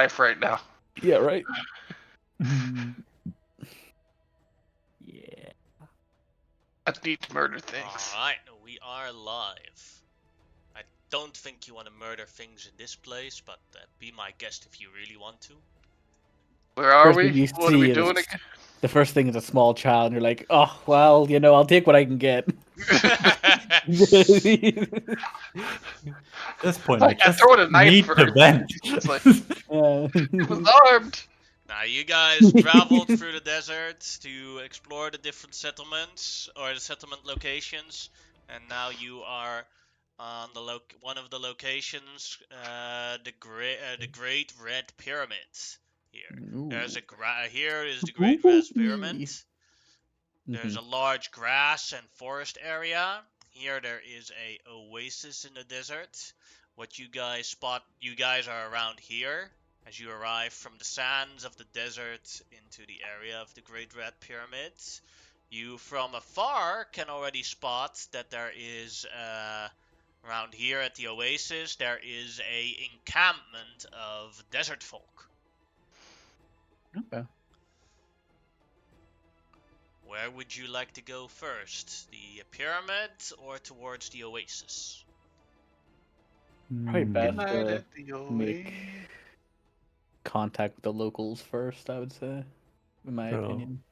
life right now. Yeah, right. Yeah. I need to murder things. Alright, we are live. I don't think you want to murder things in this place, but be my guest if you really want to. Where are First we? thing you What are we see doing is again? the first thing is a small child, and you're like, oh well, you know, I'll take what I can get. At this point, Like, I I just throw it a knife need to first. vent. It's like, Uh, it was armed. Now, you guys traveled through the desert to explore the different settlements or the settlement locations, and now you are on the one of the locations, the Great Red Pyramid. Here, there's here is the Great Red Pyramid. There's a large grass and forest area. Here there is a oasis in the desert. What you guys spot, you guys are around here as you arrive from the sands of the desert into the area of the Great Red Pyramids. You from afar can already spot that there is around here at the oasis there is a encampment of desert folk. Okay. Where would you like to go first? The pyramid or towards the oasis? Probably best Night to at the make Oasis. contact with the locals first, I would say, in my True. opinion.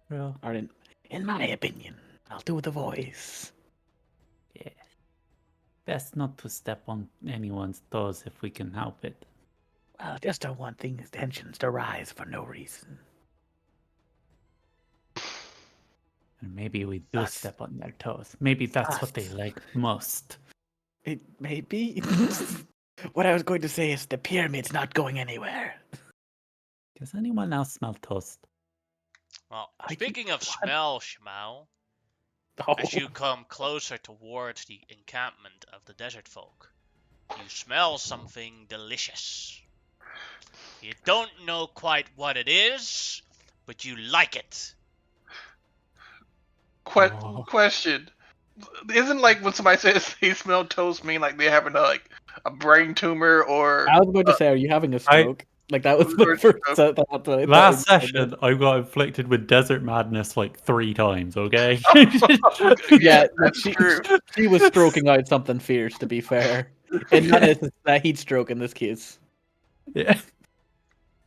Yeah. Or in my opinion, I'll do the voice. Yeah. Best not to step on anyone's toes if we can help it. Well, just don't want things tensions to rise for no reason. And maybe we do Us. step on their toes. Maybe that's what they Us. like most. It may be. What I was going to say is the pyramid's not going anywhere. Does anyone else smell toast? Well, I speaking of what? smell, Shmao, Oh. as you come closer towards the encampment of the desert folk, you smell something delicious. You don't know quite what it is, but you like it. Oh. Question. Isn't like when somebody says they smell toast mean like they're having a brain tumor or I was going to say, are you having a stroke? Like that was my first thought. Last session, I got inflicted with desert madness like 3 times, okay? Yeah, that's true. she was stroking out something fierce, to be fair. And not a heat stroke in this case. Yeah.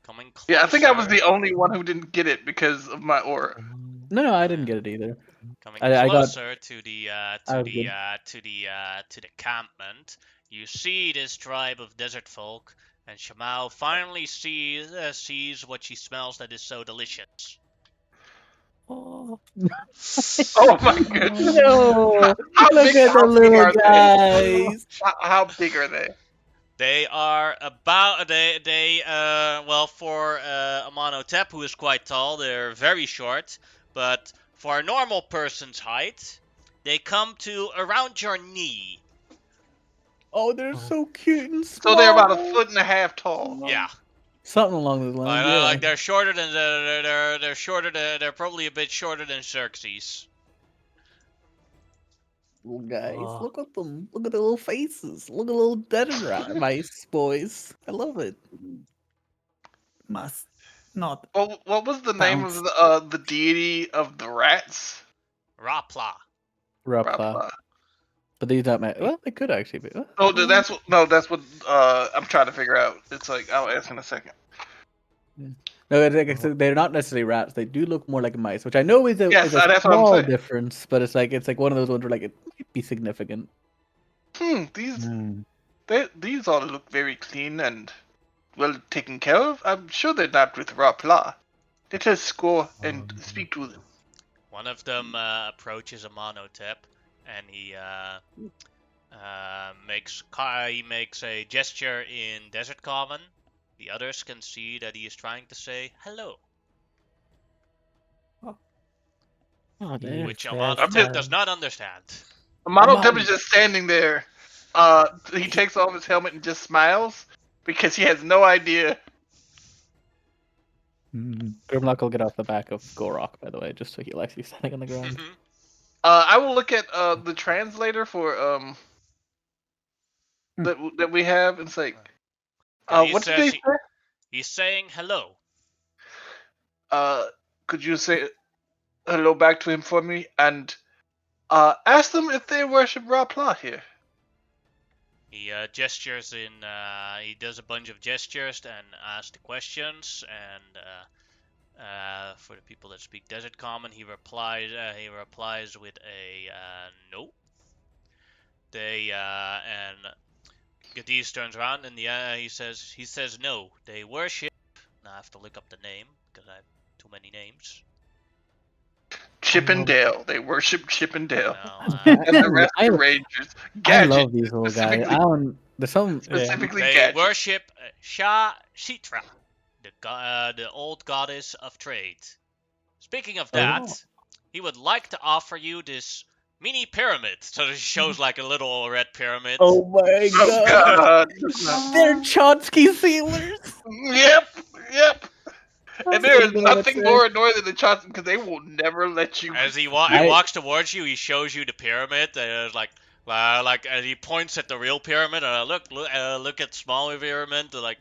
Coming closer. Yeah, I think I was the only one who didn't get it because of my aura. No, I didn't get it either. Coming I got- closer to the I was good. campment, you see this tribe of desert folk, and Shamal finally sees what she smells that is so delicious. Oh. Oh my goodness! No, How look big? at the How big little are they? guys. How big are they? They are about well, for Amonotep, who is quite tall, they're very short, but for a normal person's height, they come to around your knee. Oh, they're so cute and small. So they're about 1.5 feet tall. Yeah. Something along those lines. Yeah. Like they're shorter than they're shorter. They're probably a bit shorter than Xerxes. Little guys, Oh. look at them. Look at the little faces. Look at the little desert mice, boys. I love it. Must not. Well, what was the name of the deity of the rats? Rapla. Rapla. But these don't matter. Well, they could actually be. Oh, that's what I'm trying to figure out. It's like I'll ask in a second. No, they're not necessarily rats. They do look more like mice, which I know is a Yes, that's what I'm small saying. difference, but it's like one of those ones where like it might be significant. These all look very clean and well taken care of. I'm sure they're not with Rapla. Let us go and speak to them. One of them approaches Amonotep, and he makes a gesture in Desert Common. The others can see that he is trying to say hello. Which Amonotep does not understand. Amonotep is just standing there. He takes off his helmet and just smiles because he has no idea. Grimlock will get off the back of Gorok, by the way, just so he'll actually standing on the ground. I will look at the translator for that we have. It's like, He What did says they say? he's saying hello. Could you say hello back to him for me and ask them if they worship Rapla here? He gestures in. He does a bunch of gestures and asks the questions. And for the people that speak Desert Common, he replies. He replies with a no. And Gadis turns around and he says no. They worship. Now I have to look up the name because I have too many names. Chip and Dale. They worship Chip and Dale. No, And the rest I, are Rangers. I Gadget. love these little guys. Specifically, I don't. There's some. specifically they Gadget. worship Sha Shitra, the old goddess of trade. Speaking of that, Oh. he would like to offer you this mini pyramid. So it shows like a little red pyramid. Oh my Oh god! God. They're Chotsky sealers. Yep. And there is That's nothing it. more annoying than the Johnson because they will never let you. As he I- walks towards you, he shows you the pyramid. Like and he points at the real pyramid. Look at smaller pyramid. Like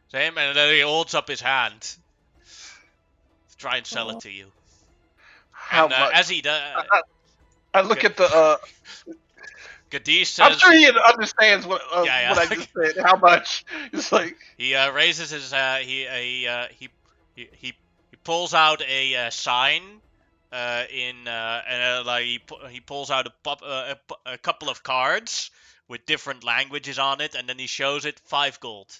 same, and then he holds up his hand to try and sell it to you. How And much? as he does, I look at the. Gadis I'm says sure he understands what Yeah. what I just said. How much? It's like he raises his he pulls out a sign like he pulls out a couple of cards with different languages on it, and then he shows it 5 gold.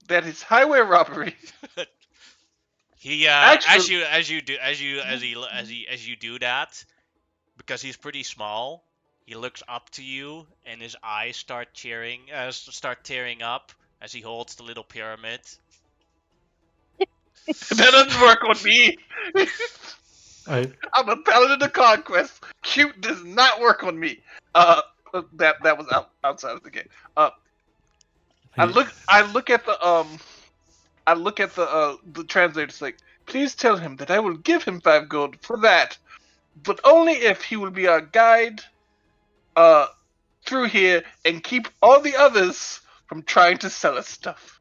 that is highway robbery. He Actually- as you do that, because he's pretty small, he looks up to you and his eyes start tearing up as he holds the little pyramid. That doesn't work on me. I I'm a paladin of conquest. Cute does not work on me. That was outside of the game. I look at the translator. It's like, please tell him that I will give him 5 gold for that, but only if he will be our guide through here and keep all the others from trying to sell us stuff.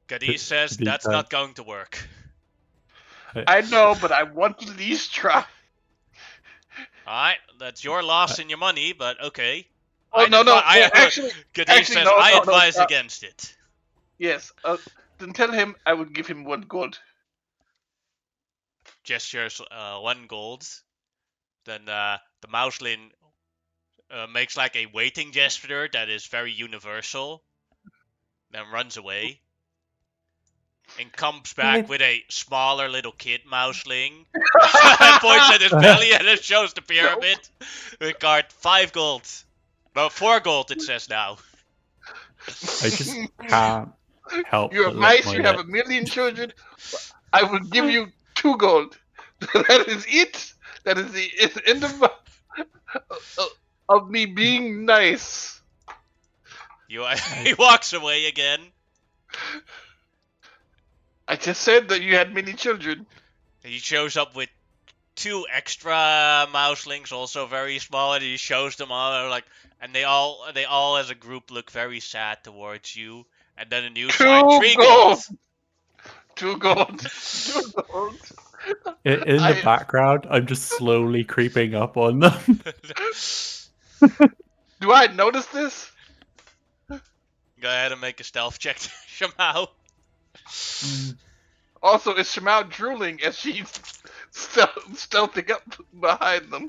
Gadis says Gadis that's says- not going to work. I know, but I want to at least try. Alright, that's your loss and your money, but okay. Oh no, actually, Gadis says no, I no, advise stop. against it. Yes. Then tell him I would give him 1 gold. Gestures 1 gold. Then the mouseling makes like a waiting gesture that is very universal. Then runs away. And comes back with a smaller little kid mouseling. And points at his belly and it shows the pyramid. The card 5 gold. No, 4 gold it says now. I just can't help. You're a but look mice. my You have neck. a million children. I will give you 2 gold. That is it. That is the end of me being nice. He walks away again. I just said that you had many children. He shows up with 2 extra mouselings, also very small, and he shows them all. And they all as a group look very sad towards you. And then a new sign, 3 gold. 2 gold. 2 gold. In the background, I'm just slowly creeping up on them. Do I notice this? Go ahead and make a stealth check, Shamao. Also, is Shemao drooling as she's stealthing up behind them?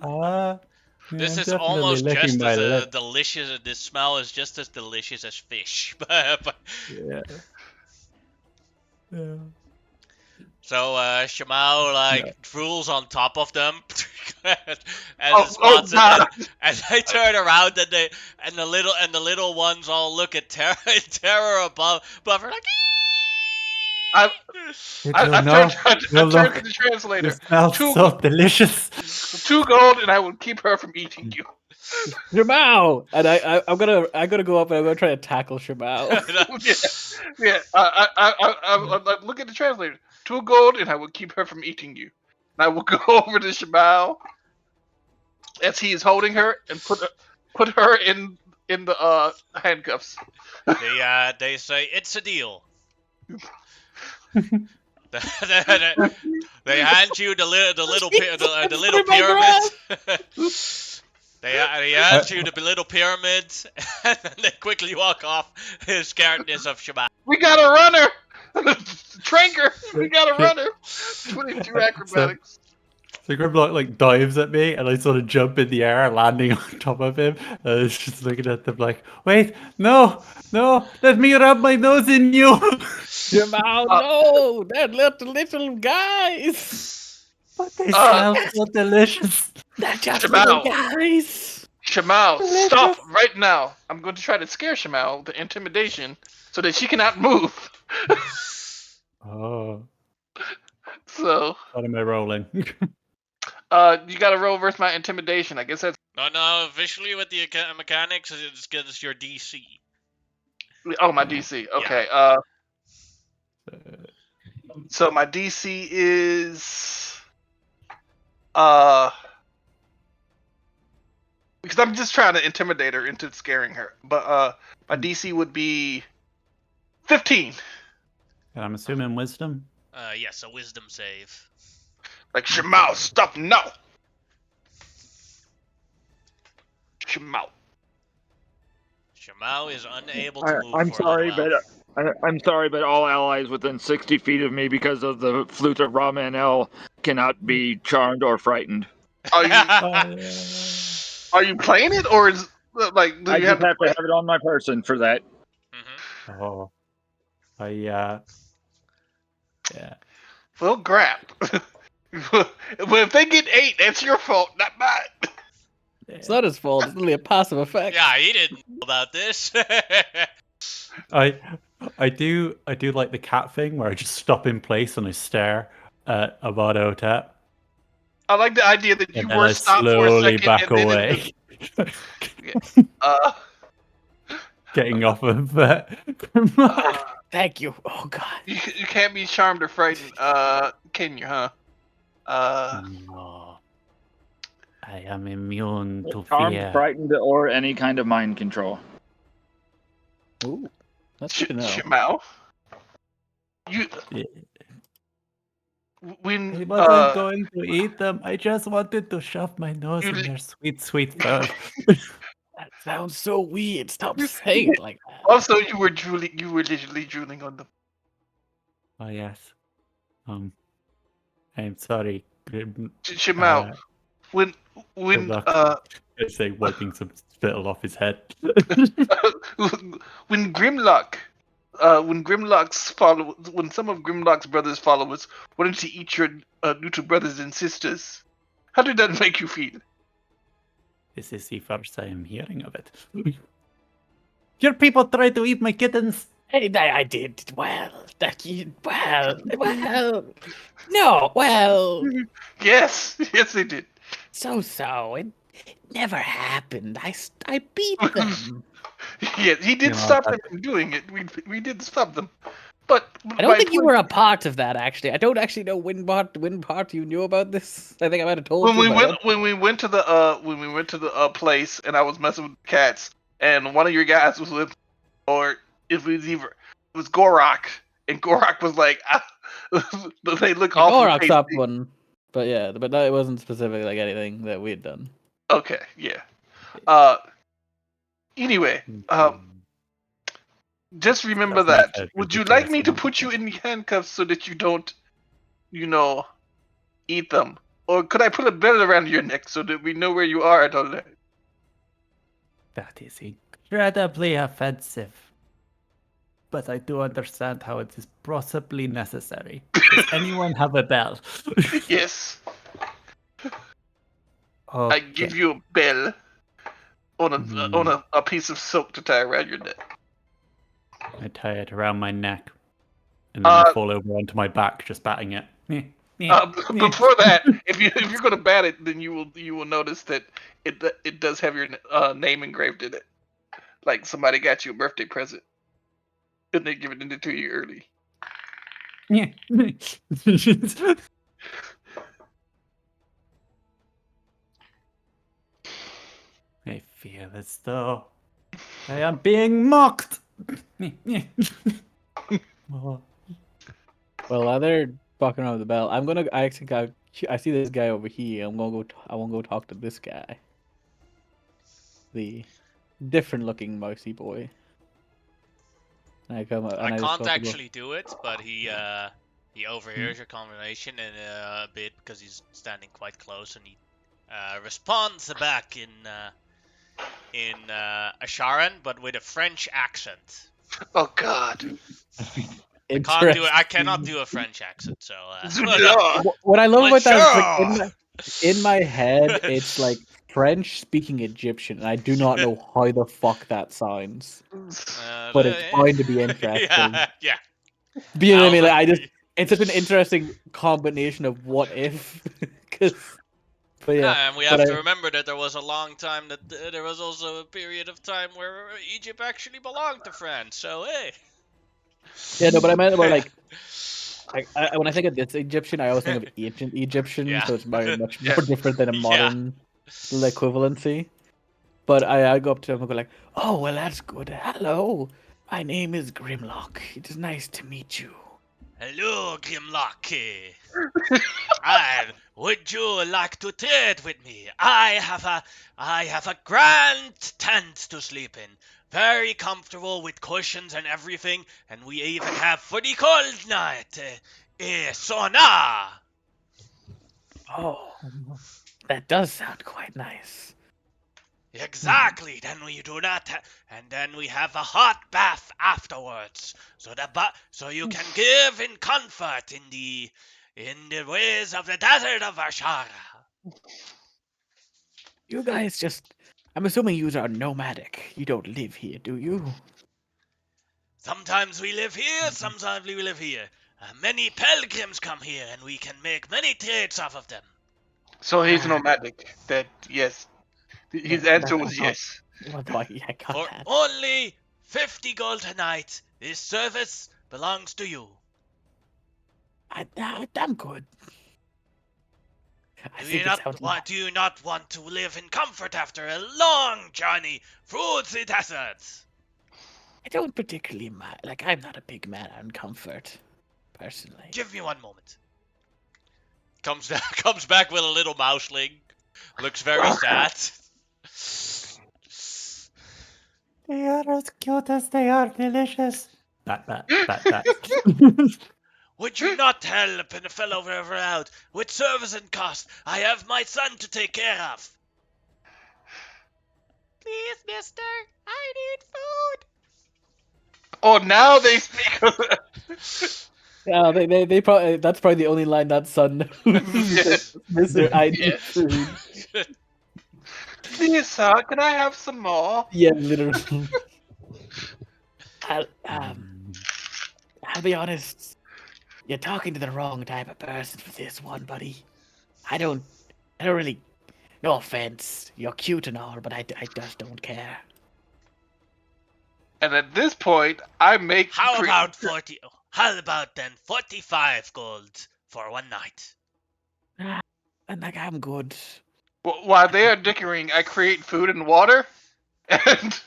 This I'm is definitely almost licking just my as lip. delicious. This smell is just as delicious as fish. But Yeah. Yeah. so Shamao Yeah. drools on top of them as Oh, it spots it, God. and they turn around and the little ones all look at terror above her like. I No, turned no, to look. the translator. It smells 2 so delicious. 2 gold, and I will keep her from eating you. Shamao! And I'm gonna go up and I'm gonna try to tackle Shamao. Yeah. I look at the translator. 2 gold, and I will keep her from eating you. And I will go over to Shamao, as he is holding her and put her in the handcuffs. They say it's a deal. They hand you the little pyramid. They hand you the little pyramid, and then they quickly walk off. Scaredness of Shabbat. We got a runner, Tranker. We got a runner. 22 acrobatics. So Grimlock like dives at me, and I sort of jump in the air, landing on top of him. And I was just looking at them like, "Wait, no, let me rub my nose in you." Jamal, no, that little guys. But they smell so delicious. They're just Jamal. little guys. Shamal, stop right now. I'm going to try to scare Shamal, the intimidation, so that she cannot move. Oh, So, what am I rolling? you gotta roll versus my intimidation. I guess that's. No, visually with the mechanics, it's against your DC. Oh, my DC. Okay. So my DC is. Because I'm just trying to intimidate her into scaring her. But my DC would be 15. And I'm assuming wisdom. Yes, a wisdom save. Like, Shamal, stop now! Shamal. Shamao is unable to move I'm for sorry, a little while. I'm sorry, but all allies within 60 feet of me because of the flute of Ramanel cannot be charmed or frightened. Are you playing it, or is like do I you just have to have play? to have it on my person for that. Oh, yeah. Well, crap. Well, if they get 8, that's your fault, not mine. It's not his fault. It's only a passive effect. Yeah, he didn't know about this. I do like the cat thing where I just stop in place and I stare at Avado Tap. I like the idea that you And then were I stopped for a slowly second back and then away. Getting off of Thank you. Oh God. you can't be charmed or frightened, can you, huh? No. I am immune to Charmed, fear. frightened, or any kind of mind control. Ooh, that's good to know. Shamal. You when I wasn't going to eat them. I just wanted to shove my nose in their sweet, sweet fur. That sounds so weird. Stop saying it like that. also you were literally drooling on them. Oh yes. I'm sorry. Shamal, when Grimlock. I say wiping some spittle off his head. when some of Grimlock's brothers' followers wanted to eat your neutral brothers and sisters, how did that make you feel? This is the first I am hearing of it. Your people tried to eat my kittens. Hey, I did well. No, well. Yes, they did. So. It never happened. I beat them. Yeah, he did stop them from doing it. We did stop them, but I don't think you were a part of that. Actually, I don't actually know when part you knew about this. I think I might have told when you. we went to the place and I was messing with cats and one of your guys was with, or if it was Gorak, and Gorak was like, they look awful. Gorak stopped one, but yeah, but no, it wasn't specifically like anything that we had done. Okay, yeah. Anyway, just remember that. Would you like me to put you in handcuffs so that you don't, eat them? Or could I put a belt around your neck so that we know where you are at all time? That is incredibly offensive. But I do understand how it is possibly necessary. Does anyone have a bell? Yes. Okay. I give you a bell on a piece of silk to tie around your neck. I tie it around my neck, and then I fall over onto my back, just batting it. Before that, if you're gonna bat it, then you will notice that it does have your name engraved in it, like somebody got you a birthday present, and they give it to you early. I feel as though I am being mocked. Oh, Well, while they're fucking around with the bell, I think I see this guy over here. I'm gonna go. I want to go talk to this guy, the different-looking mousy boy. And I come up I and I just can't go to go. actually do it, but he overhears your conversation in a bit because he's standing quite close, and he responds back in Asharan, but with a French accent. Oh God. I can't do it. I Interesting. cannot do a French accent, so Zouda. What I love about that is like Monsieur! in my head, it's like French speaking Egyptian, and I do not know how the fuck that sounds. But it's going to be interesting. yeah. Do you know what I mean? Like, Albert, it's such an interesting combination of what if, because. But no, yeah, and we but have to remember that there was a long time that there was also a period of time where Egypt actually belonged to France. So hey. yeah, no, but I meant about like when I think of this Egyptian, I always think of ancient Egyptian, Yeah. so it's very much Yeah. more different than a Yeah. modern equivalency. But I go up to him and go like, "Oh, well, that's good. Hello, my name is Grimlock. It is nice to meet you." Hello, Grimlock. And would you like to trade with me? I have a grand tent to sleep in. Very comfortable with cushions and everything, and we even have for the cold night a sauna. Oh, that does sound quite nice. Exactly. Then we do not, and then we have a hot bath afterwards, so you can live in comfort in the ways of the desert of Asherah. You guys I'm assuming you are nomadic. You don't live here, do you? Sometimes we live here, sometimes we live here. Many pilgrims come here, and we can make many trades off of them. So he's nomadic. That yes. His answer was yes. Well, no, I got For that. only 50 gold a night, this service belongs to you. I'm good. I Do think you it sounds not want to live in comfort after a long journey through the deserts? I don't particularly mind. Like, I'm not a big man on comfort, personally. Give me one moment. Comes back with a little mouseling. Looks very sad. they are as cute as they are delicious. That. Would you not help a fellow over out with service and cost? I have my son to take care of. Please, mister, I need food. Oh, now they speak. Yeah, they probably that's probably the only line that son knows. Yes. Mister, I need Yes. food. Please, sir, can I have some more? Yeah, literally. I'll be honest. You're talking to the wrong type of person for this one, buddy. I don't really. No offense. You're cute and all, but I just don't care. And at this point, I make. How about 40? How about then 45 gold for one night? And like, I'm good. While they are dickering, I create food and water, and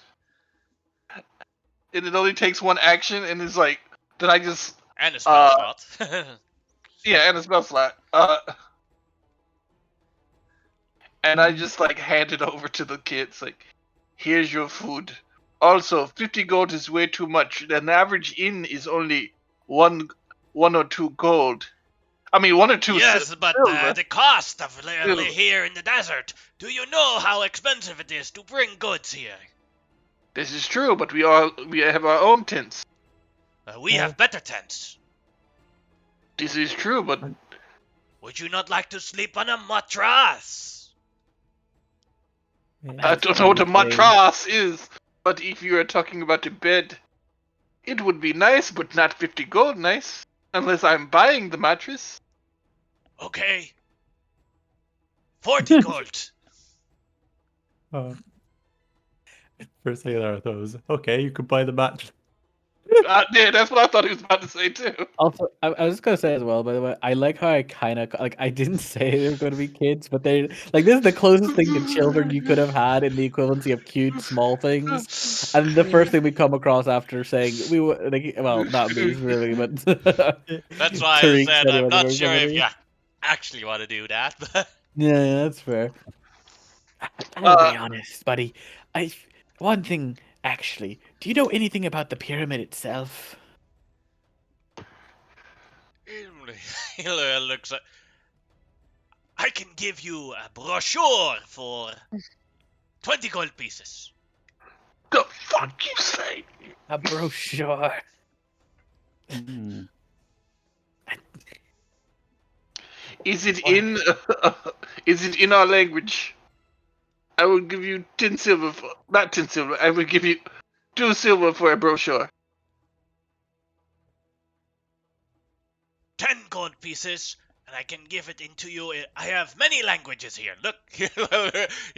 it only takes one action, and it's like then I just And a spell slot. yeah, and a spell slot. And I just like hand it over to the kids, like, here's your food. Also, 50 gold is way too much. An average inn is only one or two gold. I mean, 1 or 2. Yes, but silver. the cost of Silver. here in the desert. Do you know how expensive it is to bring goods here? This is true, but we have our own tents. We have better tents. This is true, but Would you not like to sleep on a mattress? I don't know what a matras is. But if you are talking about a bed, it would be nice, but not 50 gold nice. Unless I'm buying the mattress. Okay. 40 gold. First thing there are those. Okay, you could buy the match. Yeah, that's what I thought he was about to say too. Also, I was just gonna say as well. By the way, I like how I kind of like I didn't say they were going to be kids, but they like this is the closest thing to children you could have had in the equivalency of cute small things. And the first thing we come across after saying we were like, well, not me really, but That's why I Tariq said said he I'm was not going sure if somebody. you actually want to do that, but Yeah, that's fair. I'll Uh, be honest, buddy. One thing actually. Do you know anything about the pyramid itself? he looks at. I can give you a brochure for 20 gold pieces. the fuck you say? A brochure. Hmm. Is it What? in? Is it in our language? I will give you 10 silver for not 10 silver. I will give you 2 silver for a brochure. 10 gold pieces, and I can give it into you. I have many languages here. Look, he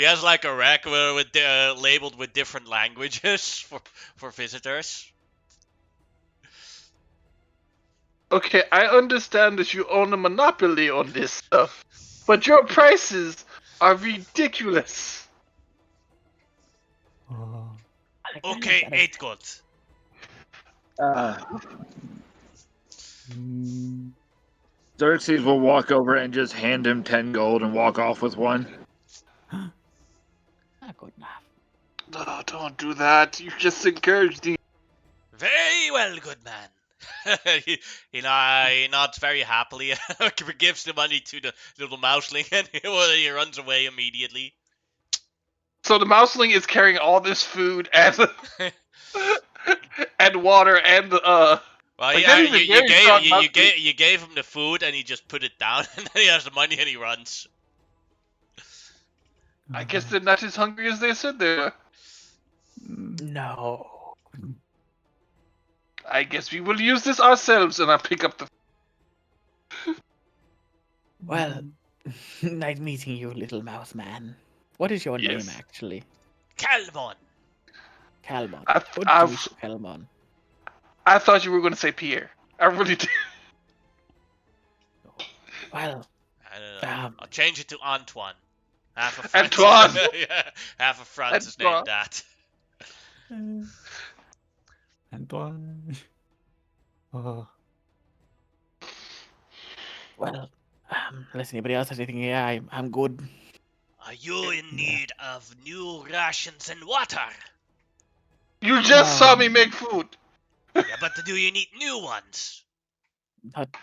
has like a rack with labeled with different languages for visitors. Okay, I understand that you own a monopoly on this stuff, but your prices are ridiculous. Oh. I kinda Okay, gotta- 8 gold. Mm. Xerxes will walk over and just hand him 10 gold and walk off with one. Not good enough. No, don't do that. You just encouraged me. Very well, good man. he nods very happily, gives the money to the little mouseling, and he runs away immediately. So the mouseling is carrying all this food and and water and Well, like yeah, that is a very strong mouseling. you gave him the food, and he just put it down, and then he has the money, and he runs. I guess they're not as hungry as they said they were. No. I guess we will use this ourselves, and I pick up the. Well, nice meeting you, little mouse man. What is your Yes. name, actually? Calvon. Calmon. I- Good to I've- meet you, Calmon. I thought you were going to say Pierre. I really did. Well, I don't know. Um, I'll change it to Antoine. Half of France. Antoine. Yeah, half of France is named Antoine. that. Antoine. Oh. well, unless anybody else has anything, yeah, I'm good. Are you in need of new rations and water? You just saw me make food. Yeah, but do you need new ones?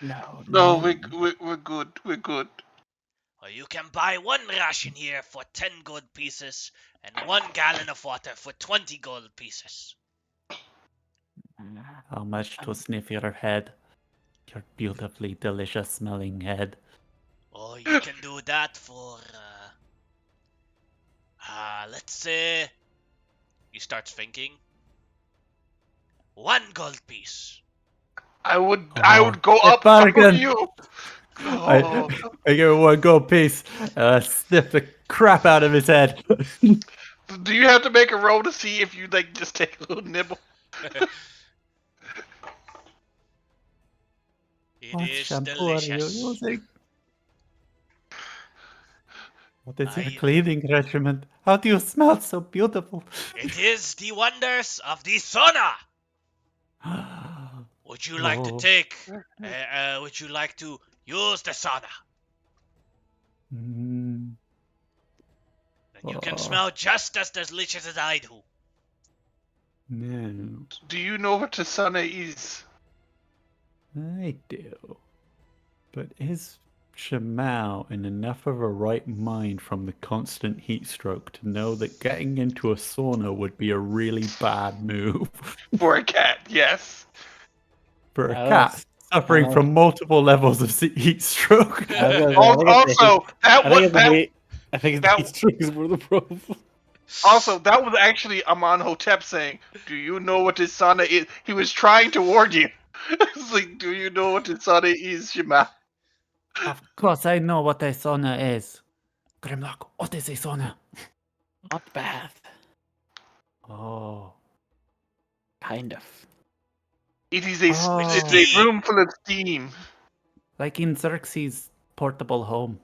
No. No, we're good. We're good. Or you can buy one ration here for 10 gold pieces and 1 gallon of water for 20 gold pieces. How much to sniff your head? Your beautifully delicious smelling head. Or you can do that for, let's say, he starts thinking, 1 gold piece. I would Oh, go a up for bargain. you. Oh. I give him one gold piece. Sniff the crap out of his head. Do you have to make a roll to see if you like just take a little nibble? It What is shampoo are you delicious. using? What is your I- cleaning regimen? How do you smell so beautiful? It is the wonders of the sauna. Would you like to Oh. take? Would you like to use the sauna? Mm. And you can Oh. smell just as delicious as I do. No, Do you know what a sauna is? I do. But is Shamao in enough of a right mind from the constant heat stroke to know that getting into a sauna would be a really bad move For a cat, yes. for a Oh, cat suffering oh. from multiple levels of heat stroke? I was gonna say, I think it's the Also, heat- that I think was it's the that. heat- I think it's that- the heat strokes were the problem. Also, that was actually Amonhotep saying, "Do you know what this sauna is?" He was trying to warn you. It's like, "Do you know what this sauna is, Shema?" Of course, I know what a sauna is. Grimlock, what is a sauna? Hot bath, Oh, kind of. It is a Oh. it's a room full of steam. Like in Xerxes' portable home.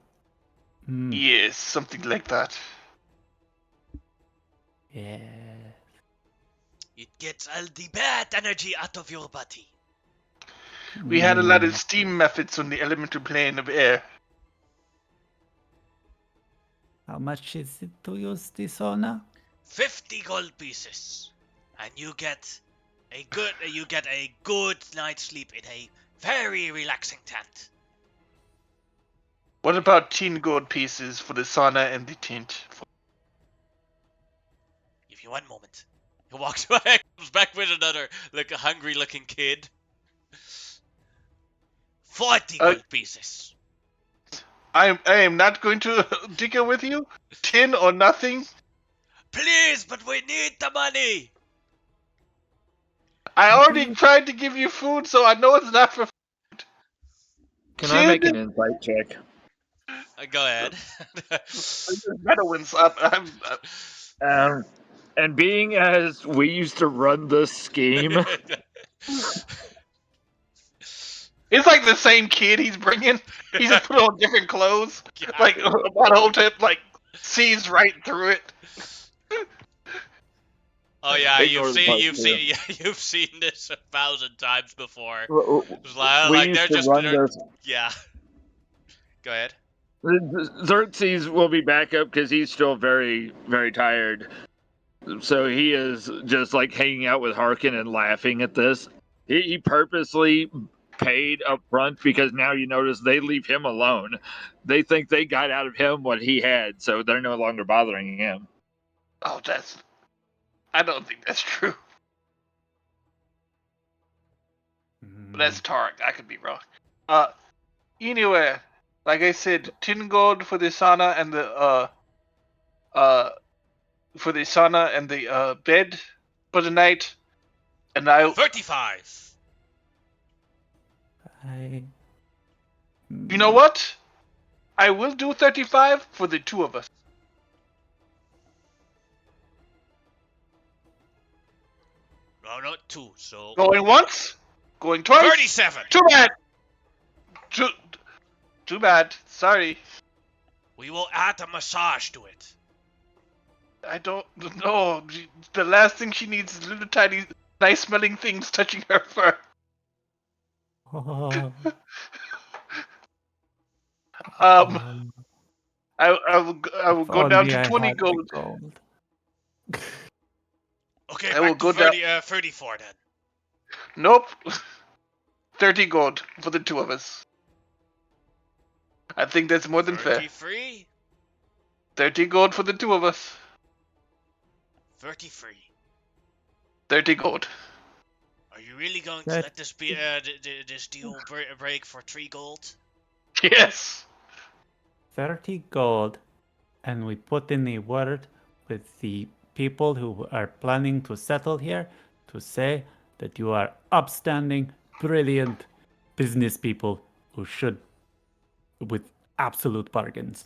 Hmm. Yes, something like that. Yeah. It gets all the bad energy out of your body. We had a lot of Hmm. steam methods on the elemental plane of air. How much is it to use the sauna? 50 gold pieces, and you get a good night's sleep in a very relaxing tent. What about 10 gold pieces for the sauna and the tent? Give you 1 moment. He walks back, comes back with another, like a hungry-looking kid. 40 Uh, gold pieces. I am not going to dicker with you. 10 or nothing. Please, but we need the money. I How do already you- tried to give you food, so I know it's not for Can 10. I make an insight check? Go ahead. Bedouins. And being as we used to run this scheme, It's like the same kid he's bringing. He just put on different clothes. Yeah. Like that whole tip, like sees right through it. Oh yeah, Ignore the part two. you've seen this 1,000 times before. we It's like used they're to just run this. yeah. Go ahead. Xerxes will be back up because he's still very, very tired. So he is just like hanging out with Harkin and laughing at this. He purposely paid up front because now you notice they leave him alone. They think they got out of him what he had, so they're no longer bothering him. Oh, I don't think that's true. But that's Tarek. I could be wrong. Anyway, like I said, 10 gold for the sauna and the bed for the night, and 35. I. you know what? I will do 35 for the two of us. No, not 2. So Going once, going twice. 37. Too bad. Too bad. Sorry. We will add a massage to it. I don't know. The last thing she needs is little tiny, nice smelling things touching her fur. Oh, Um, I will if go down only to I 20 had the gold. gold. Okay, I will back to go down. 34 then. Nope. 30 gold for the two of us. I think that's more than fair. 33. 30 gold for the two of us. 33. 30 gold. Are you really going to That- let this be this deal break for 3 gold? Yes. 30 gold, and we put in the word with the people who are planning to settle here to say that you are upstanding, brilliant business people who should, with absolute bargains.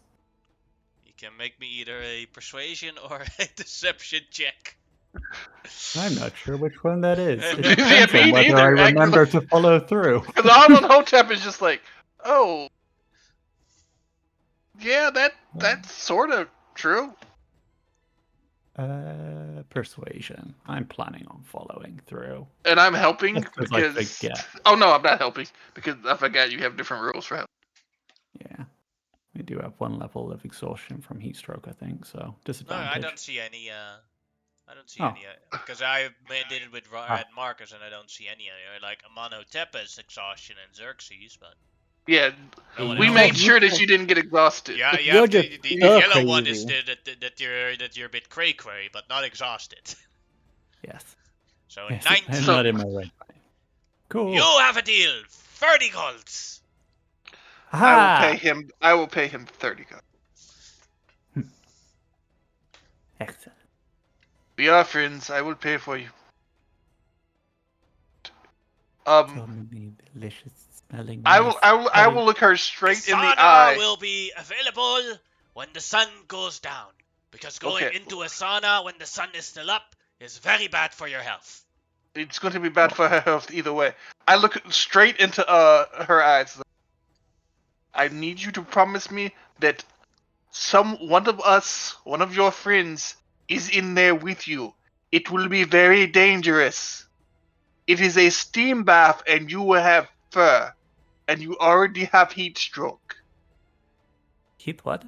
You can make me either a persuasion or a deception check. I'm not sure which one that is. It Yeah, depends me on whether I neither, remember to follow through. Because Arnold Hotep is just like, oh, yeah, that's sort of true. Persuasion. I'm planning on following through. And I'm helping That's 'cause I because. forget. Oh no, I'm not helping because I forgot you have different rules for help. Yeah. We do have one level of exhaustion from heat stroke, I think, so No, disadvantage. I don't see any. I don't see Oh. any because I did it with Ah. Red Marcus and I don't see any. Like Amenhotep's exhaustion and Xerxes, but Yeah, no one we else. made sure that you didn't get exhausted. Yeah, you You're have to, just the you're yellow one is crazy. that you're a bit cray cray, but not exhausted. Yes. So Yes, 19. I'm So- not in my right mind. Cool. You have a deal. 30 golds. Aha! I will pay him 30 gold. Excellent. We are friends. I will pay for you. So many delicious smelling. I will nice look her straight in the Sauna eye. will be available when the sun goes down. Because going Okay. into a sauna when the sun is still up is very bad for your health. It's going to be bad for her health either way. I look straight into her eyes. I need you to promise me that one of us, one of your friends, is in there with you. It will be very dangerous. It is a steam bath, and you will have fur, and you already have heat stroke. Heat what?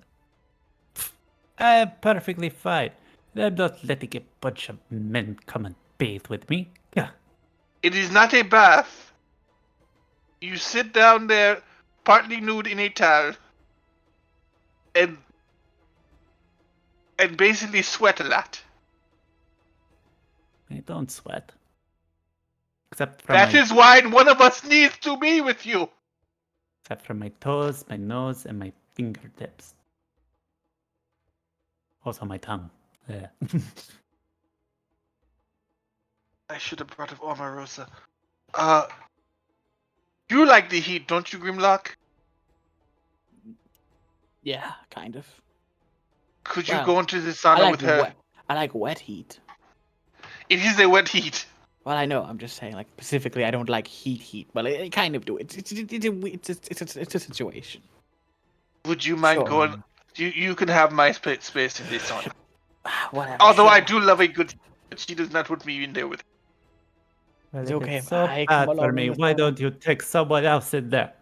I'm perfectly fine. I'm not letting a bunch of men come and bathe with me. Yeah. It is not a bath. You sit down there, partly nude in a towel, and basically sweat a lot. I don't sweat. Except from That is why one of us needs to be with you. except from my toes, my nose, and my fingertips. Also my tongue. Yeah. I should have brought up Omarosa. You like the heat, don't you, Grimlock? Yeah, kind of. Could you Well, go into the I sauna like with her? wet. I like wet heat. It is a wet heat. Well, I know. I'm just saying, like specifically, I don't like heat. But I kind of do. It's a situation. Would you mind Sure. going? You can have my space in the sauna. Whatever. Although sure. I do love a good, but she does not put me in there with. Well, It's if okay it's if so I come bad for along me, in the why sauna. don't you take someone else in there?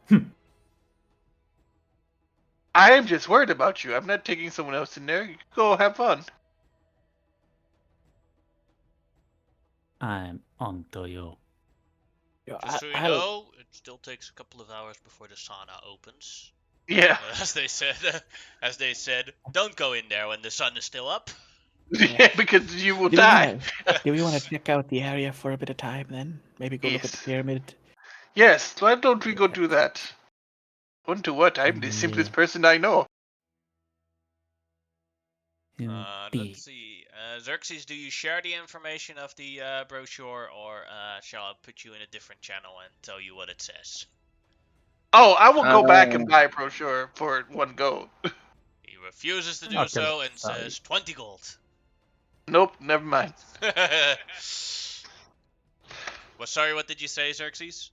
I am just worried about you. I'm not taking someone else in there. You go have fun. I'm onto you. Yeah, Just so you I'll- know, it still takes a couple of hours before the sauna opens. Yeah. As they said, don't go in there when the sun is still up. Yeah, because you will Do die. we want to check out the area for a bit of time then? Maybe go look at the Yes. pyramid. Yes, why don't we go do that? Wonder what? I'm the simplest Yeah. person I know. Indeed. Let's see. Xerxes, do you share the information of the brochure, or shall I put you in a different channel and tell you what it says? Oh, I will go back and Uh, buy a brochure for one gold. He refuses to do Okay, so and sorry. says 20 gold. Nope, never mind. Well, sorry, what did you say, Xerxes?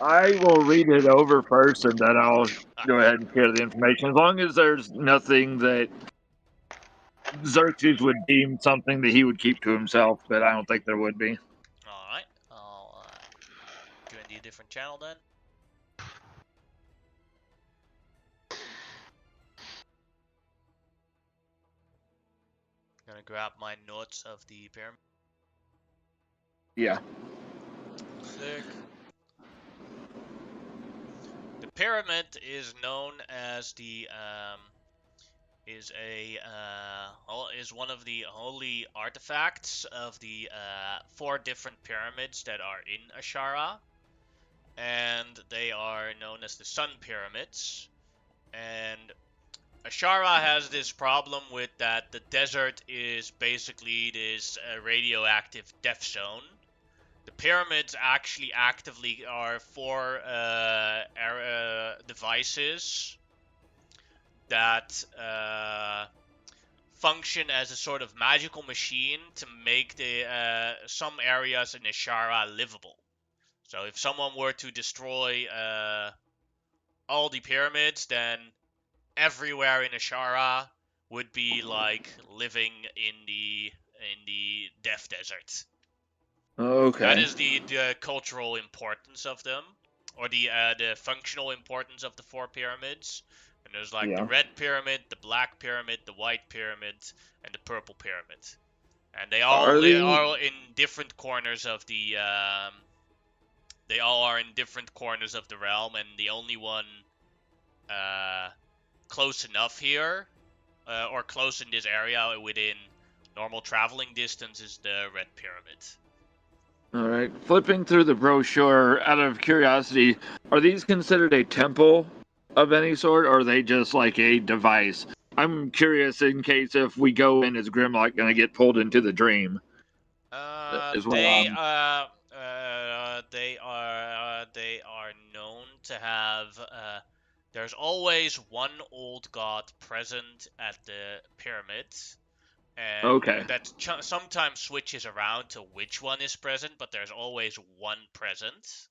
I will read it over first, and then I'll go ahead and share the information. As long as there's nothing that Xerxes would deem something that he would keep to himself, but I don't think there would be. Alright, I'll join the different channel then. Gonna grab my notes of the pyramid. Yeah. Sick. The pyramid is known as the is one of the holy artifacts of the 4 different pyramids that are in Ashara, and they are known as the Sun Pyramids. And Ashara has this problem with that the desert is basically this radioactive death zone. The pyramids actually actively are 4 devices that function as a sort of magical machine to make the some areas in Ashara livable. So if someone were to destroy all the pyramids, then everywhere in Ashara would be like living in the Death Desert. Okay. That is the cultural importance of them, or the functional importance of the 4 pyramids. And there's like the Yeah. red pyramid, the black pyramid, the white pyramid, and the purple pyramid. And they Are they? all in different corners of the. They all are in different corners of the realm, and the only one close enough here, or close in this area within normal traveling distance, is the red pyramid. All right. Flipping through the brochure, out of curiosity, are these considered a temple of any sort, or are they just like a device? I'm curious in case if we go in, is Grimlock going to get pulled into the dream? Is what I'm. They are known to have. There's always one old god present at the pyramids, and Okay. that sometimes switches around to which one is present, but there's always one present.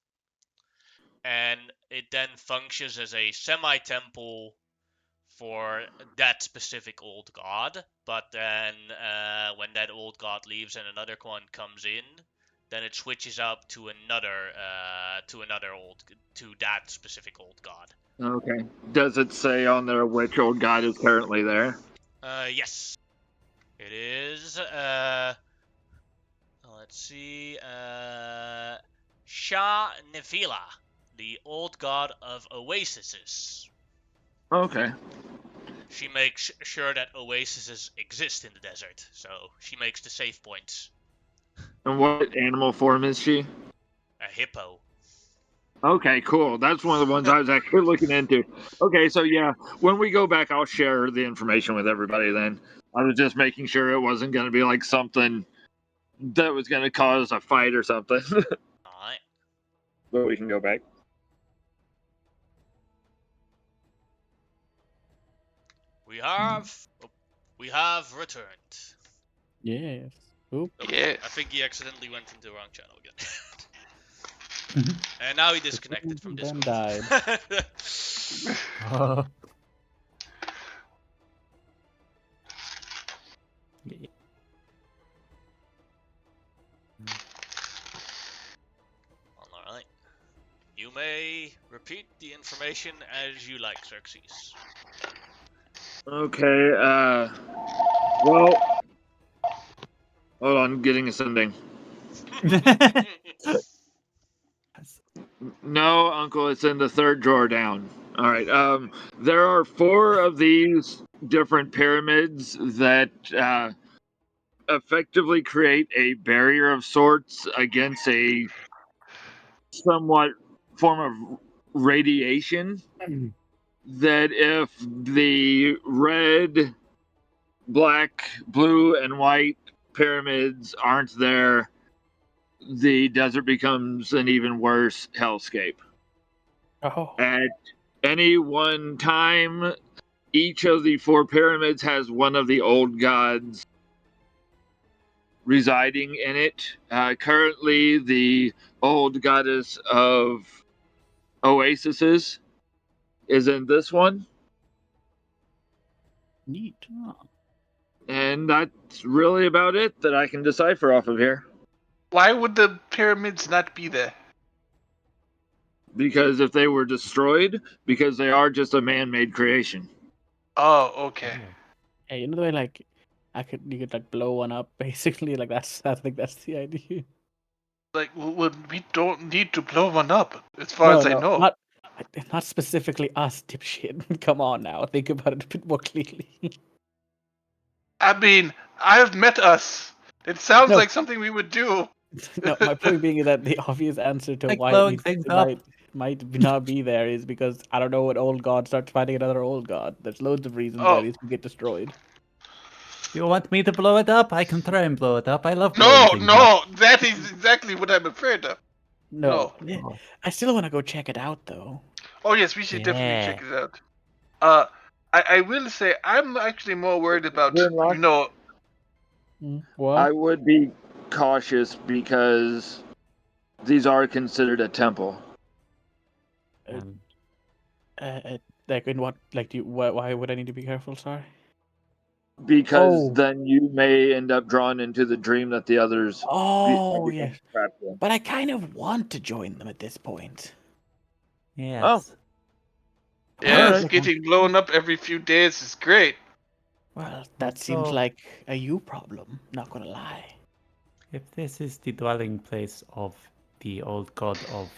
And it then functions as a semi-temple for that specific old god. But then when that old god leaves and another one comes in, then it switches up to that specific old god. Okay. Does it say on there which old god is currently there? Yes, it is. Let's see. Shah Nefila, the old god of oases. Okay. She makes sure that oases exist in the desert, so she makes the safe points. And what animal form is she? A hippo. Okay, cool. That's one of the ones I was actually looking into. Okay, so yeah, when we go back, I'll share the information with everybody then. I was just making sure it wasn't going to be like something that was going to cause a fight or something. Alright. But we can go back. We have returned. Yes. Oop. Oh, Yes. I think he accidentally went into the wrong channel again. And now he disconnected from Then Discord. died. Oh. Yeah. Alright. You may repeat the information as you like, Xerxes. Okay, well, hold on, getting ascending. No, Uncle, it's in the third drawer down. All right. There are 4 of these different pyramids that effectively create a barrier of sorts against a somewhat form of radiation. That if the red, black, blue, and white pyramids aren't there, the desert becomes an even worse hellscape. Oh. At any one time, each of the 4 pyramids has one of the old gods residing in it. Currently, the old goddess of oases is in this one, Neat. and that's really about it that I can decipher off of here. Why would the pyramids not be there? Because if they were destroyed, because they are just a man-made creation. Oh, okay. Hey, you know the way like you could like blow one up basically like I think that's the idea. Like, well, we don't need to blow one up, as far as I know. Not specifically us, dipshit. Come on now, think about it a bit more clearly. I mean, I've met us. It sounds No. like something we would do. No, my point being is that the obvious answer to Like why blowing it things up. might not be there is because I don't know what old god starts fighting another old god. There's loads of reasons why Oh. these could get destroyed. You want me to blow it up? I can try and blow it up. I love blowing things up. No, that is exactly what I'm afraid of. No, No. yeah, I still want to go check it out though. Oh yes, we should definitely Yeah. check it out. I will say I'm actually more worried about, Grimlock? you know, What? I would be cautious because these are considered a temple. Um, Like in what? Like, why would I need to be careful? Sorry. Because Oh. then you may end up drawn into the dream that the others Oh become yes, trapped in. but I kind of want to join them at this point. yes. Oh. yes, Alright. getting blown up every few days is great. Well, that seems Also- like a you problem. Not gonna lie. If this is the dwelling place of the old god of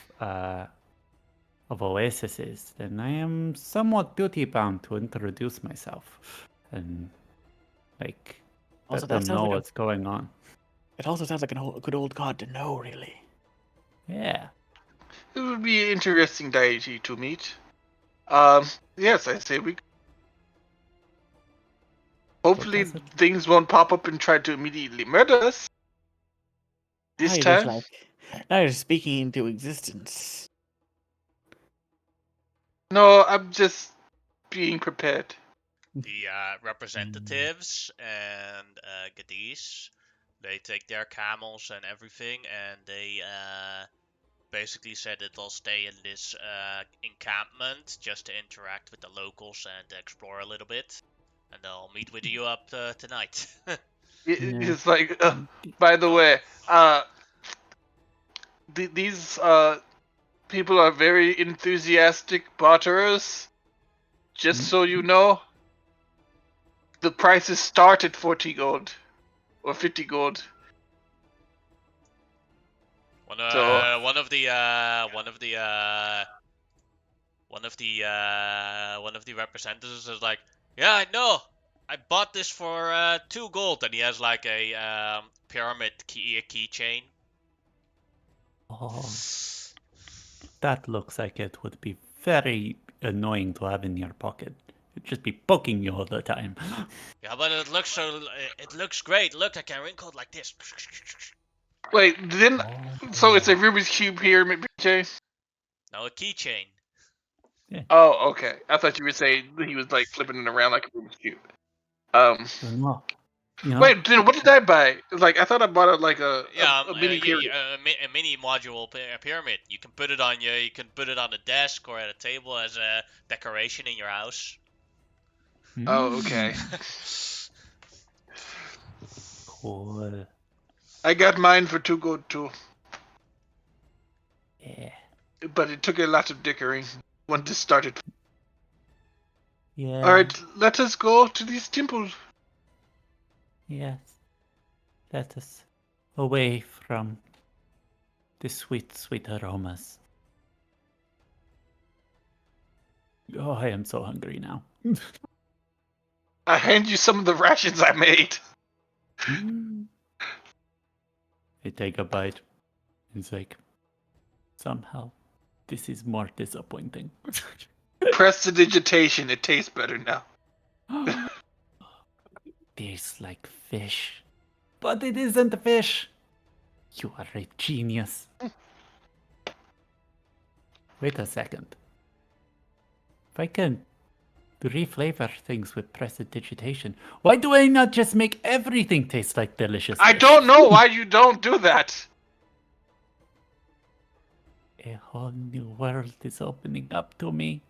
oases, then I am somewhat duty bound to introduce myself and like Also, let that them sounds know like what's going on. it also sounds like a good old god to know, really. Yeah. It would be an interesting deity to meet. Yes, I say we. Hopefully, does it- things won't pop up and try to immediately murder us. This Now you're time, just like, now you're speaking into existence. no, I'm just being prepared. the representatives and Gadis. They take their camels and everything, and they basically said that they'll stay in this encampment just to interact with the locals and explore a little bit. And they'll meet with you up tonight. It's like, by the way, these people are very enthusiastic barterers. Just so you know, the prices start at 40 gold or 50 gold. One So- of the representatives is like, yeah, I know. I bought this for 2 gold, and he has like a pyramid keychain. Oh, that looks like it would be very annoying to have in your pocket. It'd just be poking you all the time. Yeah, but it looks great. Look, I can wrinkle it like this. Wait, then so it's a Oh. Rubik's Cube pyramid, BJ? No, a keychain. Oh, okay. I thought you were saying he was like flipping it around like a Rubik's Cube. No. You know, Wait, then what did I buy? Like, I thought I bought a mini pyramid. A mini module pyramid. You can put it on you can put it on a desk or at a table as a decoration in your house. Oh, okay. Cool. I got mine for 2 gold too, Yeah. but it took a lot of dickering when this started. Yeah. Alright, let us go to this temple. Yes. Let us away from the sweet, sweet aromas. Oh, I am so hungry now. I hand you some of the rations I made. I take a bite. It's like, somehow, this is more disappointing. Prestidigitation, it tastes better now. Tastes like fish. But it isn't fish. You are a genius. Wait a second. If I can reflavor things with prestidigitation, why do I not just make everything taste like delicious I fish? don't know why you don't do that. A whole new world is opening up to me.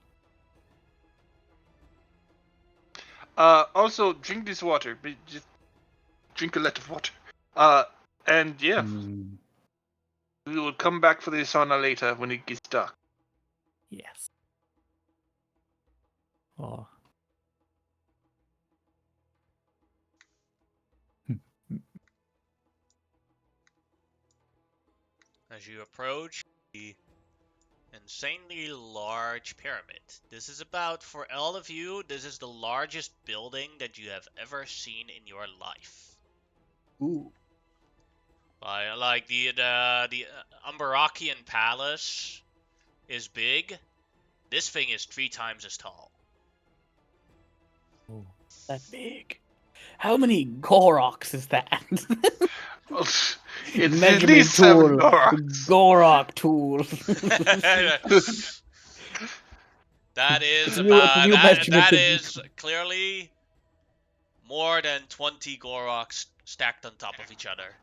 Also, drink this water. Just drink a lot of water. And yeah, Mm, we will come back for the sauna later when it gets dark. yes. Oh. As you approach the insanely large pyramid. This is about, for all of you, this is the largest building that you have ever seen in your life. Ooh. Like the Ambarakian Palace is big. This thing is 3 times as tall. Oh. That big. How many Goroks is that? It's at Measurement least 7 tool. Goroks. Gorok tool. That is It's a new measurement that to- is clearly more than 20 Goroks stacked on top of each other.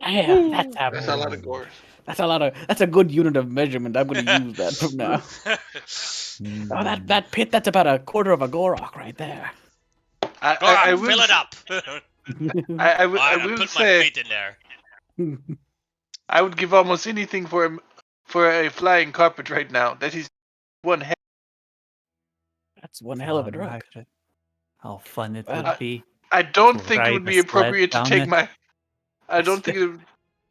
Yeah, That's a lot of gore. That's a good unit of measurement. I'm gonna use that from now. Oh, that pit, that's about a quarter of a Gorok right there. I Gorok, fill it up. I I will put my say feet in there. I would give almost anything for a flying carpet right now. That is one heck. That's one hell of a drug. Imagine how fun it Well, would be. I don't To think it ride would a be appropriate to sled take down my. I don't think it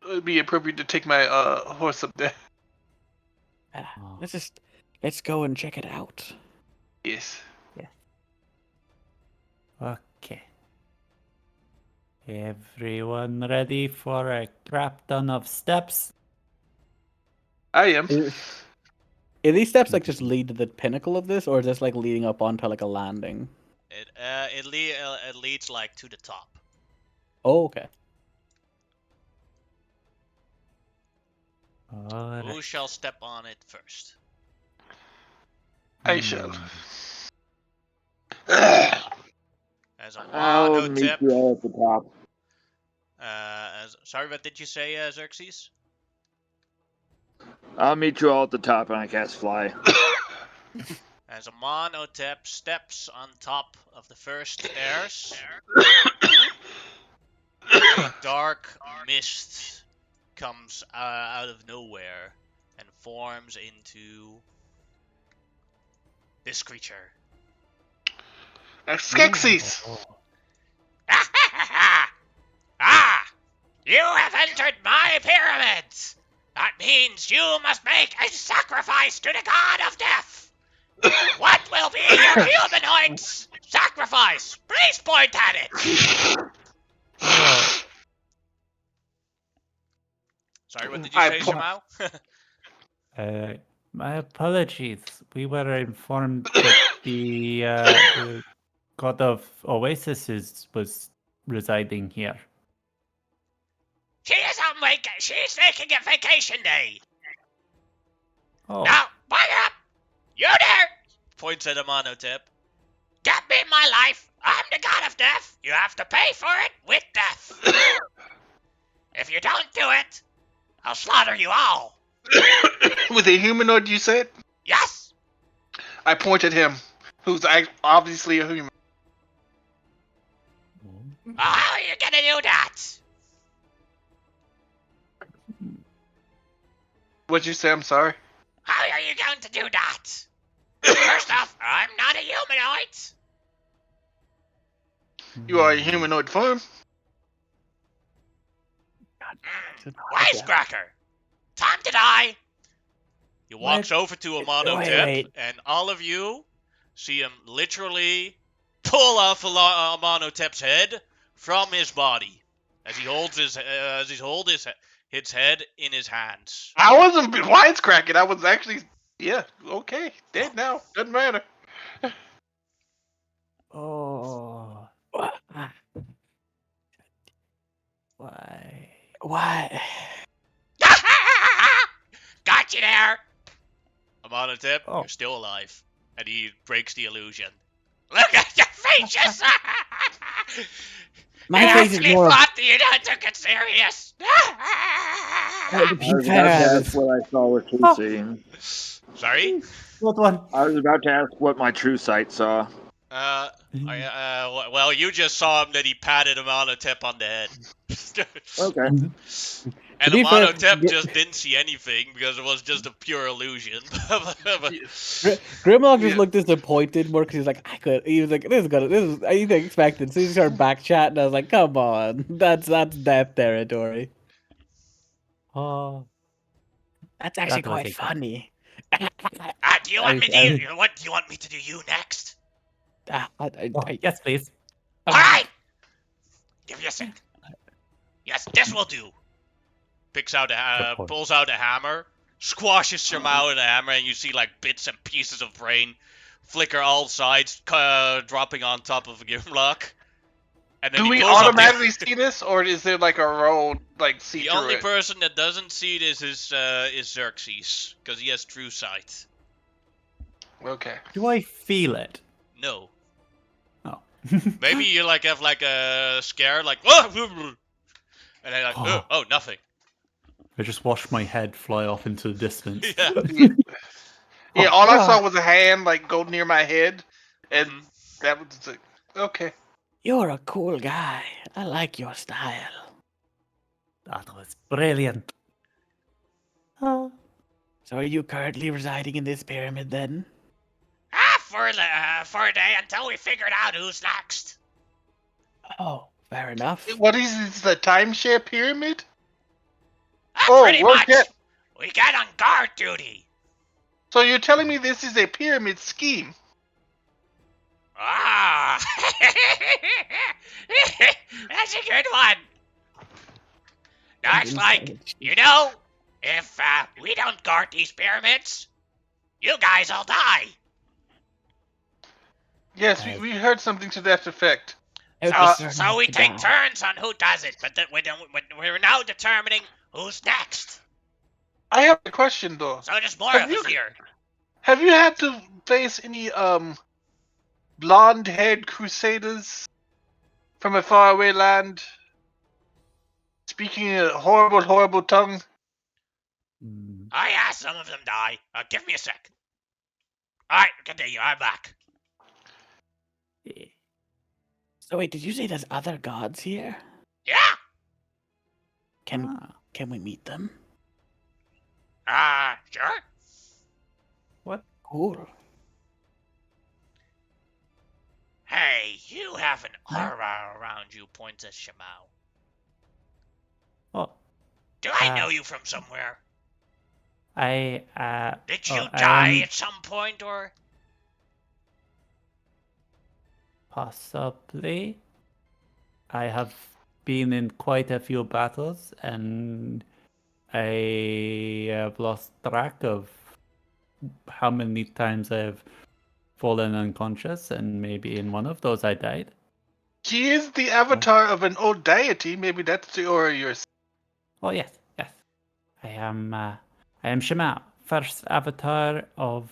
would be appropriate to take my horse up there. Oh. Let's go and check it out. Yes. Okay. Everyone ready for a crap ton of steps? I am. Are these steps like just lead to the pinnacle of this, or is this like leading up onto like a landing? It leads like to the top. Oh, okay. Alright. Who shall step on it first? I shall. As I'll meet Amonotep. you all at the top. Sorry, what did you say, Xerxes? I'll meet you all at the top, and I cast fly. As Amonotep steps on top of the first stairs, a dark mist comes out of nowhere and forms into this creature. Skeksis! Ah! You have entered my pyramids! That means you must make a sacrifice to the god of death! What will be your humanoid's sacrifice? Please point at it! Oh, Sorry, what did you I say, po- Shamao? my apologies. We were informed that the god of Oasis was residing here. She's taking a vacation day! Oh, Now, back up! You there! Points at Amonotep. Get me my life! I'm the god of death! You have to pay for it with death! If you don't do it, I'll slaughter you all! With a humanoid, you said? Yes! I point at him, who's obviously a human. Oh, how are you gonna do that? What'd you say? I'm sorry. How are you going to do that? First off, I'm not a humanoid! You are a humanoid form. Wisecracker! Time to die! He walks over to Amonotep, Wait. and all of you see him literally pull off Amonotep's head from his body as he holds his head in his hands. I wasn't wisecracking. I was actually, yeah, okay, dead now. Doesn't matter. Oh, why? Why? Got you there! Amonotep, Oh. you're still alive. And he breaks the illusion. Look at your faces! My you face is actually more. thought that you took it serious! To I was be about to fair, ask what I saw with true seeing. Sorry? What one? I was about to ask what my true sight saw. Well, you just saw him that he patted Amonotep on the head. Okay. And be fair, Amonotep just didn't see anything because it was just a pure illusion. Grimlock just Yeah. looked disappointed more because he was like, this is anything expected. So he started back chatting. I was like, come on, that's death territory. Oh, That's actually That was quite it. funny. Do you want me to what do you want me to do you next? yes, please. Alright! Give me a sec. Yes, this will do. Pulls out a hammer, squashes Shamao with a hammer, and you see like bits and pieces of brain flicker all sides, dropping on top of Grimlock. And then Do he we pulls up automatically see this, or is there like a roll, like see the through only it? person that doesn't see it is Xerxes, because he has true sight. Okay. Do I feel it? No. Oh. Maybe you like have like a scare, like and then like oh nothing. I just watched my head fly off into the distance. Yeah. Yeah, all I saw was a hand like go near my head, and Mhm. that was like, okay. You're a cool guy. I like your style. That was brilliant. So are you currently residing in this pyramid then? For a day until we figured out who's next. Oh, fair enough. What is this? The timeshare pyramid? Pretty we're much. get- We get on guard duty. So you're telling me this is a pyramid scheme? Ah, that's a good one. No, it's like, you know, if we don't guard these pyramids, you guys will die. Yes, we heard something to that effect. So we take turns on who does it, but we're now determining who's next. I have a question though. So there's more Have of you- us here. Have you had to face any blonde-haired crusaders from a faraway land, speaking a horrible, horrible tongue. Mm, Oh yeah, some of them die. Give me a sec. Alright, continue, I'm back. yeah. So wait, did you say there's other gods here? Yeah! Can Ah, can we meet them? Sure? what? Cool. Hey, you have an Huh? aura around you, points at Shimao. Oh, Do I Uh, know you from somewhere? I Did oh, you I die am at some point, or? possibly. I have been in quite a few battles, and I have lost track of how many times I've fallen unconscious, and maybe in one of those I died. He is the avatar of an old deity. Maybe that's the aura you're. Oh yes, yes. I am Shema, first avatar of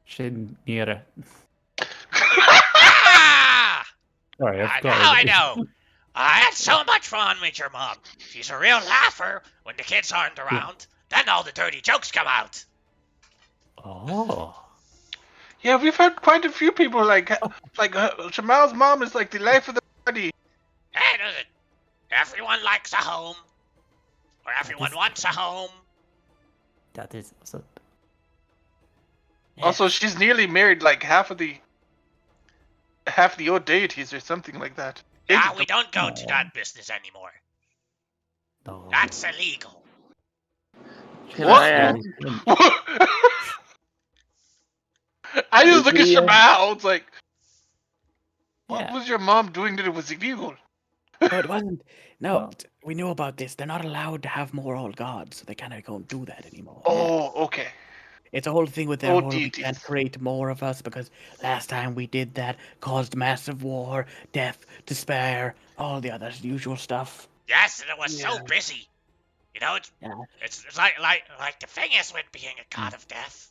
Shinira. Ah! Sorry, I've got Now I it. know. I had so much fun with your mom. She's a real laugher when the kids aren't around. Then all the dirty jokes come out. Oh, Yeah, we've heard quite a few people like Shamal's mom is like the life of the party. Hey, does it? Everyone likes a home. Or everyone is wants a home. that is also. Also, Yes. she's nearly married like half of the old deities or something like that. Yeah, we don't go to No. that business anymore. No. That's illegal. Can What? I ask? I just Is look at he, Shamal. It's like, what Yeah. was your mom doing that it was illegal? No, it wasn't. No, Well- we knew about this. They're not allowed to have more old gods, so they kind of don't do that anymore. Oh, okay. It's a whole thing with their Old whole we deities. can't create more of us because last time we did that caused massive war, death, despair, all the other usual stuff. Yes, and it was so Yeah. busy. You know, Yeah. it's like the thing is with being a god of death.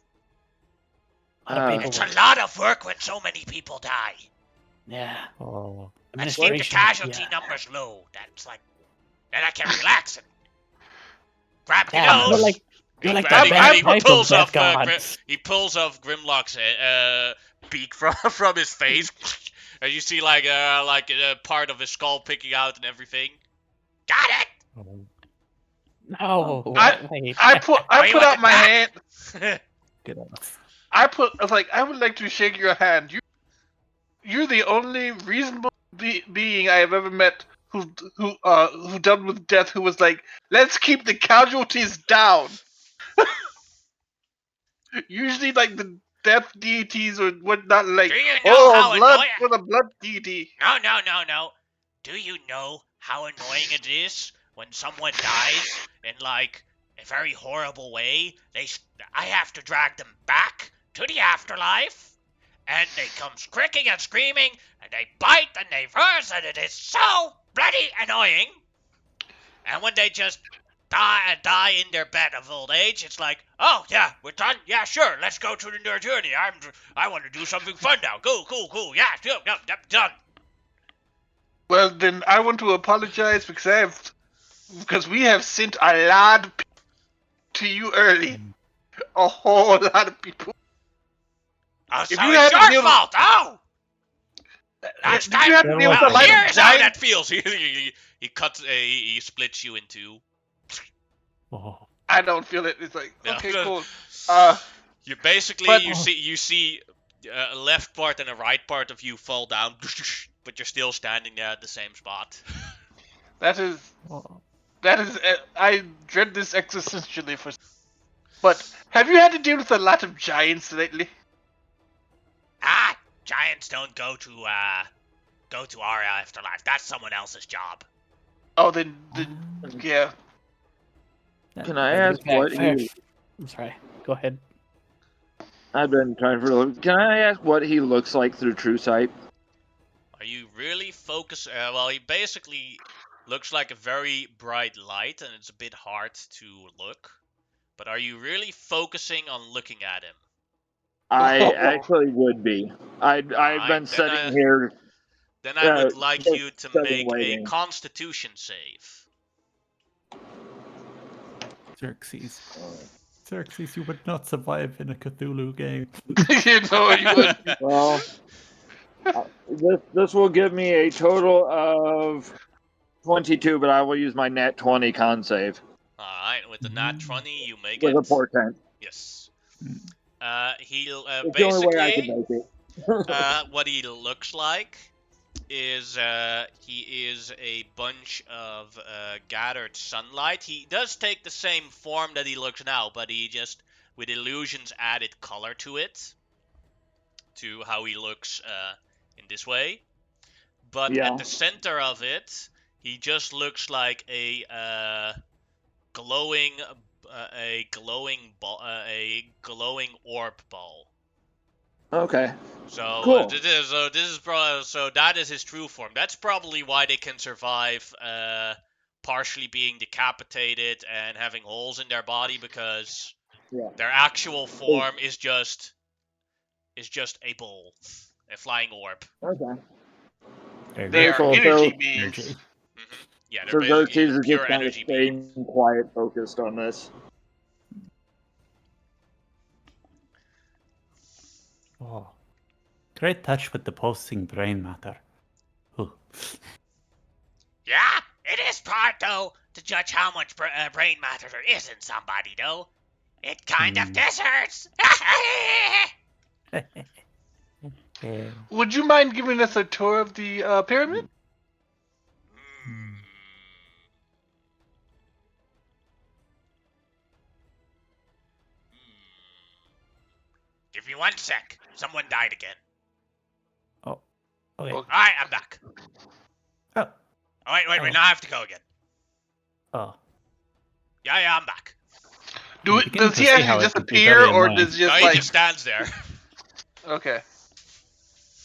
A lot of Uh, It's paperwork. a lot of work when so many people die. Yeah. Oh. Let's keep the Administration, casualty yeah. numbers low. That's like, then I can relax and grab the Yeah, nose. you're like I- the I bad put- type of death gods. He pulls off Grimlock's beak from his face, and you see like a part of his skull picking out and everything. Got it. No, wait. I put you out want my the hand. Good enough. I was like, I would like to shake your hand. You're the only reasonable being I have ever met who dealt with death. Who was like, let's keep the casualties down. Usually, like the death deities or whatnot, like, Do you know oh, how blood annoying? for the blood deity. No. Do you know how annoying it is when someone dies in like a very horrible way? I have to drag them back to the afterlife, and they come squeaking and screaming, and they bite and they curse, and it is so bloody annoying. And when they just die in their bed of old age, it's like, oh yeah, we're done. Yeah, sure, let's go to the journey. I want to do something fun now. Cool. Yeah, done. Well, then I want to apologize because we have sent a lot of people to you early. A whole lot of people. Oh, If so you it's had to your deal- fault. Oh, that's Did you have to There deal with was a a- lot of here's how that giant? feels. He cuts. He splits you in two. Oh. I don't feel it. It's like, No, okay, no. cool. You basically But- you see a left part and a right part of you fall down, but you're still standing there at the same spot. That is. Oh. I dread this existentially for. But have you had to deal with a lot of giants lately? Giants don't go to our afterlife. That's someone else's job. Oh, then yeah. Can I To be ask fair- what fair- he? I'm sorry. Go ahead. I've been trying for a little. Can I ask what he looks like through True Sight? Are you really focused? Well, he basically looks like a very bright light, and it's a bit hard to look. But are you really focusing on looking at him? I actually would be. I've Alright, been then sitting here. Then I would like just you to sitting make a waiting. Constitution save. Xerxes. Xerxes, you would not survive in a Cthulhu game. You would. Well, this will give me a total of 22, but I will use my nat 20 con save Alright, with the nat 20, you make with it. a portent. Yes. Mm. He'll It's the only way I can basically, make it. what he looks like is he is a bunch of gathered sunlight. He does take the same form that he looks now, but he just, with illusions, added color to it, to how he looks in this way. But Yeah. at the center of it, he just looks like a glowing ball, a glowing orb ball. Okay. So Cool. so that is his true form. That's probably why they can survive partially being decapitated and having holes in their body, because Yeah. their actual form is just a ball, a flying orb. Okay. There They you are go. energy So- beings. Energy. Yeah, they're So basically Xerxes is pure just kind of energy beings. staying quiet, focused on this. Oh. Great touch with the pulsing brain matter. Ooh. Yeah, it is hard, though, to judge how much brain matter there is in somebody, though. It kind of deserts. Yeah. Would you mind giving us a tour of the pyramid? Give me 1 sec. Someone died again. Oh. Okay. Oh. Alright, I'm back. Oh. Oh, wait, now I have to go again. Oh. Yeah, I'm back. I'm beginning Does to he see how actually it could be disappear, very or annoying. does No, just he like just stands there. okay?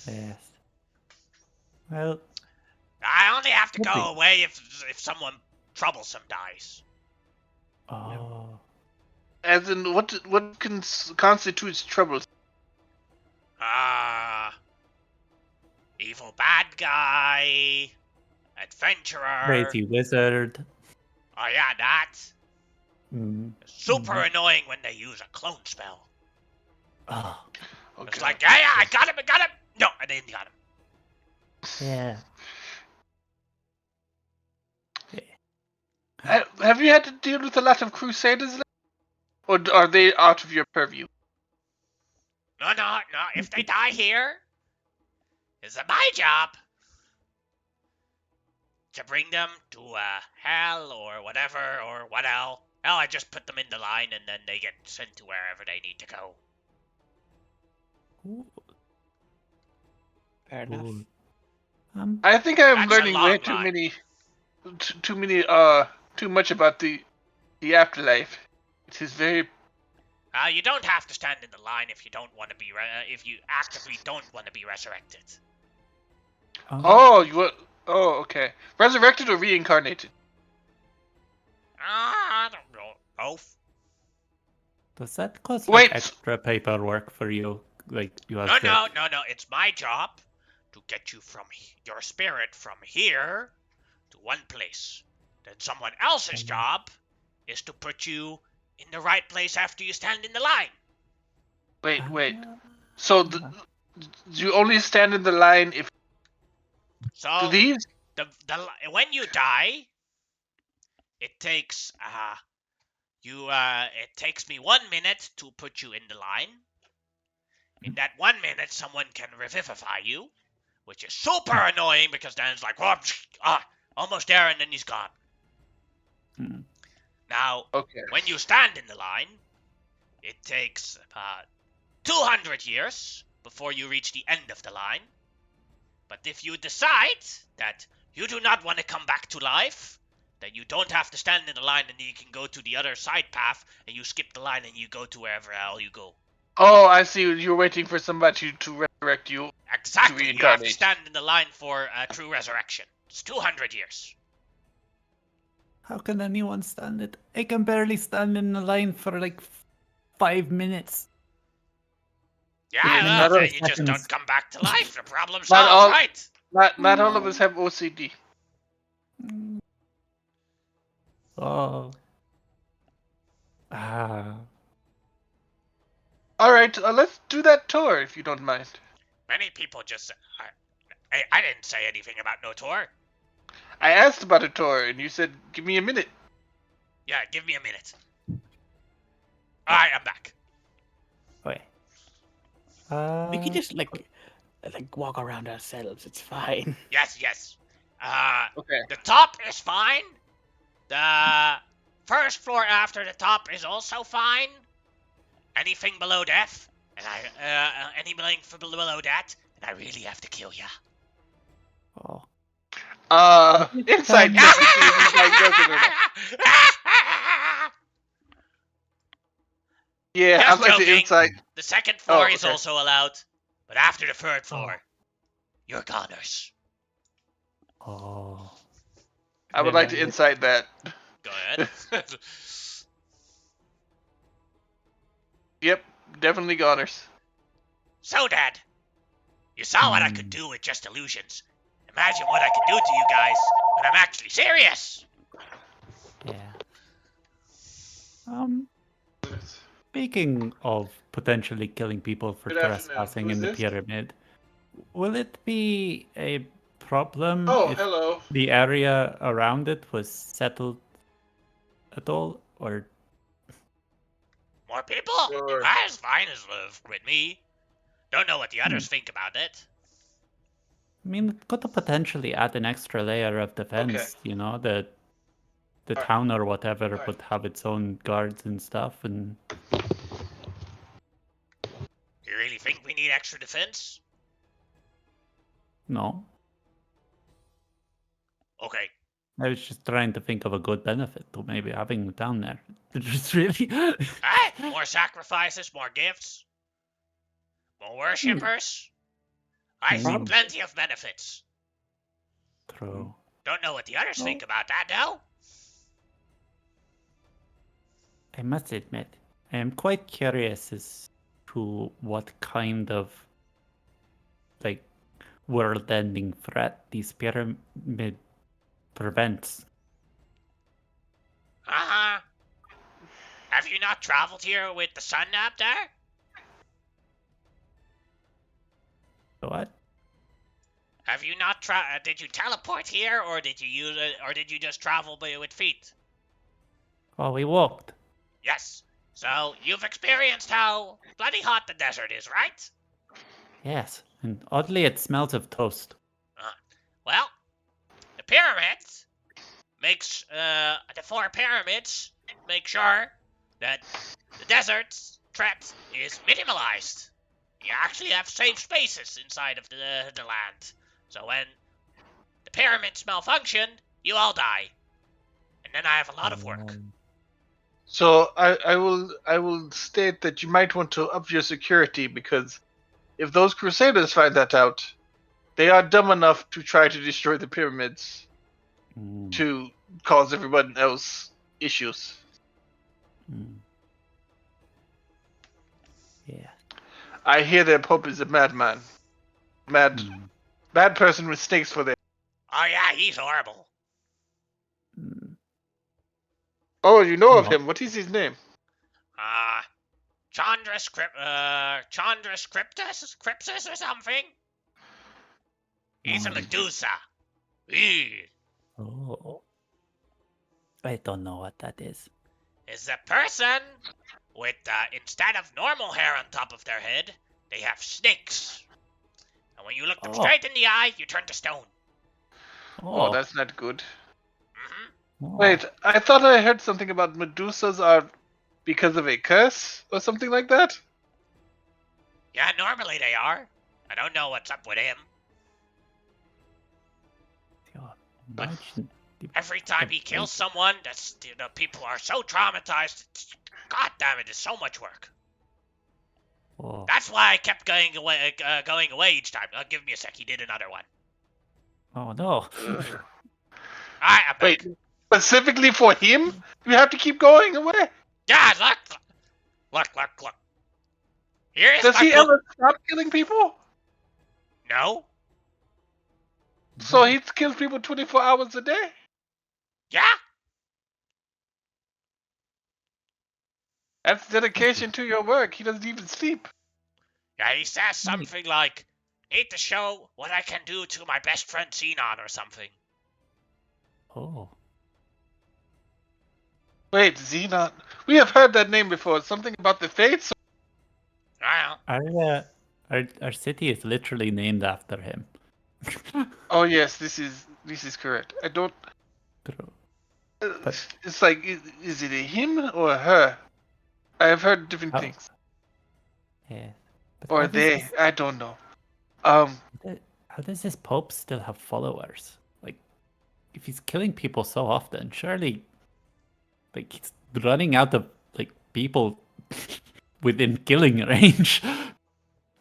Yes. Well, I only have to Could go be. away if someone troublesome dies. oh. As in, what constitutes trouble? Evil bad guy, adventurer. Crazy wizard. Oh yeah, that. Mm. Super annoying when they use a clone spell. Oh. Okay. It's like, yeah, I got him. No, I didn't got him. Yeah. Have you had to deal with a lot of crusaders, or are they out of your purview? No. If they die here, it's my job to bring them to hell or whatever, or what hell. Hell, I just put them in the line and then they get sent to wherever they need to go. Ooh. Fair enough. Cool. I think I'm That's a learning way long too line. too much about the afterlife. It is very. You don't have to stand in the line if you don't want to be if you actively don't want to be resurrected. Oh, okay. Resurrected or reincarnated? I don't know. Both. Does that cause Wait. like extra paperwork for you? Like you have No. to... It's my job to get you from your spirit from here to one place. Then someone else's job is to put you in the right place after you stand in the line. Wait. So you only stand in the line if So these. when you die, it takes it takes me 1 minute to put you in the line. In that 1 minute, someone can revivify you, which is super annoying because then it's like, almost there, and then he's gone. Hmm. Now, Okay. when you stand in the line, it takes 200 years before you reach the end of the line. But if you decide that you do not want to come back to life, then you don't have to stand in the line, and you can go to the other side path, and you skip the line, and you go to wherever hell you go. Oh, I see. You're waiting for somebody to resurrect you. Exactly, you have to reincarnate. stand in the line for true resurrection. It's 200 years. How can anyone stand it? I can barely stand in the line for like 5 minutes. Yeah, Yeah, well, not then all you just seconds. don't come back to life. The problem Not solved, all- right? Not all of us have OCD. Oh. Ah. All right, let's do that tour if you don't mind. Many people just. I didn't say anything about no tour. I asked about a tour, and you said, "Give me a minute." Yeah, give me a minute. Alright, I'm back. Wait. We can just like walk around ourselves. It's fine. Yes. Okay. The top is fine. The first floor after the top is also fine. Anything below that, and anything below that, and I really have to kill ya. Oh. Inside check to see if he's like does it or not. Yeah, Just I'd like to joking. insight. The second floor Oh, is okay. also allowed, but after the third floor, you're goners. Oh. I would like to insight that. Go ahead. Yep, definitely goners. So, Dad, you saw what I could do with just illusions. Imagine what I could do to you guys when I'm actually serious. Yeah. Speaking of potentially killing people for Good afternoon. trespassing Who's in the this? pyramid, will it be a problem Oh, if hello. the area around it was settled at all? Or More people? Sure. That's fine as with me. Don't know what the others think about it. I mean, it could potentially add an extra layer of defense, you know, the Alright. town or whatever Alright. would have its own guards and stuff, and You really think we need extra defense? no. Okay. I was just trying to think of a good benefit to maybe having it down there. Just really. Alright, more sacrifices, more gifts, more worshippers. I see Mm. plenty of benefits. True. Don't know what the others Oh. think about that, though. I must admit, I am quite curious as to what kind of like world-ending threat these pyramid prevents. Uh-huh. Have you not traveled here with the sun up there? What? Have you not did you teleport here, or did you use it, or did you just travel with feet? Well, we walked. Yes. So you've experienced how bloody hot the desert is, right? Yes, and oddly, it smells of toast. Well, the pyramids makes the 4 pyramids make sure that the desert's threat is minimalized. You actually have safe spaces inside of the land. So when the pyramids malfunction, you all die. And then I have a lot of work. So I will state that you might want to up your security, because if those crusaders find that out, they are dumb enough to try to destroy the pyramids Mm, to cause everyone else issues. mm. Yeah. I hear their Pope is a madman. Bad person with snakes for their. Oh yeah, he's horrible. Mm. Oh, you know of Oh. him. What is his name? Chandra Cryptus or something? He's a Medusa. Eee. Oh. I don't know what that is. Is a person with, instead of normal hair on top of their head, they have snakes. And when you look them straight in the eye, you turn to stone. Oh, that's not good. Mm-hmm. Oh. Wait, I thought I heard something about Medusas are because of a curse or something like that. Yeah, normally they are. I don't know what's up with him. God, imagine Every time he kills someone, people are so traumatized. God damn it, it's so much work. Oh. That's why I kept going away each time. Give me a sec. He did another one. Oh no. Alright, I'm back. Wait, specifically for him? You have to keep going away. Yeah, look. Here's Does my he book. ever stop killing people? No. So he kills people 24 hours a day? Yeah? That's dedication to your work. He doesn't even sleep. Yeah, he says something like, need to show what I can do to my best friend Xenon or something. Oh. Wait, Xenon. We have heard that name before. Something about the Fates? I don't know. Our city is literally named after him. Oh yes, this is correct. I don't. But- It's like, is it a him or a her? I have heard different How- things. Yeah. But Or how does they. this- I don't know. How does this Pope still have followers? Like, if he's killing people so often, surely, like, he's running out of like people within killing range,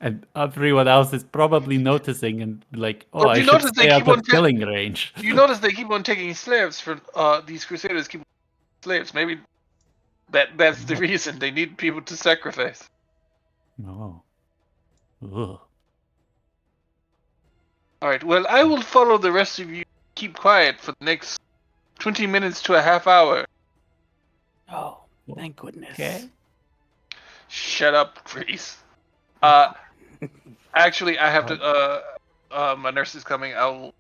and everyone else is probably noticing and like, oh, Well, I you should notice they stay out keep on of killing range. You notice they keep on taking slaves from these crusaders keep slaves. Maybe that's the reason they need people to sacrifice. No. Ugh. All right. Well, I will follow the rest of you. Keep quiet for the next 20 minutes to a half hour. Oh, thank goodness. Okay. Shut up, Grease. Actually, I have to. My nurse is coming. I'll.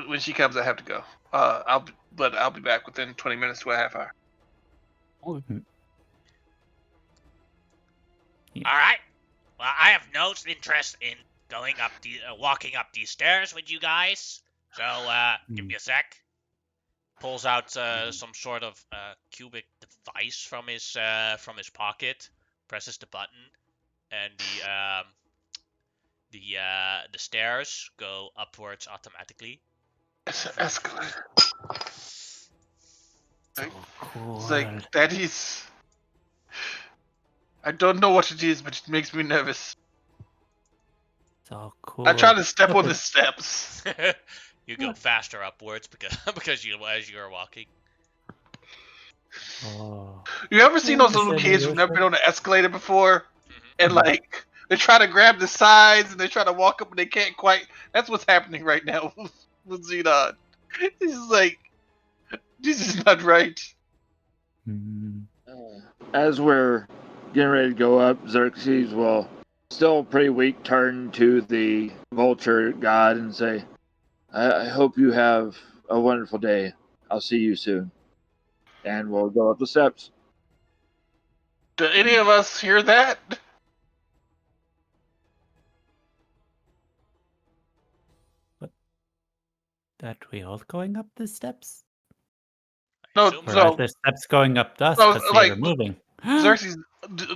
When she comes, I have to go. I'll be back within 20 minutes to a half hour. All right. Well, I have no interest in going up walking up these stairs with you guys. So, give me a sec. Pulls out some sort of cubic device from his pocket. Presses the button, and the stairs go upwards automatically. It's an escalator. So cool. It's like that is. I don't know what it is, but it makes me nervous. So cool. I try to step on the steps. You go faster upwards because as you are walking. Oh. You ever seen those little Yes, kids who've never been on an escalator before? Mhm. And like they try to grab the sides and they try to walk up and they can't quite. That's what's happening right now with Xenon. This is like, this is not right. Mm. As we're getting ready to go up, Xerxes will, still pretty weak, turn to the vulture god and say, I hope you have a wonderful day. I'll see you soon. And we'll go up the steps. Do any of us hear that? That we all going up the steps? No, Assume Or so- are the steps going up us No, because like, they're moving? Xerxes,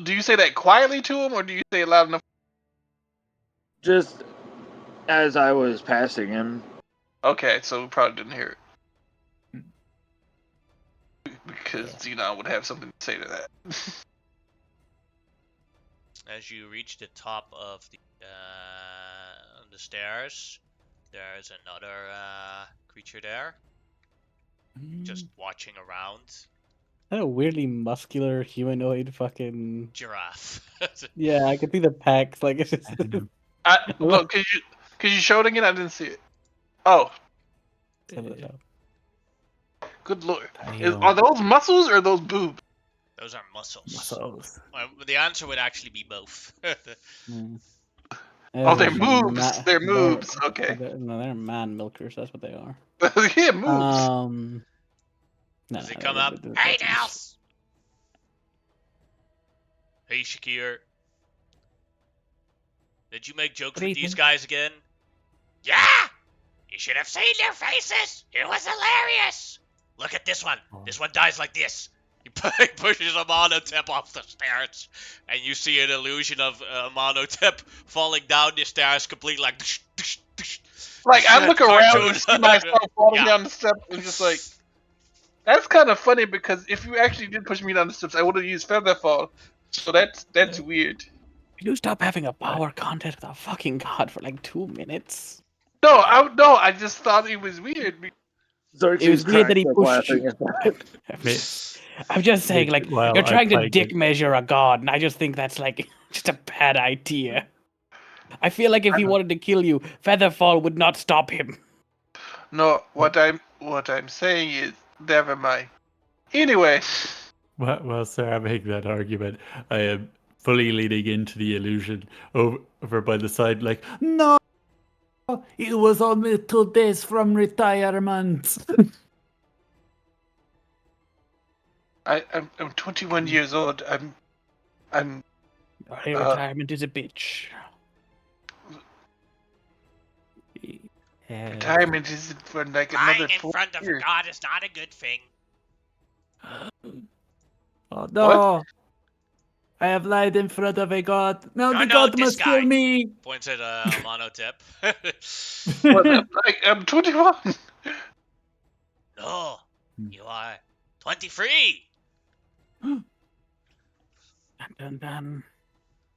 do you say that quietly to him or do you say it loud enough? Just as I was passing him, Okay, so we probably didn't hear it. Because Xenon would have something to say to that. As you reach the top of the stairs, there's another creature there, just watching around. That a weirdly muscular humanoid fucking Giraffe. yeah, I could see the pecs like it's just Look, could you show it again? I didn't see it. Oh, good lord! Are those muscles or those boobs? Those are muscles. Muscles. The answer would actually be both. Oh, they're moves. They're moves. Okay. No, they're man milkers. That's what they are. Yeah, moves. No, Does he come up? Hey, Nels! Hey, Shakir. Did you make jokes with these guys again? Yeah! You should have seen their faces! It was hilarious! Look at this one. This one dies like this. He pushes Amonotep off the stairs, and you see an illusion of Amonotep falling down the stairs, complete like. Like I look around Cartoon. and see myself falling Yeah. down the steps, and just like, that's kind of funny because if you actually did push me down the steps, I would have used feather fall. So that's weird. You stop having a power contest with a fucking god for like 2 minutes. No, I just thought it was weird. Xerxes It was weird that he cracked up pushed laughing you. at that. I'm just saying, like, Well, you're I trying to played dick it. measure a god, and I just think that's like just a bad idea. I feel like if he wanted to kill you, Featherfall would not stop him. No, what I'm saying is, never mind. Anyway, Well, sir, I'm making that argument. I am fully leaning into the illusion over by the side, like, no, it was only 2 days from retirement. I'm 21 years old. I'm Early retirement is a bitch. retirement isn't for like another Lying in 4 front of years. God is not a good thing. Oh no! I have lied in front of a god. Now No, the no, god this must guy. kill me. Points at Monotep. What, I'm 21. No, you are 23. Dun dun dun.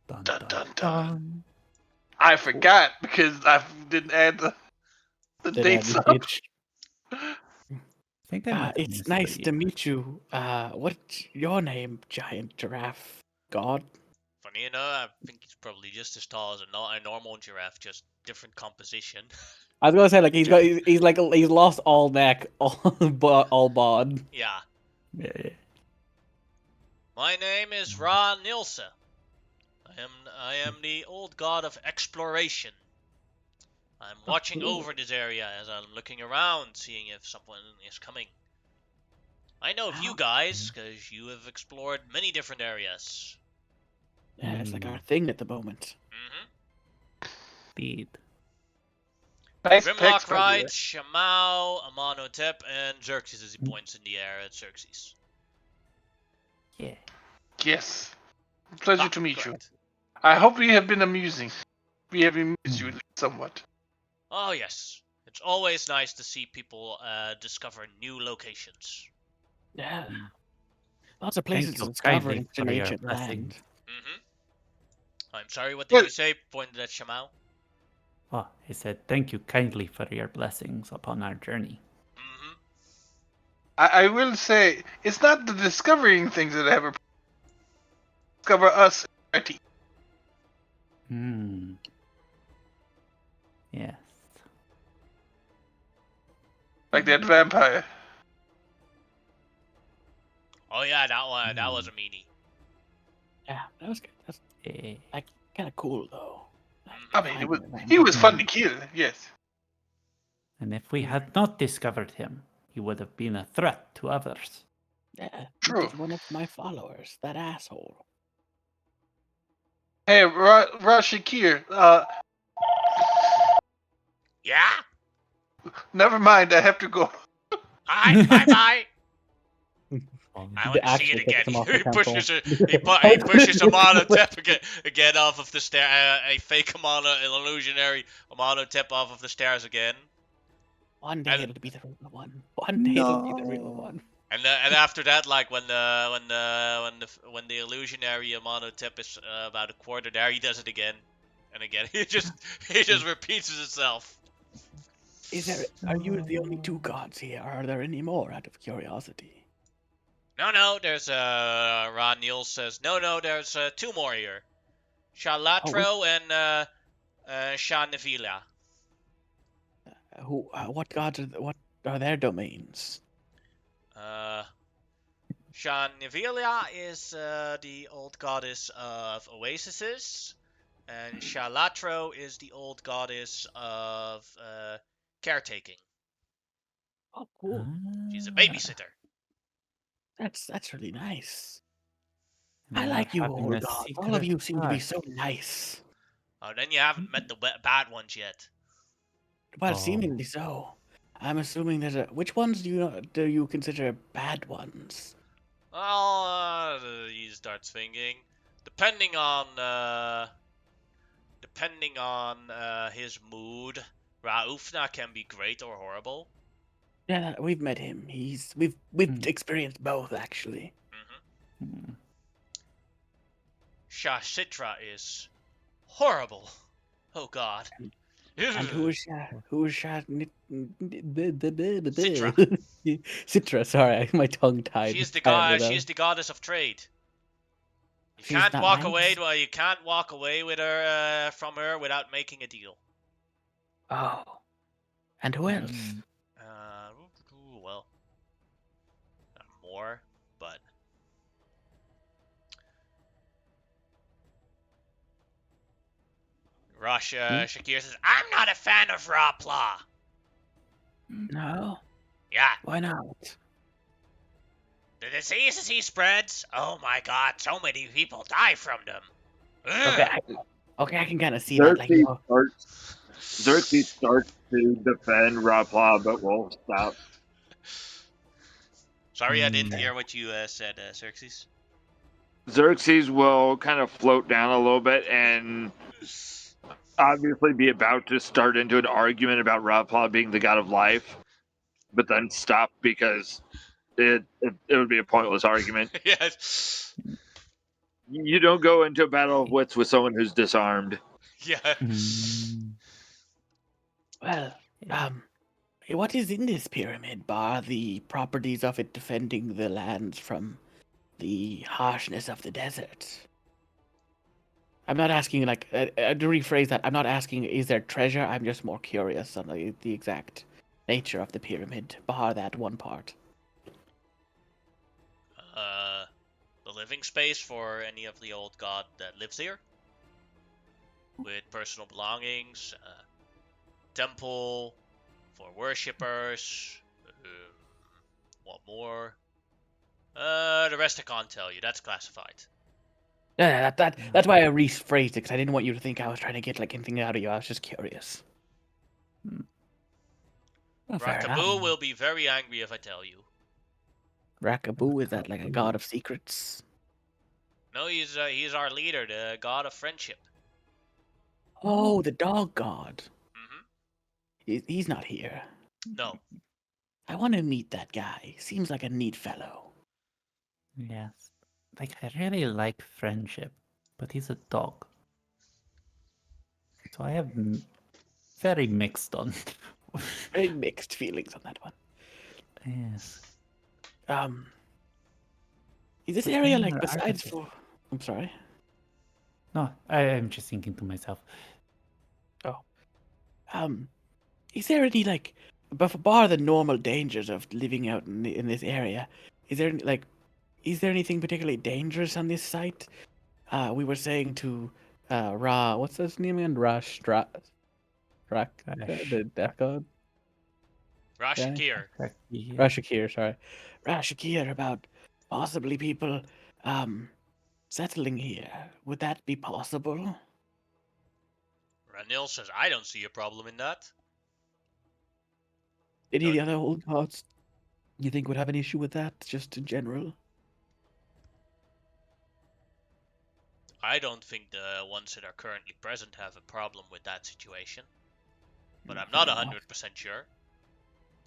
Dun, Dun, dun, dun, dun. dun. I forgot because I didn't add the Did dates I up. bitch? I think I might have It's missed nice the to meet you. What's your name, giant giraffe god? Funny enough, I think he's probably just as tall as a normal giraffe, just different composition. I was gonna say like he's like he's lost all neck, all bod. Yeah. Yeah. My name is Ra Nilsa. I am the old god of exploration. I'm watching cool. over this area as I'm looking around, seeing if someone is coming. I know of you Wow. guys, because you have explored many different areas. Yeah, it's like our thing at the moment. Mm-hmm. Speed. Nice Grimlock text, by the way. rides Shamao, Amonotep, and Xerxes as he points in the air at Xerxes. Yeah. Yes. Pleasure Ah, to meet you. correct. I hope we have been amusing. We have amused you somewhat. Oh yes, it's always nice to see people discover new locations. Yeah. Lots of Thank places to you discover kindly in for an your ancient blessing. land. Mm-hmm. I'm sorry, what did Well- you say? Pointed at Shamao. Oh, he said, thank you kindly for your blessings upon our journey. Mm-hmm. I will say, it's not the discovering things that ever discover us. Hmm. Yes. Like that vampire. Oh yeah, that one. That was a meanie. Yeah, that was good. That's Eh. like kind of cool though. Like, I mean, finding a he was vampire. fun to kill, yes. And if we had not discovered him, he would have been a threat to others. Yeah, True. he's one of my followers. That asshole. Hey, Rashikir, Yeah? never mind, I have to go. Alright, bye-bye. I He want to see actually it kicks again. him off the He temple. pushes Amonotep again off of the stair. A fake illusionary Amonotep off of the stairs again. One day And- it'll be the real one. One day it'll be the real No. one. And after that, like when the illusionary Amonotep is about a quarter there, he does it again and again. He just repeats itself. Are you the only two gods here? Are there any more? Out of curiosity. No, there's Ron Neal says no, there's two more here. Shalatro and Shanavila. What gods what are their domains? Shanavila is the old goddess of oases, and Shalatro is the old goddess of caretaking. Oh, cool. She's a Ah. babysitter. That's really nice. And I they like are you, having old a gods. All of secret you seem to be pact. so nice. Oh, then you haven't met the bad ones yet. Well, Oh. seemingly so. I'm assuming there's a. Which ones do you consider bad ones? Well, he starts thinking. Depending on his mood, Raufna can be great or horrible. Yeah, we've met him. We've experienced both actually. Hmm. Shashitra is horrible. Oh God. And who is Citra. Citra? Sorry, my tongue tied. She is the tied with she them. is the goddess of trade. You She's can't not walk nice. away. Well, you can't walk away with her from her without making a deal. Oh. And who else? Well, more, but Shakir says, "I'm not a fan of Rapla." No. Yeah, Why not? the diseases he spreads. Oh my God, so many people die from them. Okay, Ugh. I can kind of see that. Like, Xerxes starts to defend Rapla, but won't stop. Sorry, I didn't hear what you said, Xerxes. Xerxes will kind of float down a little bit and obviously be about to start into an argument about Rapla being the god of life, but then stop because it would be a pointless argument. Yes. You don't go into a battle of wits with someone who's disarmed. Yeah. well, what is in this pyramid bar the properties of it defending the lands from the harshness of the desert? I'm not asking, like, to rephrase that, I'm not asking is there treasure, I'm just more curious on the exact nature of the pyramid, bar that one part. The living space for any of the old god that lives here, with personal belongings, temple for worshippers. What more? The rest I can't tell you. That's classified. Yeah, that's why I rephrased it, because I didn't want you to think I was trying to get like anything out of you. I was just curious. Well, fair enough. Rakabu will be very angry if I tell you. Rakabu, is that like a god of secrets? No, he's our leader, the god of friendship. Oh, the dog god. Mm-hmm. He's not here. No. I want to meet that guy. Seems like a neat fellow. Yes. Like, I really like friendship, but he's a dog. So I have very mixed on. Very mixed feelings on that one. Yes. Is this But area then like there are besides the- for? I'm sorry. No, I'm just thinking to myself. Is there any like, bar the normal dangers of living out in this area? Is there like, is there anything particularly dangerous on this site? We were saying to Ra, what's his name again? The death god. Rashakir. Rashakir, sorry. Rashakir, about possibly people settling here. Would that be possible? Ranil says, I don't see a problem in that. Any of the other old gods you think would have an issue with that, just in general? I don't think the ones that are currently present have a problem with that situation. But I'm not 100% sure.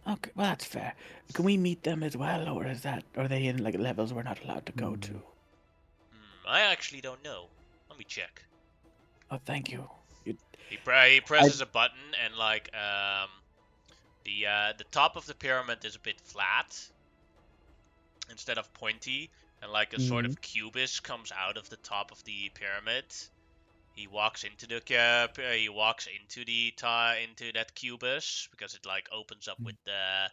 Okay, well that's fair. Can we meet them as well, or are they in like levels we're not allowed to go to? I actually don't know. Let me check. Oh, thank you. He presses a button and like the top of the pyramid is a bit flat instead of pointy, and like a sort of cubus comes out of the top of the pyramid. He walks into the into that cubus because it like opens up with the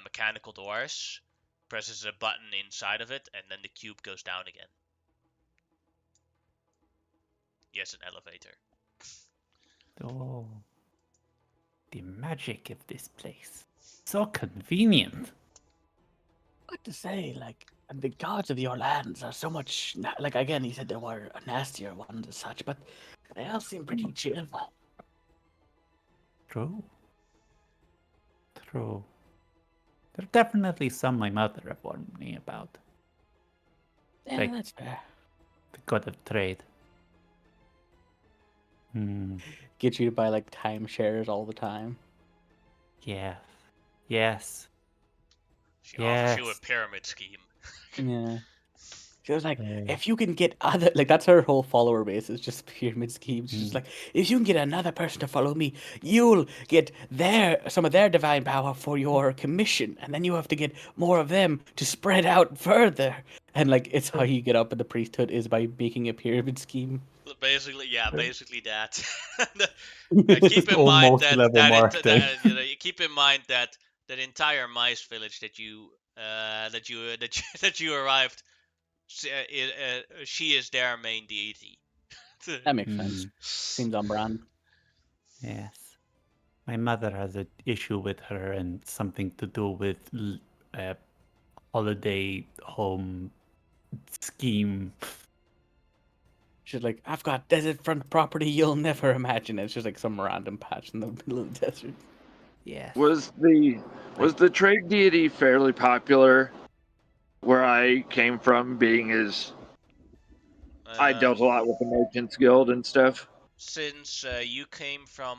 mechanical doors. Presses a button inside of it, and then the cube goes down again. Yes, an elevator. Oh, the magic of this place. So convenient. What to say, like, and the gods of your lands are so much, like, again, he said there were nastier ones as such, but they all seem pretty chill. True. True. There are definitely some my mother have warned me about. Yeah, Like- that's fair. The god of trade. Get you to buy, like, timeshares all the time. Yeah. Yes. She offers you a Yes. pyramid scheme. Yeah. She was like, Yeah. if you can get other, like, that's her whole follower base, is just pyramid schemes. She's just like, if you can get another person to follow me, you'll get some of their divine power for your commission, and then you have to get more of them to spread out further. And like it's how you get up in the priesthood is by making a pyramid scheme. Basically, yeah, basically that. Just Keep in all mind that multi-level marketing. you keep in mind that that entire mice village that you that you arrived, she is their main deity. That makes sense. Mm, Seems on brand. yes. My mother has an issue with her and something to do with holiday home scheme. She's like, I've got desert front property you'll never imagine. It's just like some random patch in the middle of the desert. Yes. Was the trade deity fairly popular where I came from, being as I dealt a lot with the Merchants Guild and stuff? Since you came from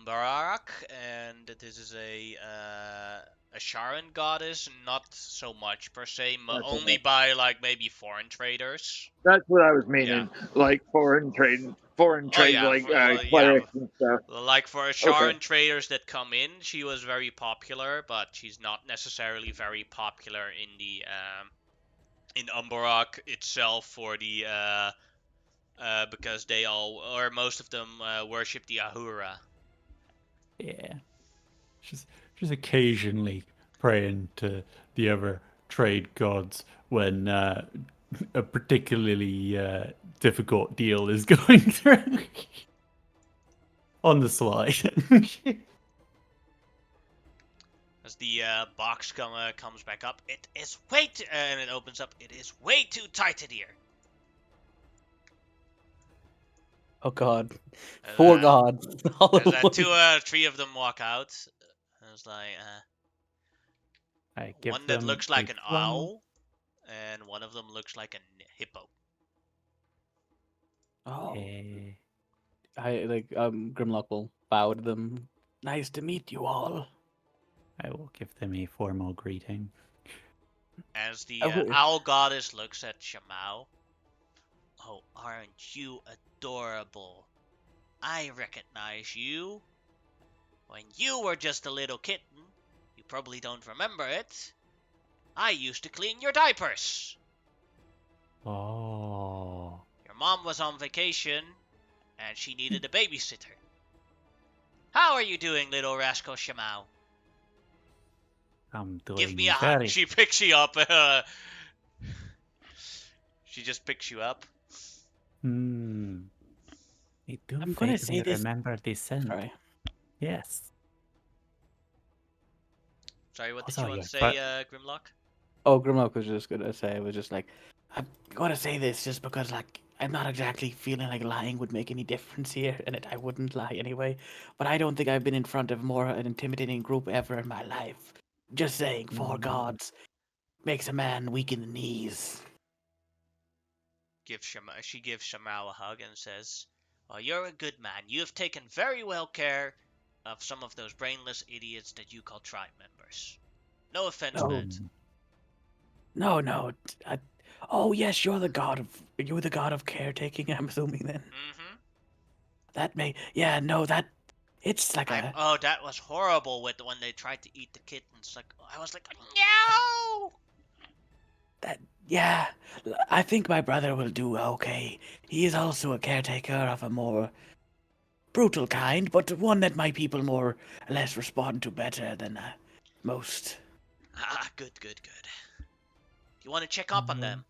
Barak, and this is a Sharon goddess, not so much per se, only by like maybe foreign traders. That's what I was Yeah. meaning, like foreign Oh trade, yeah, like yeah. clerics and stuff. Like for Okay. Sharon traders that come in, she was very popular, but she's not necessarily very popular in Umbarak itself for the because they all or most of them worship the Ahura. Yeah. She's occasionally praying to the other trade gods when a particularly difficult deal is going through. On the slide. As the box comes back up, it is way too, and it opens up. It is way too tight in here. Oh god. And, 4 gods. All As at once. three of them walk out. I was like, I give one that them looks a like an flower. owl, and one of them looks like a hippo. Oh. Eh, I like Grimlock will bow to them. Nice to meet you all. I will give them a formal greeting. As the Oh, owl goddess looks at Shamao. Oh, aren't you adorable? I recognize you. When you were just a little kitten, you probably don't remember it. I used to clean your diapers. Oh, Your mom was on vacation, and she needed a babysitter. How are you doing, little rascal Shamao? I'm Give me doing a hug. very. She picks you up. She just picks you up. Hmm. I do I'm gonna say vaguely this. remember the scent. Sorry. Yes. Sorry, what did Also, you want your to say, fur- Grimlock? Oh, Grimlock was just gonna say, was just like, I'm gonna say this just because, like, I'm not exactly feeling like lying would make any difference here, and I wouldn't lie anyway. But I don't think I've been in front of more an intimidating group ever in my life. Just saying, 4 Mm, gods makes a man weak in the knees. She gives Shamao a hug and says, "Well, you're a good man. You have taken very well care of some of those brainless idiots that you call tribe members. No offense Oh, meant." no. Oh, yes, you're the god of caretaking, I'm assuming then. Mm-hmm. That may, yeah, no, it's like a, Oh, that was horrible with when they tried to eat the kittens. Like, I was like, no! yeah, I think my brother will do okay. He is also a caretaker of a more brutal kind, but one that my people more or less respond to better than most. Ah, good. You want to check up on them?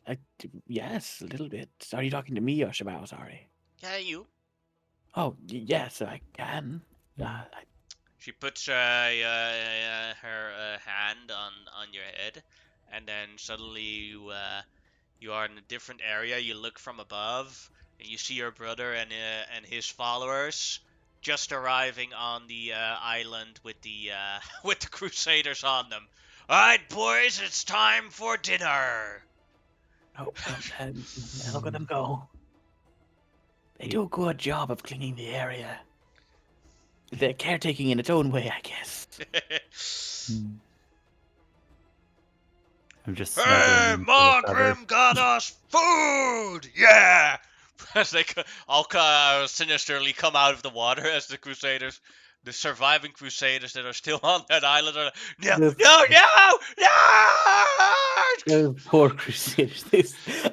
I, yes, a little bit. Are you talking to me or Shabao? Sorry. Yeah, you. Oh, yes, I can. She puts her hand on your head, and then suddenly you are in a different area. You look from above, and you see your brother and his followers just arriving on the island with the with the Crusaders on them. All right, boys, it's time for dinner. Oh, look at them go. They do a good job of cleaning the area. They're caretaking in its own way, I guess. I'm just snuggling Hey, into the cupboard. Margrim got us food! Yeah! As they all sinisterly come out of the water as the Crusaders The surviving crusaders that are still on that island are like, no, Just- no, no, no! Those poor crusaders.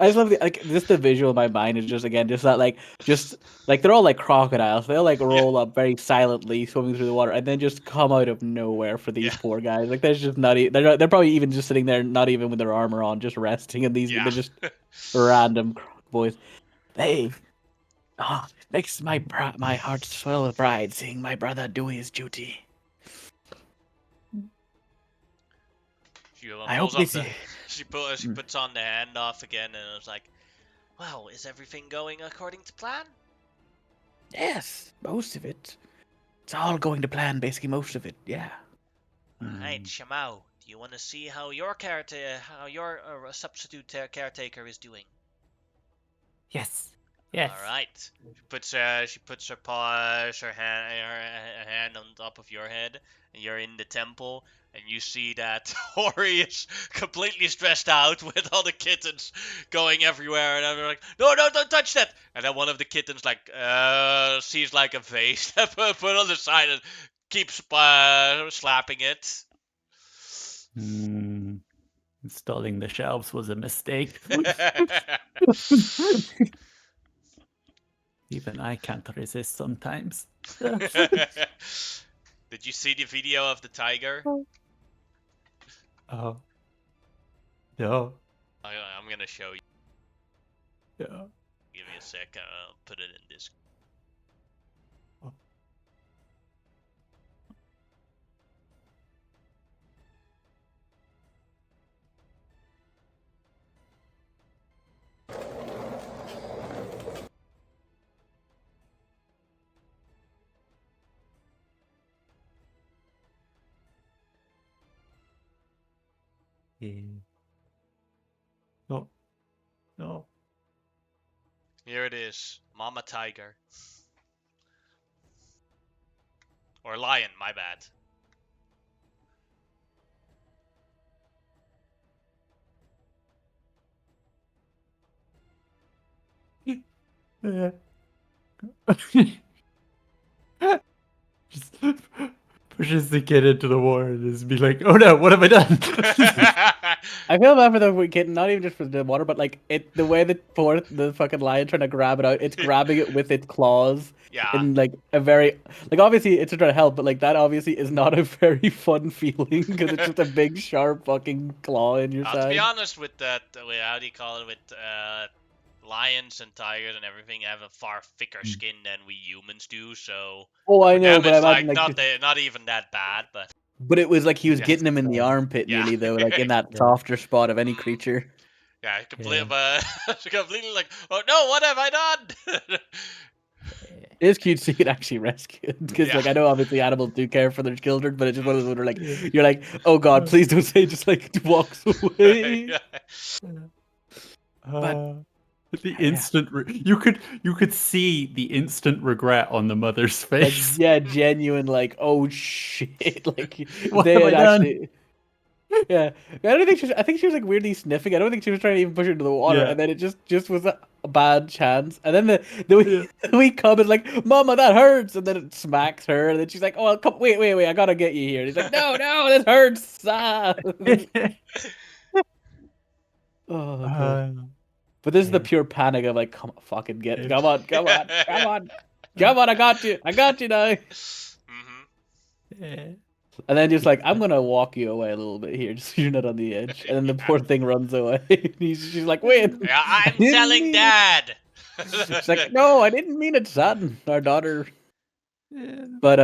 I just love just the visual in my mind is just again just that just like they're all like crocodiles. They'll like roll up very silently, swimming through the water, and then just come out of nowhere for these Yeah. poor guys. Like there's just not. They're probably even just sitting there, not even with their armor on, just resting. And Yeah. they're just random croc boys. Makes my heart swell with pride seeing my brother do his duty. She I pulls hope they up the, see. she puts on the handoff again, and it's like, well, is everything going according to plan? Yes, most of it. It's all going to plan, basically most of it. Yeah. Alright, Shamao, do you want to see how your substitute caretaker is doing? Yes. Yes. All right. She puts her hand on top of your head, and you're in the temple, and you see that Hori is completely stressed out with all the kittens going everywhere, and I'm like, no, don't touch that. And then one of the kittens sees like a vase that put on the side and keeps slapping it. Installing the shelves was a mistake. Even I can't resist sometimes. Did you see the video of the tiger? Oh. No. I'm gonna show you. Yeah. Give me a sec. I'll put it in this. No. No. Here it is, Mama Tiger. Or lion, my bad. Just pushes the kid into the water and just be like, oh no, what have I done? I feel bad for the kid, not even just for the water, but like the way the fucking lion trying to grab it out, it's grabbing it with its claws. Yeah. In like a very obviously it's trying to help, but like that obviously is not a very fun feeling because it's just a big sharp fucking claw in your To side. be honest, with that, how do you call it, with lions and tigers and everything have a far thicker skin than we humans do, so Oh, I for know, them but I it's like imagine not even that bad, but but it was like he was Yeah. getting him in the armpit Yeah. nearly though, like in that softer spot of any Mm. creature. yeah, completely, Yeah. but completely like, oh no, what have I done? It is cute to see it actually rescued because, Yeah. like, I know obviously animals do care for their children, but it's just one of those where, like, you're like, oh god, please don't say, just like walks away. Yeah. The instant you could see the instant regret on the mother's Like, face. yeah, genuine, like, oh shit, like What they have had I done? actually. Yeah, I think she was like weirdly sniffing. I don't think she was trying to even push her into the water, Yeah. and then it just was a bad chance. And then the Yeah. wee cub is like, "Mama, that hurts," and then it smacks her, and then she's like, "Oh, well, come, wait, I gotta get you here." And he's like, "No, this hurts." Ah. Oh, God. But this is the pure panic of like, come on, fucking Yeah. come on, I got you now. Mhm. Yeah. And then just like, I'm gonna walk you away a little bit here, just so you're not on the edge. And then the poor thing runs away. She's like, wait. Yeah, I I'm didn't telling mean it." Dad. She's like, no, I didn't mean it, son, our daughter. Yeah. But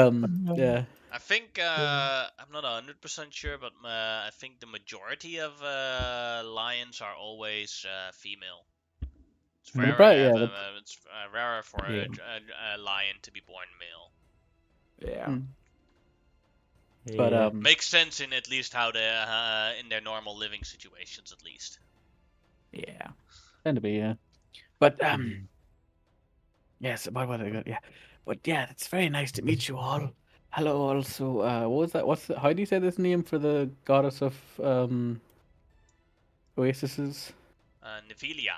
yeah. I think I'm not 100% sure, but I think the majority of lions are always female. It's Mm, rarer, probably, yeah, it's rarer for Yeah. a lion to be born male. Yeah. Mm. But Yeah. Makes sense in at least how they in their normal living situations, at least. Yeah. tend to be, yeah. But yes, what I got, yeah. But yeah, it's very nice to meet you all. Hello, also. What was that? How do you say this name for the goddess of oases? Nephilia.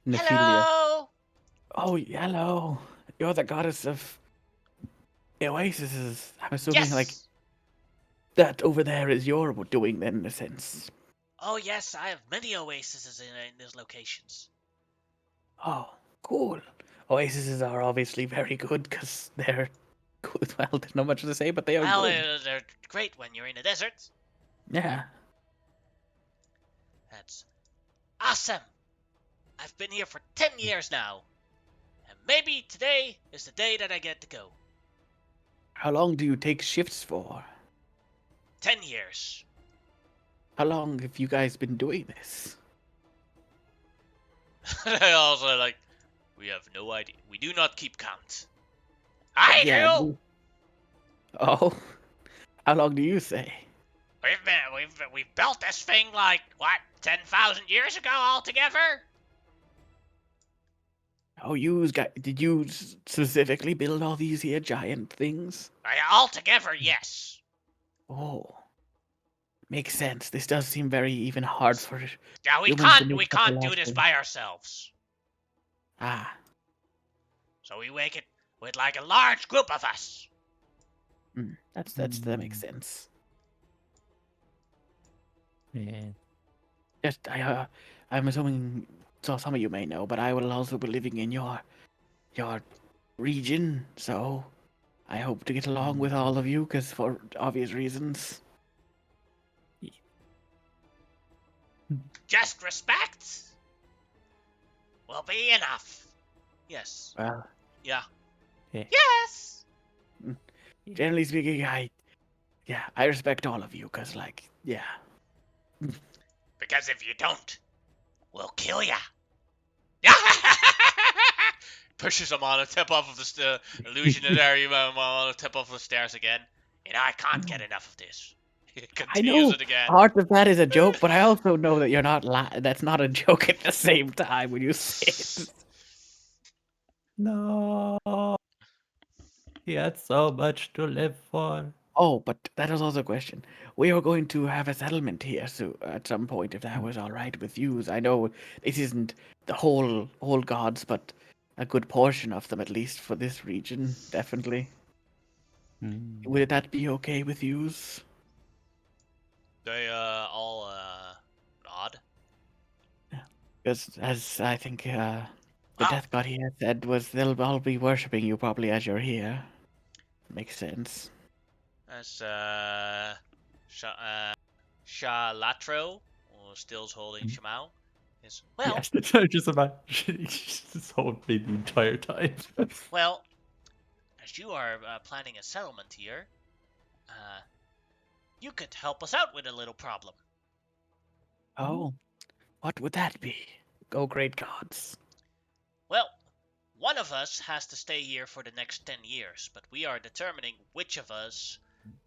Nephilia. Hello. Oh, hello. You're the goddess of The Oasis is, I'm assuming, like, Yes. that over there is your doing then, in a sense. Oh yes, I have many oases in these locations. Oh, cool. Oases are obviously very good because they're good. Well, there's not much to say, but they are Well, good. they're great when you're in a desert. Yeah. That's awesome. I've been here for 10 years now. And maybe today is the day that I get to go. How long do you take shifts for? 10 years. How long have you guys been doing this? I also like, we have no idea. We do not keep count. I do! we- Oh, how long do you say? We've built this thing like, what, 10,000 years ago altogether? Oh, did you specifically build all these here giant things? Altogether, yes. Oh, makes sense. This does seem very even hard for Yeah, humans to make we such a can't do large this thing. by ourselves. Ah, So we make it with like a large group of us. that makes sense. Yeah. Just I'm assuming so some of you may know, but I will also be living in your region, so I hope to get along with all of you, because for obvious reasons. Just respect will be enough. Yes. Well, Yeah. Yeah. Yes. generally speaking, I respect all of you, because, like, yeah. Because if you don't, we'll kill ya. Pushes him on the tip off of the illusionary on the tip off the stairs again. You know, I can't get enough of this. He I continues know it again. part of that is a joke, but I also know that you're not that's not a joke at the same time when you say it. No. He had so much to live for. Oh, but that was also a question. We are going to have a settlement here, so at some point, if that was all right with you. I know this isn't the whole gods, but a good portion of them, at least for this region, definitely. Mm. Would that be okay with yous? They all nod. Because as I think the Oh, death god here said was they'll all be worshipping you probably as you're here. Makes sense. that's Shah Latro, or still's holding Shamao. Is well, Yes, it's just about this whole thing the entire time. well, as you are planning a settlement here, you could help us out with a little problem. Oh, what would that be? Oh, great gods. Well, one of us has to stay here for the next 10 years, but we are determining which of us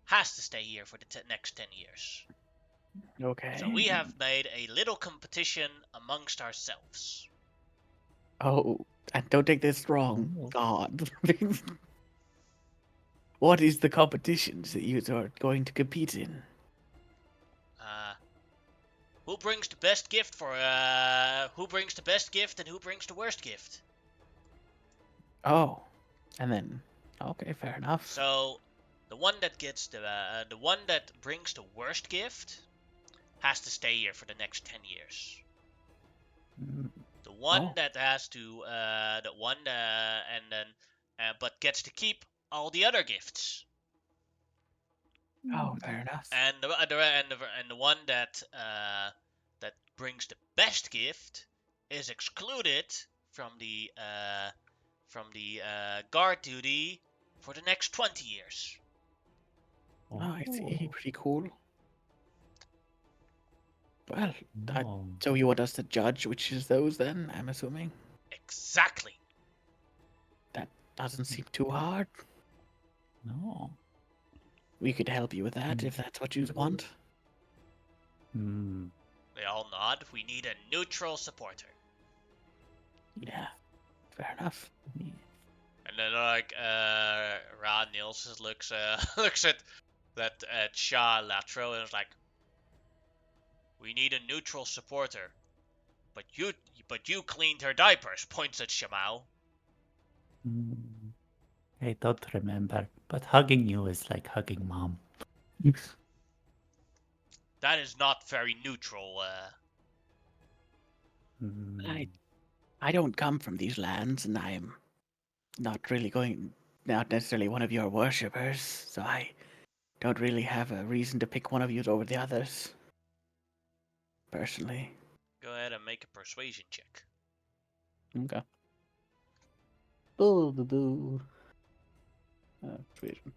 has to stay here for the next 10 years. Okay. So we have made a little competition amongst ourselves. Oh, and don't take this wrong, Oh. God. What is the competitions that you are going to compete in? Who brings the best gift who brings the best gift and who brings the worst gift? Oh, and then okay, fair enough. So the one that gets the one that brings the worst gift has to stay here for the next 10 years. Mm. The one Oh. that has to and then but gets to keep all the other gifts. Oh, fair enough. And the one that that brings the best gift is excluded from the guard duty for the next 20 years. Oh, I see. Oh. Pretty cool. Well, No. so you want us to judge which is those then, I'm assuming? Exactly. That doesn't seem too hard. No. We could help you with that if that's what you want. Hmm. They all nod. We need a neutral supporter. Yeah, fair enough. And then like Ron Nielsen looks looks at Shah Latro and is like, we need a neutral supporter. But you cleaned her diapers, points at Shamao. I don't remember, But hugging you is like hugging mom. That is not very neutral. Mm, I don't come from these lands, and I'm not necessarily one of your worshippers, so I don't really have a reason to pick one of you over the others. Personally. Go ahead and make a persuasion check. Okay. Boo. Persuasion.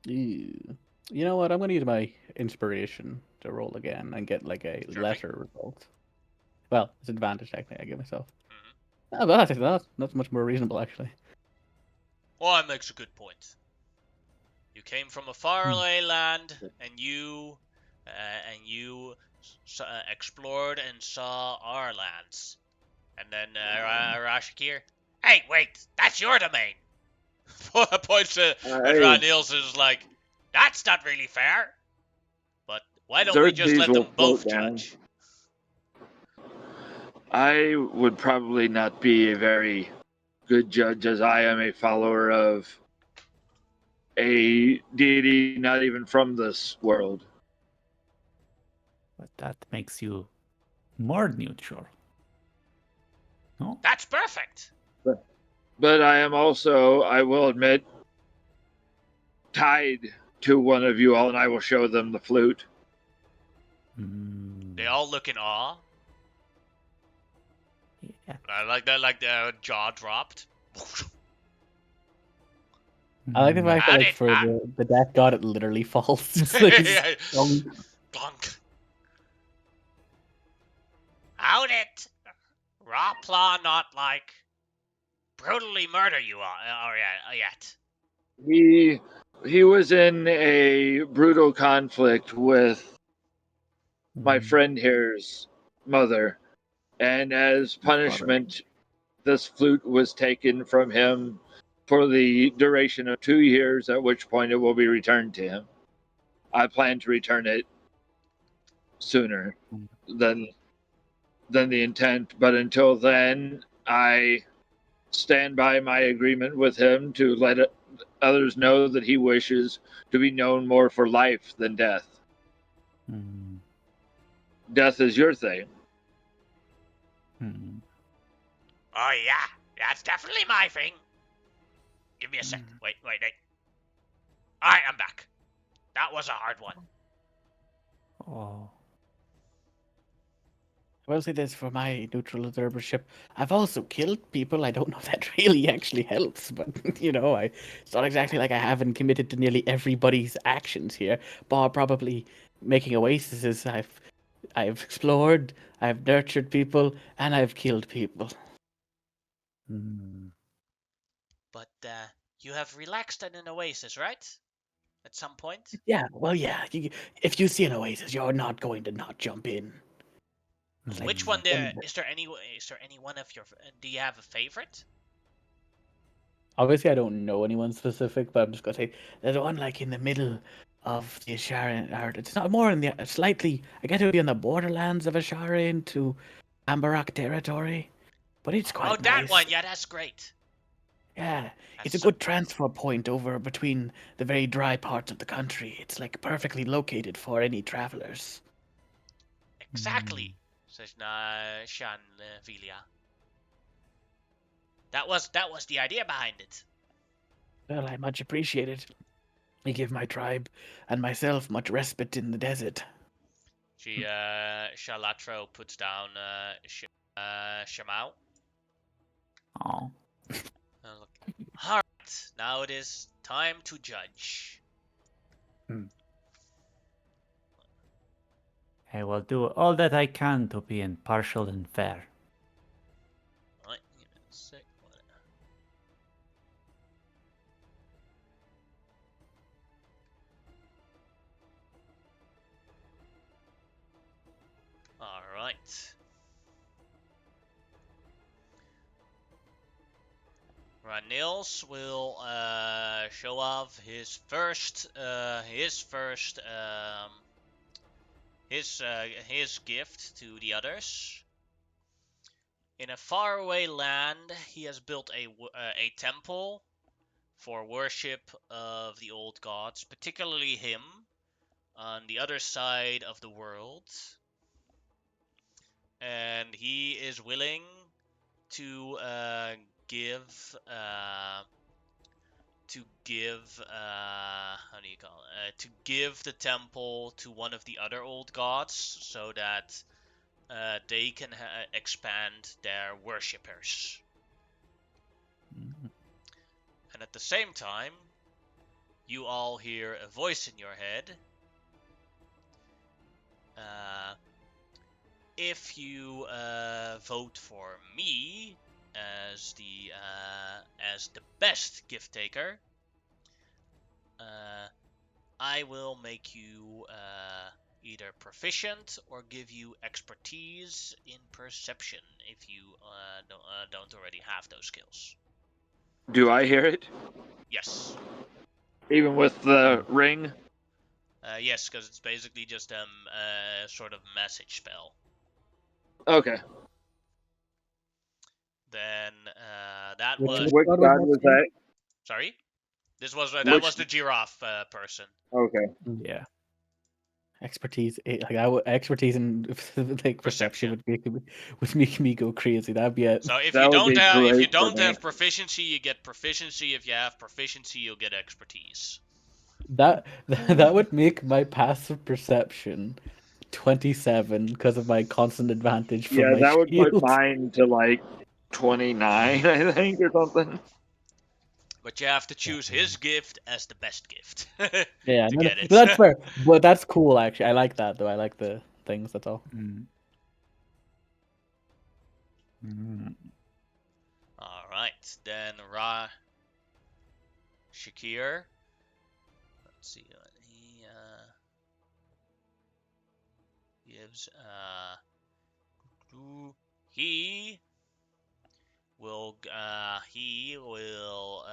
Ew. You know what? I'm going to use my inspiration to roll again and get like a Sure lesser result. Well, it's advantage technically I give myself. Mhm. Oh, but that's much more reasonable actually. Well, that makes a good point. You came from a faraway land, and you explored and saw our lands. And then Rashikir, hey, wait, that's your domain. Points to Ranils is like, that's not really fair. But why don't we just Xerxes let will them float both down. judge? I would probably not be a very good judge, as I am a follower of a deity not even from this world. but that makes you more neutral. No? That's perfect. But I am also, I will admit, tied to one of you all, and I will show them the flute. Mm, They all look in awe. yeah. I like that, like the jaw dropped. I like the fact that Had like it, for man. the death god it literally falls. It's like it's Donk. How'd it? Rapla not like brutally murder you yet? He was in a brutal conflict with my friend here's mother, and as punishment, this flute was taken from him for the duration of 2 years, at which point it will be returned to him. I plan to return it sooner than the intent, but until then, I stand by my agreement with him to let others know that he wishes to be known more for life than death. Mm, Death is your thing. mm, Oh yeah, that's definitely my thing. Give me a sec. Wait. Alright, I'm back. That was a hard one. oh. I will say this for my neutral observership. I've also killed people. I don't know if that really actually helps, but you know, it's not exactly like I haven't committed to nearly everybody's actions here. Bar probably making oases. I've explored, I've nurtured people, and I've killed people. Mm. But you have relaxed in an oasis, right? At some point. Yeah, well, yeah. If you see an oasis, you're not going to not jump in. It's like, Which one there? and Is there any one of your? Do you have a favorite? obviously, I don't know anyone specific, but I'm just gonna say there's one like in the middle of the Asharan, or it's not more in the slightly. I guess it would be on the borderlands of Asharan into Ambarak territory, but it's Oh, quite that nice. one. Yeah, that's great. Yeah, it's a That's good transfer point over between the very dry parts of the country. It's like perfectly located for any travelers. exactly. Says Shan Vilia. That was the idea behind it. Well, I much appreciate it. You give my tribe and myself much respite in the desert. She Shalatro puts down Shamau. Oh. Alright, now it is time to judge. I will do all that I can to be impartial and fair. Right, give me a sec. Alright. Nils will show off his gift to the others. In a faraway land, he has built a temple for worship of the old gods, particularly him on the other side of the world. And he is willing to give how do you call it? To give the temple to one of the other old gods so that they can expand their worshippers. Mm. And at the same time, you all hear a voice in your head. If you vote for me as the best gift taker, I will make you either proficient or give you expertise in perception if you don't already have those skills. Do I hear it? Yes. Even with the ring? Yes, because it's basically just a sort of message spell. Okay. Then that Which was Which god god was was that? that? sorry. That Which- was the giraffe person. Okay. Yeah. Expertise, expertise in like perception would make me go crazy. That'd be it. So if That you would don't be have great for me. proficiency, you get proficiency. If you have proficiency, you'll get expertise. That would make my passive perception 27 because of my constant advantage from Yeah, my that would put shield. mine to like 29, I think, or something. But you have to choose his gift as the best gift Yeah, to no, no, get it. that's fair. But that's cool, actually. I like that, though. I like the things. That's all. Mm. Mm. All right, then Shakir. Let's see what he gives. He will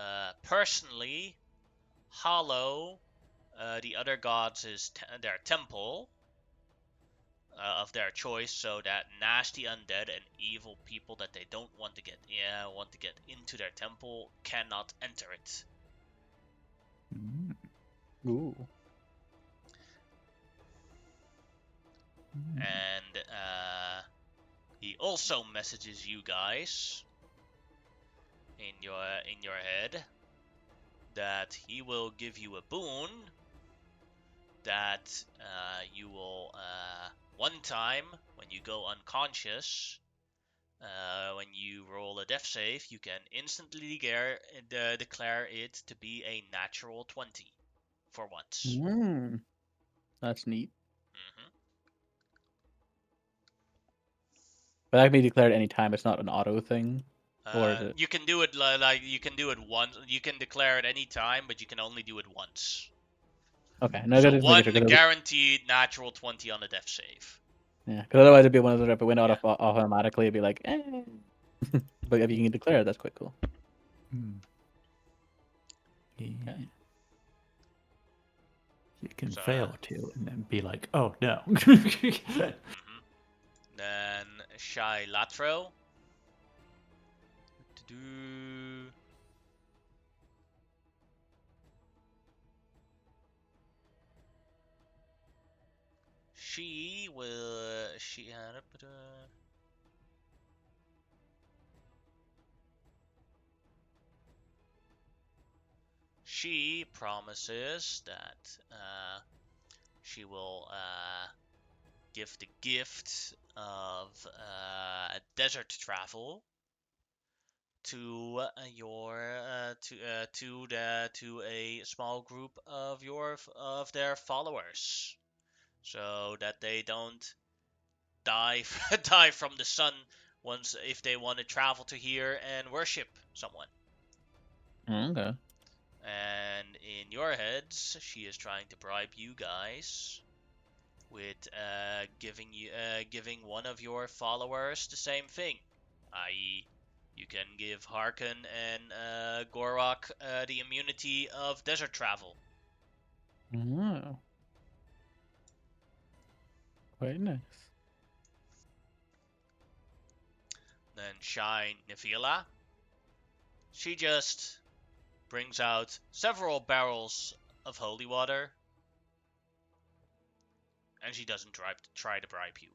personally hollow the other gods' their temple of their choice, so that nasty undead and evil people that they don't want to get into their temple cannot enter it. Mm. Ooh. Mm. And he also messages you guys in your head that he will give you a boon that you will one time when you go unconscious, when you roll a death save, you can instantly declare it to be a natural 20 for once. That's neat. Hmm. But that can be declared any time. It's not an auto thing. Or is it? You can do it like you can do it once. You can declare it any time, but you can only do it once. Okay. No, So that is one making sure, guaranteed natural 20 on the death save. yeah, because otherwise it'd be one of those if it went out Yeah. automatically, it'd be like, eh. But if you can declare it, that's quite cool. Mm. Yeah. Okay. You can So, fail to and then be like, oh no. mhm. Then Shai Latro. Do-do-do. She will. She promises that she will give the gift of desert travel to to a small group of their followers, so that they don't die die from the sun once if they want to travel to here and worship someone. Okay. And in your heads, she is trying to bribe you guys with giving one of your followers the same thing, i.e., you can give Harkin and Gorok the immunity of desert travel. Oh. Quite nice. Then Shai Nifila, she just brings out several barrels of holy water, and she doesn't try to bribe you.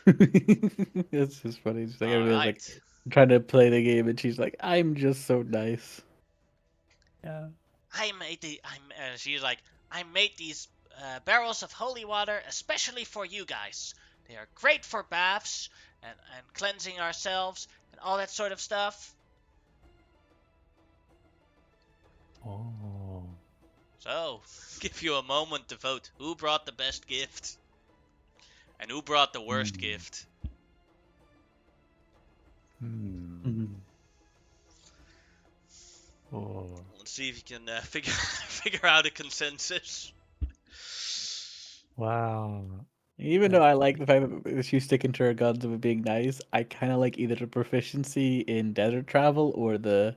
It's just funny. It's like All everybody's like right. trying to play the game, and she's like, "I'm just so nice." Yeah. She's like, I made these barrels of holy water especially for you guys. They are great for baths and cleansing ourselves and all that sort of stuff. Oh. So, give you a moment to vote. Who brought the best gift? And who brought the worst gift? Hmm. Oh. Let's see if you can figure out a consensus. Wow. Even though I like the fact that she's sticking to her guns of it being nice, I kind of like either the proficiency in desert travel or the.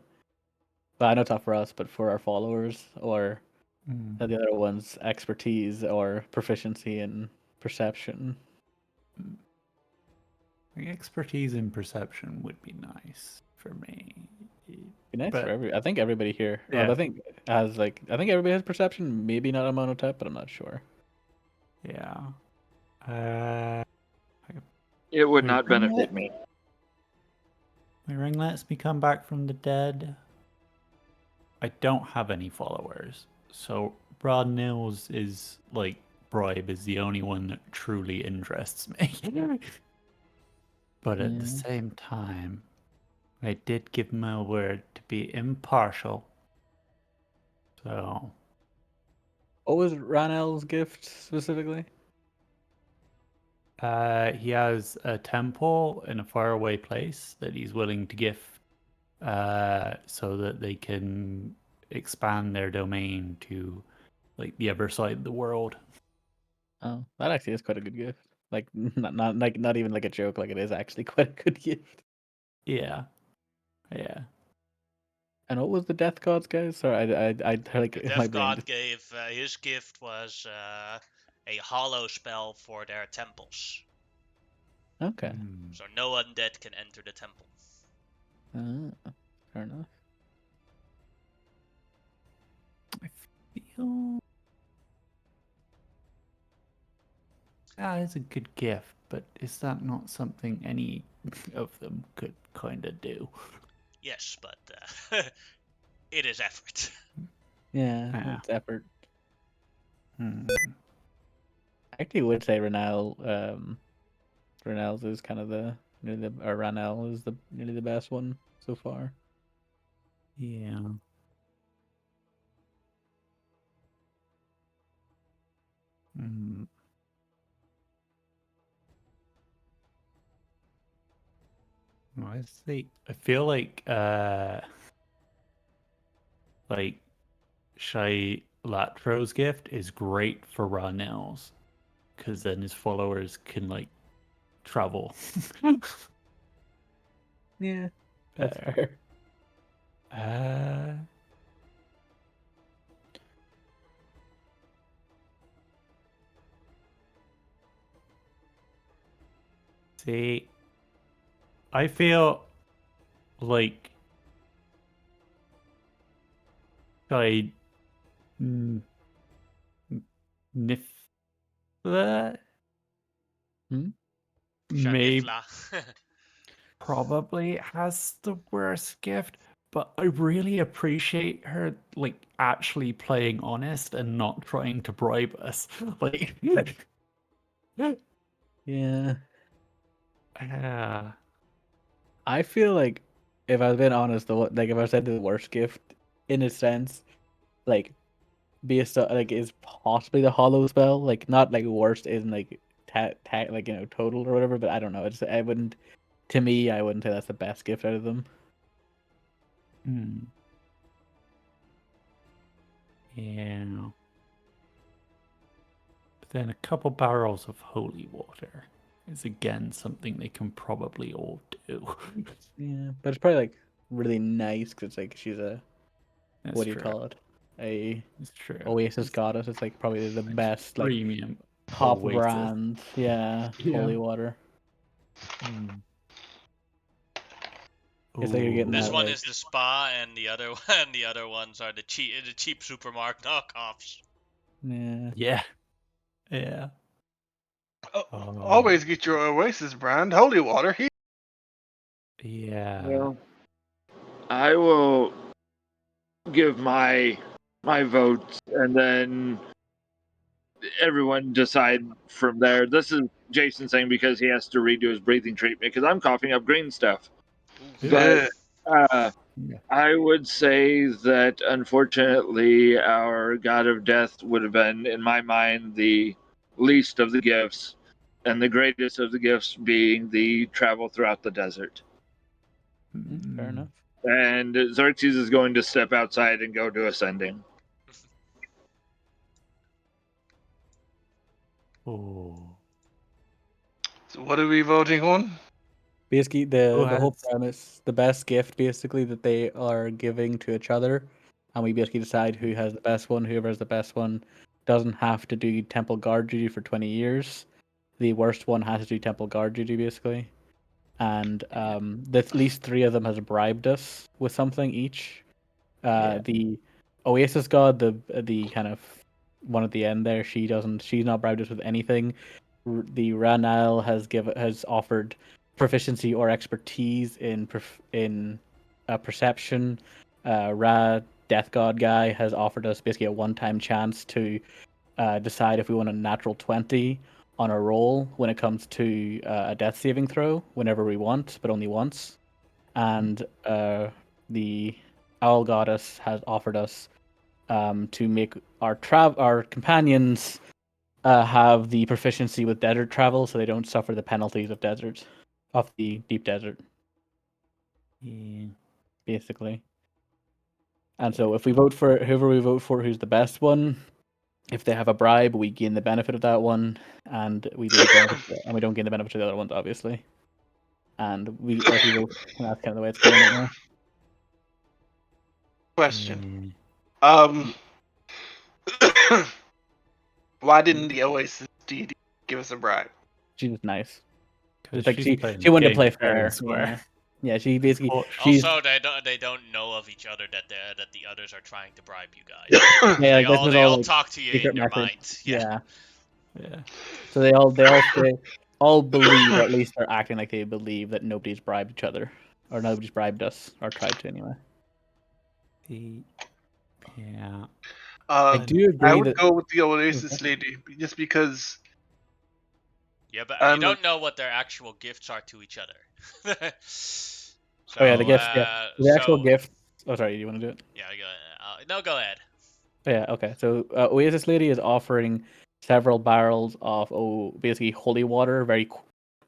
Well, I know it's not for us, but for our followers, or the other ones, expertise or proficiency in perception. Expertise in perception would be nice for me. Be nice But for I think everybody here. Well, yeah. I think everybody has perception. Maybe not a monotep, but I'm not sure. Yeah. Uh, It would my not benefit me. My ring lets me come back from the dead. I don't have any followers, so Rod Nils is like bribe is the only one that truly interests me. But at the Yeah. same time, I did give my word to be impartial. So What was Ranel's gift specifically? he has a temple in a faraway place that he's willing to gift so that they can expand their domain to like the other side of the world. Oh, that actually is quite a good gift. Like not even like a joke. Like it is actually quite a good gift. Yeah. Yeah. And what was the death gods, guys? Sorry, I like The my Death brain. God gave his gift was a hollow spell for their temples, Okay. so no undead can enter the temple. Fair enough. I feel that is a good gift, but is that not something any of them could kind of do? Yes, but it is effort. Yeah, Yeah. it's effort. Hmm. I actually would say Ranel's is kind of or Ranel is the nearly the best one so far. Yeah. Hmm. I see. I feel like Shai Latro's gift is great for Ranel's because then his followers can like travel. Yeah, that's Better. fair. See, I feel like I Nifla Hmm? may Shanifla. probably has the worst gift, but I really appreciate her like actually playing honest and not trying to bribe us. Like, Yeah. uh, I feel like if I was being honest, like if I said the worst gift, in a sense, like like is possibly the hollow spell, like not like worst isn't like like total or whatever, but I don't know. I wouldn't. To me, I wouldn't say that's the best gift out of them. hmm, yeah. But then a couple barrels of holy water is again something they can probably all do. Yeah, but it's probably like really nice because it's like she's a That's what do you true. call it? A It's true. Oasis goddess. It's like probably the It's best, like premium top Oasis. brand. Yeah, Yeah. holy water. Hmm. It's like you're getting This that, one like, is the spa, and the other and the other ones are the cheap supermarket knockoffs. yeah. Yeah. Yeah. Always get your Oasis brand, holy water. Yeah. Well, I will give my votes, and then everyone decide from there. This is Jason saying because he has to redo his breathing treatment because I'm coughing up green stuff. Ooh. But Yeah. I would say that unfortunately, our God of Death would have been, in my mind, the least of the gifts, and the greatest of the gifts being the travel throughout the desert. Fair enough. And Xerxes is going to step outside and go to ascending. Oh. So what are we voting on? Basically, Who the whole has- premise, the best gift, basically, that they are giving to each other, and we basically decide who has the best one. Whoever has the best one doesn't have to do temple guard duty for 20 years. The worst one has to do temple guard duty, basically. And at least 3 of them has bribed us with something each. The Oasis God, the kind of one at the end there, she's not bribed us with anything. The Ranel has offered proficiency or expertise in perception. Ra Death God guy has offered us basically a one-time chance to decide if we want a natural 20 on a roll when it comes to a death saving throw whenever we want, but only once. And the Owl Goddess has offered us to make our companions have the proficiency with desert travel, so they don't suffer the penalties of the deep desert, Yeah. basically. And so, if we vote for whoever we vote for, who's the best one, if they have a bribe, we gain the benefit of that one, and we lose benefit, and we don't gain the benefit of the other ones, obviously. And if we vote, that's kind of the way it's going right now. Question. Yeah. Why didn't the Oasis deity give us a bribe? She's just nice. Because Just like she's playing she wanted to game play fair. elsewhere. Yeah, she basically she's Also, they don't know of each other that the others are trying to bribe you guys. yeah, They like this all was they all all like talk to you secret in their method. minds. Yeah. Yeah. So they all believe, or at least they're acting like they believe that nobody's bribed each other, or nobody's bribed us, or tried to anyway. Yeah. I Um, do I agree would that go with the Oasis lady just because. Yeah, but you I'm don't know what their actual gifts are to each other. So, oh yeah, the gifts, the actual so gifts. Oh sorry, you want to do it? yeah, go ahead. No, go ahead. Oh, yeah, okay. So Oasis lady is offering several barrels of basically holy water, very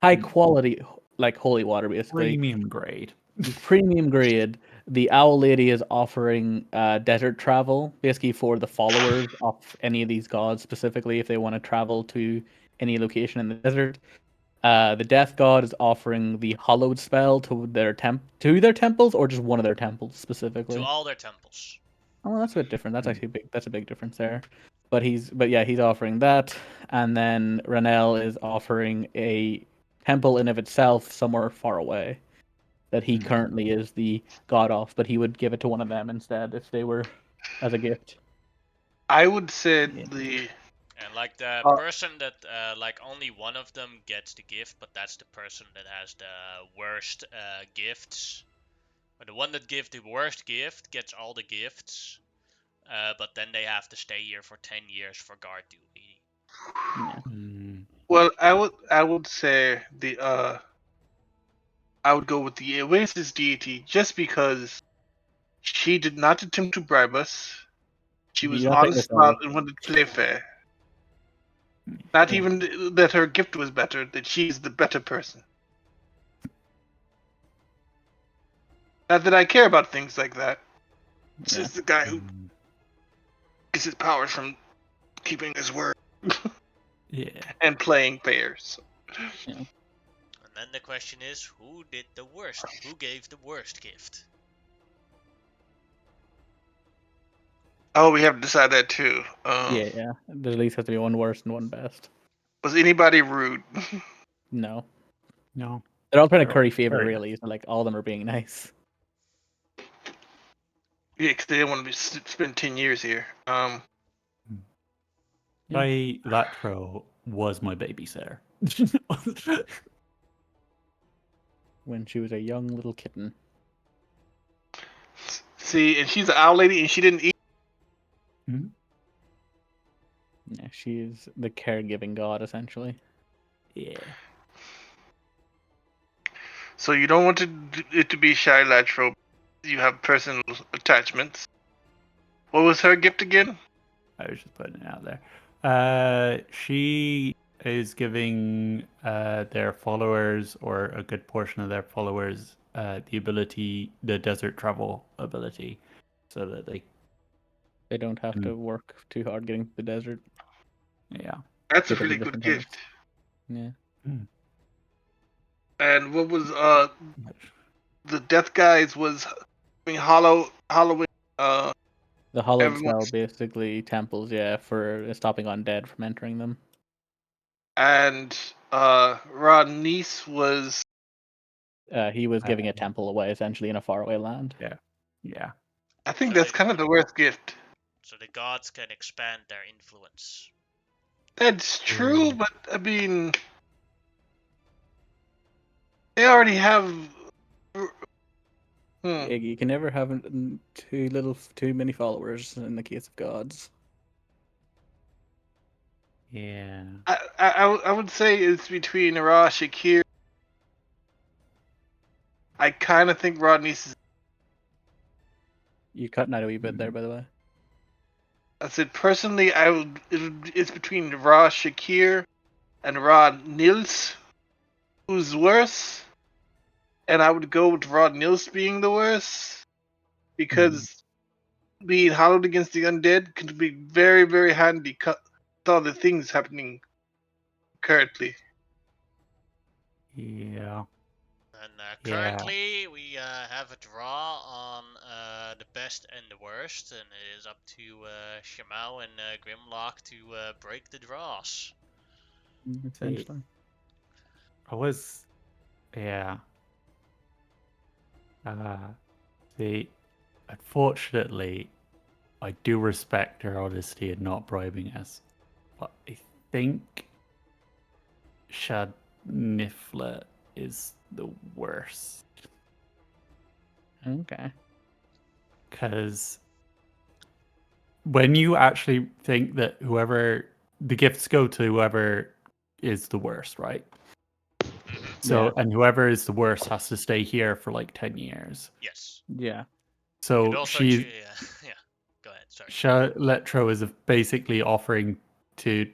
high quality, like holy water, basically. Premium grade. Premium grade. The Owl Lady is offering desert travel, basically for the followers of any of these gods, specifically if they want to travel to any location in the desert. The Death God is offering the Hallowed spell to their temples, or just one of their temples To specifically. all their temples. Oh, well, that's a bit different. That's actually big. That's a big difference there. But he's offering that, and then Ranel is offering a temple in of itself somewhere far away that he currently is the god of, but he would give it to one of them instead if they were as a gift. I would say Yeah. the. And like the Uh, person that like only one of them gets the gift, but that's the person that has the worst gifts. Or the one that gives the worst gift gets all the gifts, but then they have to stay here for 10 years for guard duty. Well, I would say the. I would go with the Oasis deity just because she did not attempt to bribe us. She was You got that honest yourself. and wanted to play fair. Not even that her gift was better, that she's the better person. Not that I care about things like that. It's just the guy who gets his powers from keeping his word Yeah. and playing fair. So. And then the question is, who did the worst? Who gave the worst gift? Oh, we have to decide that too. Yeah. There at least has to be one worst and one best. Was anybody rude? No, No. they're all trying to They're curry favor, very really. So like all of them are being nice. Yeah, because they didn't want to spend 10 years here. Latro was my babysitter. When she was a young little kitten. See, and she's an owl lady, and she didn't eat. Yeah, she is the caregiving god, essentially. Yeah. So you don't want it to be shy Latro. You have personal attachments. What was her gift again? I was just putting it out there. She is giving their followers, or a good portion of their followers, the desert travel ability, so that They don't have to work too hard getting to the desert. yeah. That's a Because of really good different things. gift. Yeah. And what was the death guys was hollowing The hollowed everyone, cell basically temples, yeah, for stopping undead from entering them. and Ron Nice was He was giving a temple away, essentially, in a faraway land. Yeah. I think So that's kind of the worst gift. So the gods can expand their influence. That's true, but I mean, they already have. You can never have too many followers in the case of gods. Yeah. I would say it's between Ra Shakir. I kind of think Rodney. You cutting out a wee bit there, by the way. I said personally, it's between Ra Shakir and Ra Nils, who's worse, and I would go with Ra Nils being the worst because being hollowed against the undead can be very, very handy. With all the things happening currently. Yeah. And currently, we have a draw on the best and the worst, and it is up to Shamao and Grimlock to break the draws. Essentially. Yeah. Unfortunately, I do respect her honesty in not bribing us, but I think Shad Nifla is the worst. Okay. Because when you actually think that the gifts go to whoever is the worst, right? So, and whoever is the worst has to stay here for like 10 years. Yes. Yeah. So also yeah. Go ahead. Sorry. Letro is basically offering to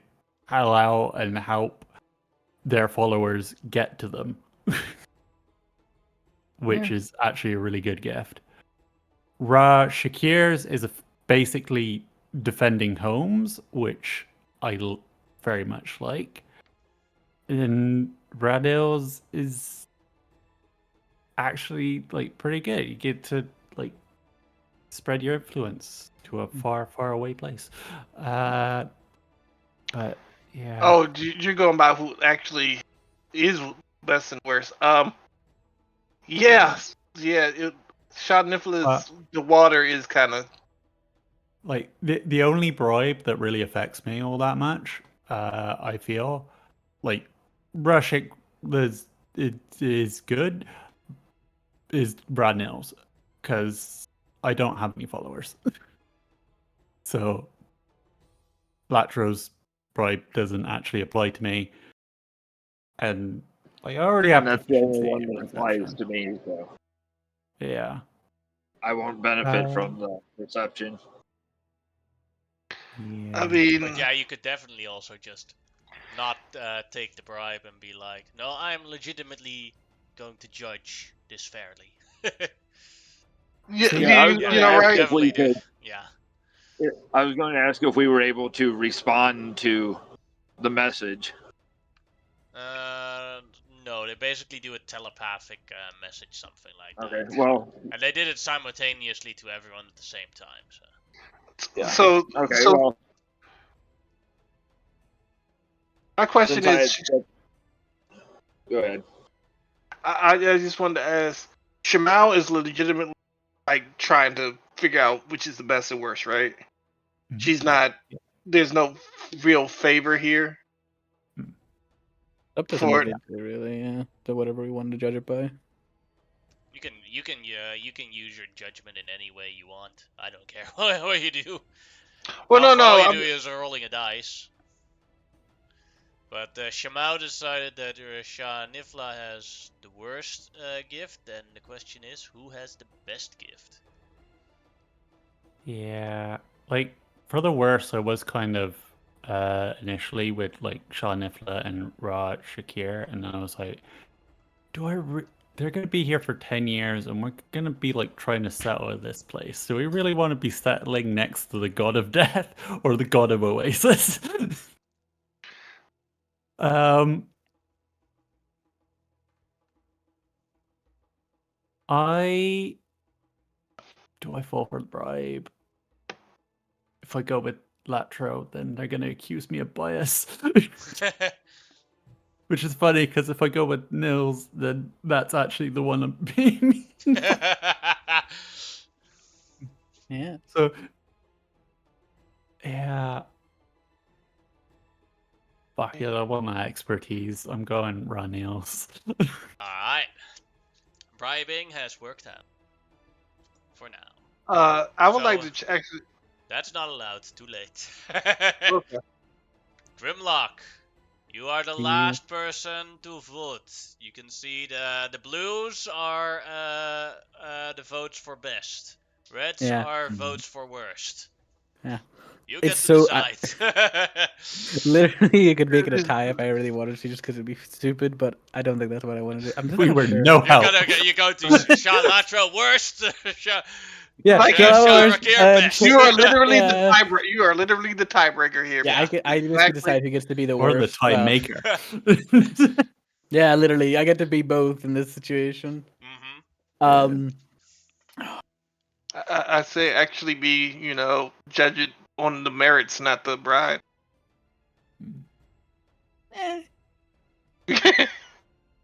allow and help their followers get to them, which is actually a really good gift. Ra Shakir's is basically defending homes, which I very much like. And Radil's is actually like pretty good. You get to like spread your influence to a far, far away place. But yeah. Oh, you're going by who actually is best and worst. Yeah. Shad Nifla's the water is kind of like the only bribe that really affects me all that much. I feel like Rushik is good. Is Brad Nils, because I don't have any followers. So Latro's bribe doesn't actually apply to me. And like, I already have that's the only deficiency one in that applies perception. to me, so Yeah. I won't benefit from the perception. Yeah. I mean, But yeah, you could definitely also just not take the bribe and be like, no, I'm legitimately going to judge this fairly. right. Definitely do. Yeah. I was going to ask if we were able to respond to the message. No, they basically do a telepathic message, something like that. Okay, well, and they did it simultaneously to everyone at the same time. So. yeah. So Okay, well, my question is, go ahead. I just wanted to ask, Shamao is legitimately like trying to figure out which is the best and worst, right? Mhm. She's not. There's no real favor here Up to some for it. degree, really, yeah. To whatever we wanted to judge it by. You can use your judgment in any way you want. I don't care what you do. Well, no, All no. you do is rolling a dice. But Shamao decided that Shah Nifla has the worst gift, and the question is, who has the best gift? Yeah, like for the worst, I was kind of initially with like Shaw Nifla and Ra Shakir, and then I was like, do I? They're gonna be here for 10 years, and we're gonna be like trying to settle this place. Do we really want to be settling next to the god of death or the god of Oasis? um, I do I fall for the bribe? If I go with Latro, then they're gonna accuse me of bias. Which is funny because if I go with Nils, then that's actually the one I'm being mean by. Yeah. So, yeah. Fuck yeah, I want my expertise. I'm going Ron Nils. Alright. Bribing has worked out. For now. I would So- like to actually. That's not allowed. Too late. Okay. Grimlock, you are the Yeah. last person to vote. You can see the blues are the votes for best. Reds Yeah. are votes for worst. Yeah. You get It's to so, decide. Literally, you could make it a tie if I really wanted to, just because it'd be stupid. But I don't think that's what I want to do. I'm just We not were sure. no You help. go to Shah Latra worst. Yeah, Like Shah Shah worst, Rakir and best. You are literally yeah. the tiebreaker. You are literally the tiebreaker here. Yeah, I basically Exactly. decide who gets to be the Or the worst. time maker. Yeah, literally, I get to be both in this situation. Mm-hmm. I say actually be, judge it on the merits, not the bribe.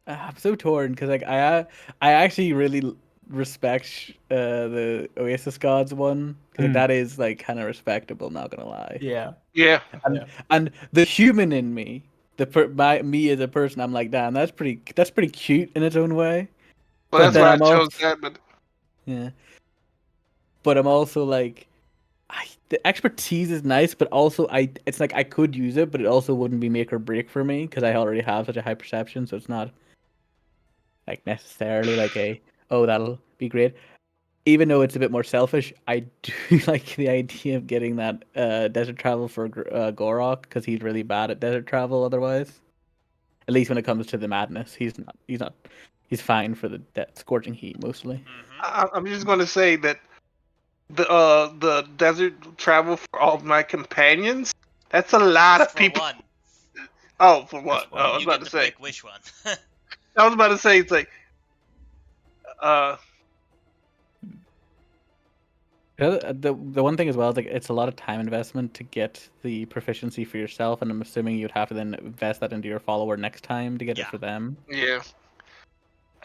I'm so torn because like I actually really respect the Oasis Gods one because that is like kind of respectable. Not gonna lie. Yeah. Yeah. And the human in me, me as a person, I'm like, damn, that's pretty cute in its own way. Well, But that's then why I I'm chose also, that. But yeah. But I'm also like, the expertise is nice, but also it's like I could use it, but it also wouldn't be make or break for me because I already have such a high perception, so it's not like necessarily like oh, that'll be great. Even though it's a bit more selfish, I do like the idea of getting that desert travel for Gorok because he's really bad at desert travel otherwise. At least when it comes to the madness, he's not. He's fine for the scorching heat mostly. Mm-hmm. I'm just going to say that the desert travel for all of my companions. That's a lot of For people. one, Oh, for what? Just one. Oh, I was you about get to to say. pick which one. I was about to say it's like. Uh, The one thing as well is like it's a lot of time investment to get the proficiency for yourself, and I'm assuming you'd have to then invest that into your follower next time to get Yeah. it for them. yeah.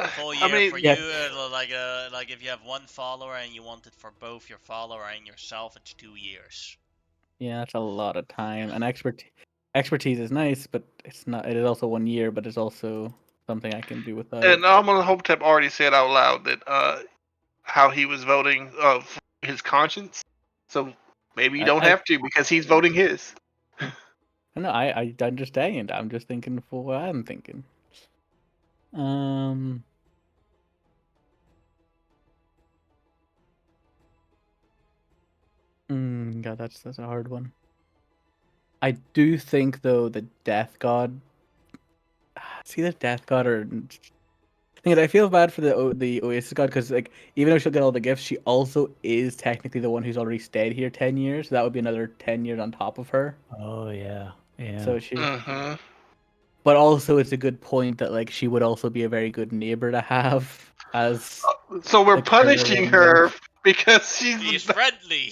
A whole I year mean, for yeah. you, like if you have one follower and you want it for both your follower and yourself, it's 2 years. Yeah, that's a lot of time, and expertise is nice, but it's not. It is also 1 year, but it's also something I can do without. and Almond Hopetep already said out loud that how he was voting for his conscience. So maybe you don't have to because he's voting his. No, I understand. I'm just thinking for what I'm thinking. God, that's a hard one. I do think though the Death God. See the Death God or. Thing is, I feel bad for the Oasis God because like even though she'll get all the gifts, she also is technically the one who's already stayed here 10 years. So that would be another 10 years on top of her. Oh yeah. Yeah. So she. Mm-hmm. But also, it's a good point that like she would also be a very good neighbor to have as. So we're the punishing current her one. because she's. He's friendly.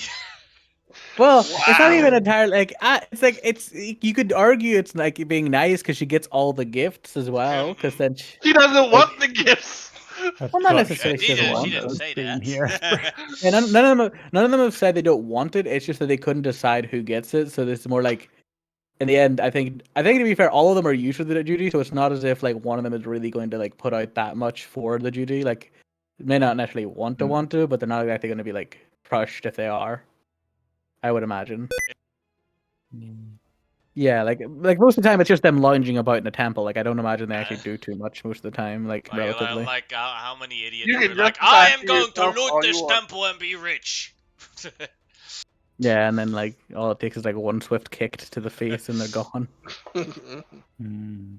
Well, it's not even Wow. entirely like it's like it's you could argue it's like being nice because she gets all the gifts as well because then She doesn't want the gifts. Well, not necessarily She she doesn't didn't, want us it. say being that. here. Yeah, none of them have said they don't want it. It's just that they couldn't decide who gets it. So it's more like, in the end, I think to be fair, all of them are used to the duty. So it's not as if like one of them is really going to like put out that much for the duty. Like, they may not necessarily want to, but they're not exactly going to be like crushed if they are. I would imagine. Yeah, like most of the time it's just them lounging about in a temple. Like I don't imagine they actually do too much most of the time. Like relatively. Like how many idiots You were can like, justify I it am to going to yourself loot all you this want. temple and be rich. Yeah, and then like all it takes is like one swift kick to the face and they're gone. Hmm.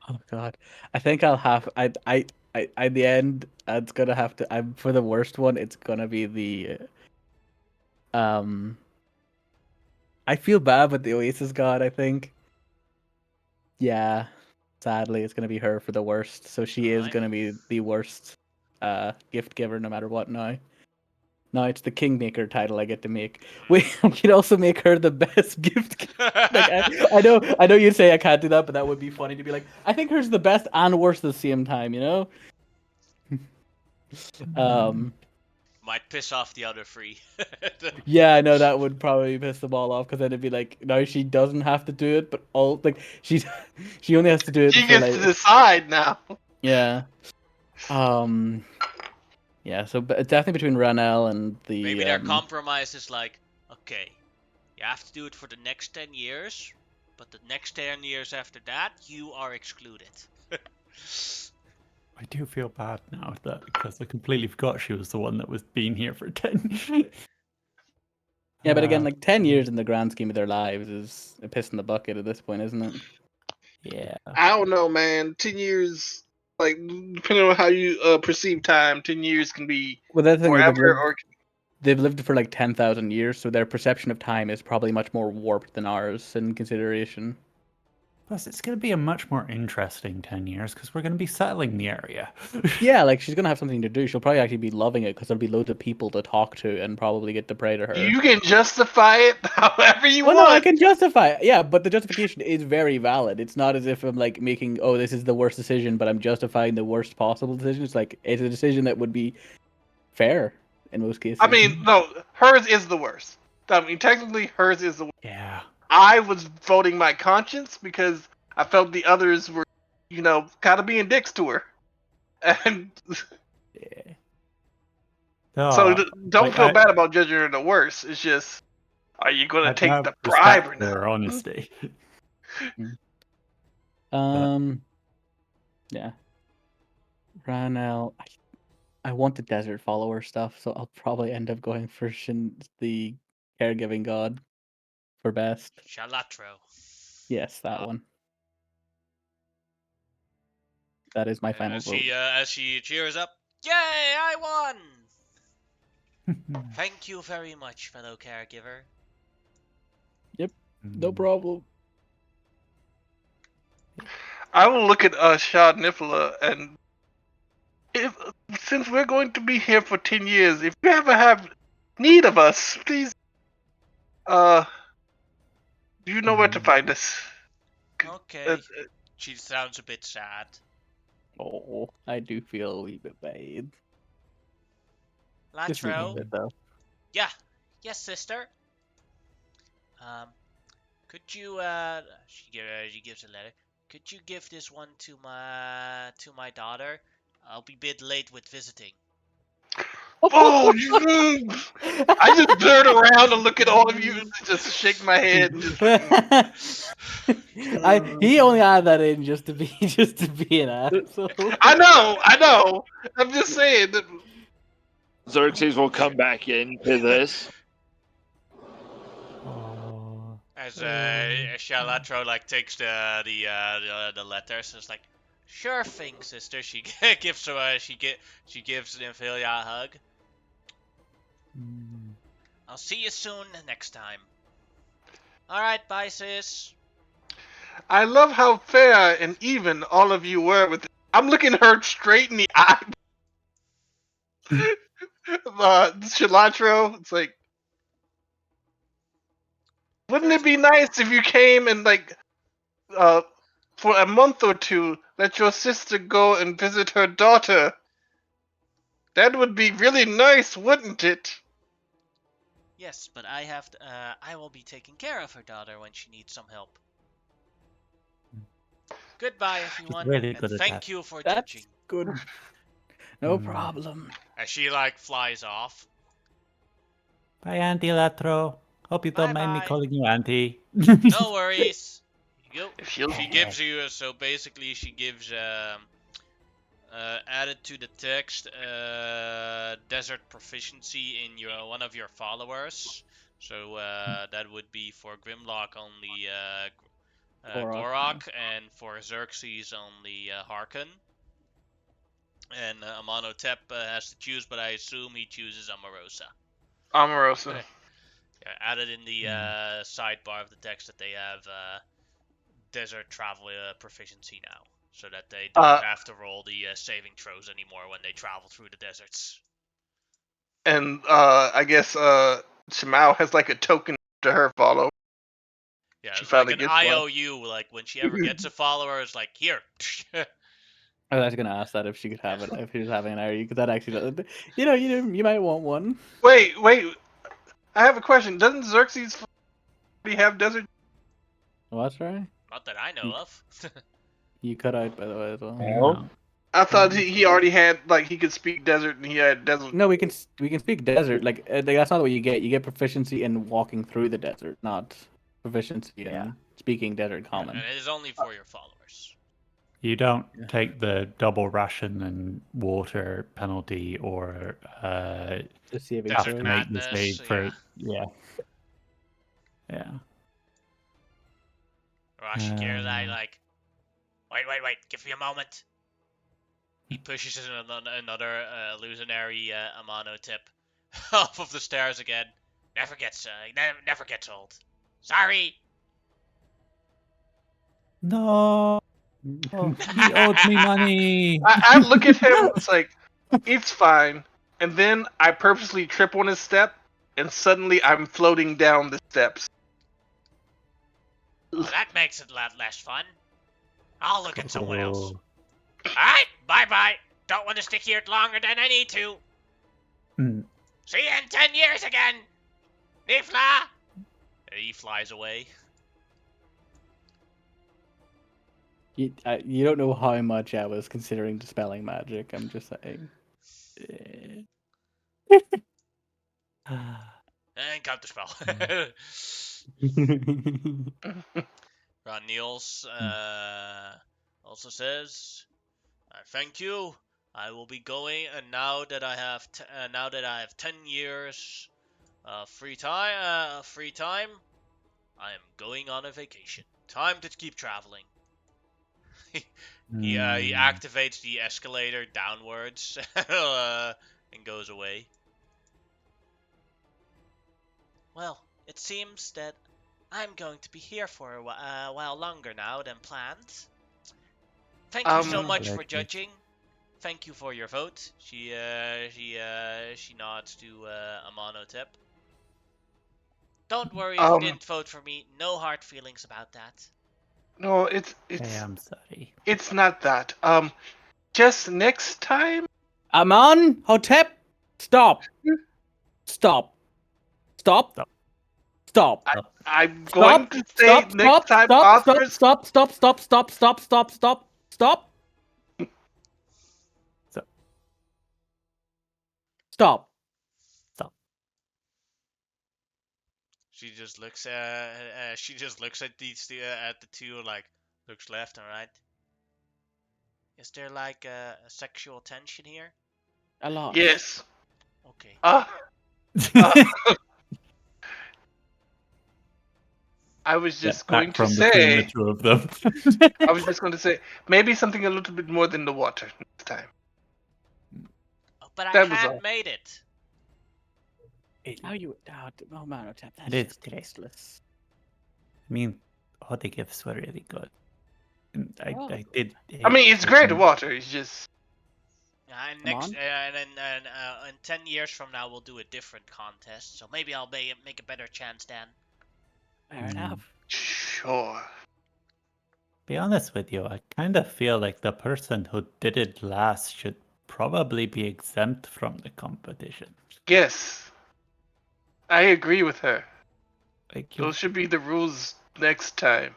Oh god, I think I'll have at the end it's gonna have to. I'm for the worst one. It's gonna be the um. I feel bad with the Oasis god. I think. Yeah, sadly, it's gonna be her for the worst. So she is Alright. gonna be the worst gift giver no matter what now. No, it's the Kingmaker title I get to make. We could also make her the best gift. Like I know you'd say I can't do that, but that would be funny to be like, I think hers the best and worst at the same time, you know? Might piss off the other three. Yeah, I know that would probably piss them all off because then it'd be like, no, she doesn't have to do it, but all like she only has to do it She for gets to like decide now. yeah. Um yeah, so it's definitely between Ranel and the Maybe their compromise is like, okay, you have to do it for the next 10 years, but the next 10 years after that, you are excluded. I do feel bad now that because I completely forgot she was the one that was being here for 10. Yeah, but again, like 10 years in the grand scheme of their lives is a piss in the bucket at this point, isn't it? Yeah. I don't know, man. 10 years, like depending on how you perceive time, 10 years can be Well, that's the thing is forever or they've lived for like 10,000 years, so their perception of time is probably much more warped than ours in consideration. Plus, it's going to be a much more interesting 10 years because we're going to be settling the area. Yeah, like she's gonna have something to do. She'll probably actually be loving it because there'll be loads of people to talk to and probably get to pray to her. you can justify it however you Well, no, I want. can justify it. Yeah, but the justification is very valid. It's not as if I'm like making, oh, this is the worst decision, but I'm justifying the worst possible decision. It's like it's a decision that would be fair in most cases. I mean, no, hers is the worst. I mean, technically, hers is the worst. Yeah. I was voting my conscience because I felt the others were, kind of being dicks to her. And Yeah. so Oh, don't like, feel bad about judging her the worst. It's just, are you going to I'd take have the respect bribe or for not? her honesty. Yeah. Ranel, I want the desert follower stuff, so I'll probably end up going for the caregiving god for best. Shalatro. Yes, that one. That is my final vote. As she cheers up, yay, I won! Thank you very much, fellow caregiver. No problem. I will look at Shah Nifla and since we're going to be here for 10 years, if you ever have need of us, please, you know where to find us. Okay. She sounds a bit sad. Oh, I do feel a wee bit bad. Just a wee Latro? bit though. Yeah. Yes, sister. Could you, she gives a letter. Could you give this one to my daughter? I'll be a bit late with visiting. Oh, I just turn around and look at all of you and just shake my head and just. He only had that in just to be an asshole. I know. I'm just saying that. Xerxes will come back into this. Oh. As Shalatro like takes the letters, and it's like, sure thing, sister. She gives her she gives Nymphalia a hug. I'll see you soon next time. All right, bye, sis. I love how fair and even all of you were with it. I'm looking her straight in the eye. Cilantro, it's like, wouldn't it be nice if you came and like for a month or two, let your sister go and visit her daughter. That would be really nice, wouldn't it? Yes, but I will be taking care of her daughter when she needs some help. Goodbye, everyone, really and good at thank that. you for That's judging. good. No Hmm. problem. As she like flies off. Bye, Auntie Latro. Hope you don't mind me Bye-bye. calling you Auntie. No worries. You go. If she'll She gives you so basically she gives added to the text desert proficiency in your one of your followers. So that would be for Grimlock only Gorok, Gorok, and for Xerxes only Harkon. And Amonotep has to choose, but I assume he chooses Amarosa. Omarosa. Yeah, added in the sidebar of the text that they have desert travel proficiency now, so that they don't have to roll the saving throws anymore when they travel through the deserts. And I guess Shimao has like a token to her follow. Yeah, She it's like finally an gets one. IOU. Like when she ever gets a follower, it's like here. I was gonna ask that if she could have it, if she was having an IOU, because that actually, you might want one. Wait. I have a question. Doesn't Xerxes already have desert? What's right? Not that I know of. You cut out by the way as well. No. I thought he already had like he could speak desert and he had desert. No, we can speak desert. Like that's not what you get. You get proficiency in walking through the desert, not proficiency in speaking desert common. And it is only for your followers. You don't take the double ration and water penalty or The saving have Desert to throws. make the madness. save for yeah. Rashikir like, wait, give me a moment. He pushes in another illusionary Amano tip off of the stairs again. Never gets old. Sorry. No, he owed me money. I look at him. It's like it's fine, and then I purposely trip on his step, and suddenly I'm floating down the steps. Well, that makes it a lot less fun. I'll look at someone else. Oh. Alright, bye-bye. Don't want to stick here longer than I need to. Hmm. See you in 10 years again. Nifla. He flies away. You don't know how much I was considering dispelling magic. I'm just saying. And counter spell. Ron Niels also says, "Thank you. I will be going, and now that I have 10 years free time, I am going on a vacation. Time to keep traveling." He activates the escalator downwards and goes away. Well, it seems that I'm going to be here for a while longer now than planned. Thank you so much for judging. Thank you for your vote. She nods to Amonotep. Don't worry if you didn't vote for me. No hard feelings about that. No, Hey, I'm sorry. it's not that. Just next time. Amon, Hotep, stop. Stop. Stop. Stop. I'm going to say Stop. next time, Stop. authors. Stop. Stop. Stop. Stop. Stop. Stop. Stop. Stop. Stop. She just looks at these two, at the two, like looks left and right. Is there like a sexual tension here? A lot. Yes. Okay. I was just Back going to from between the say. two of them. I was just going to say maybe something a little bit more than the water next time. Oh, but I That was all. handmade it. Now you. Oh man, Hotep, that's It is just great. tasteless. I mean, all the gifts were really good. And I did. I mean, it's great water. It's just. And in 10 years from now, we'll do a different contest. So maybe I'll make a better chance then. Fair enough. Sure. Be honest with you, I kind of feel like the person who did it last should probably be exempt from the competition. Yes, I agree with her. Like you, Those should be the rules next time.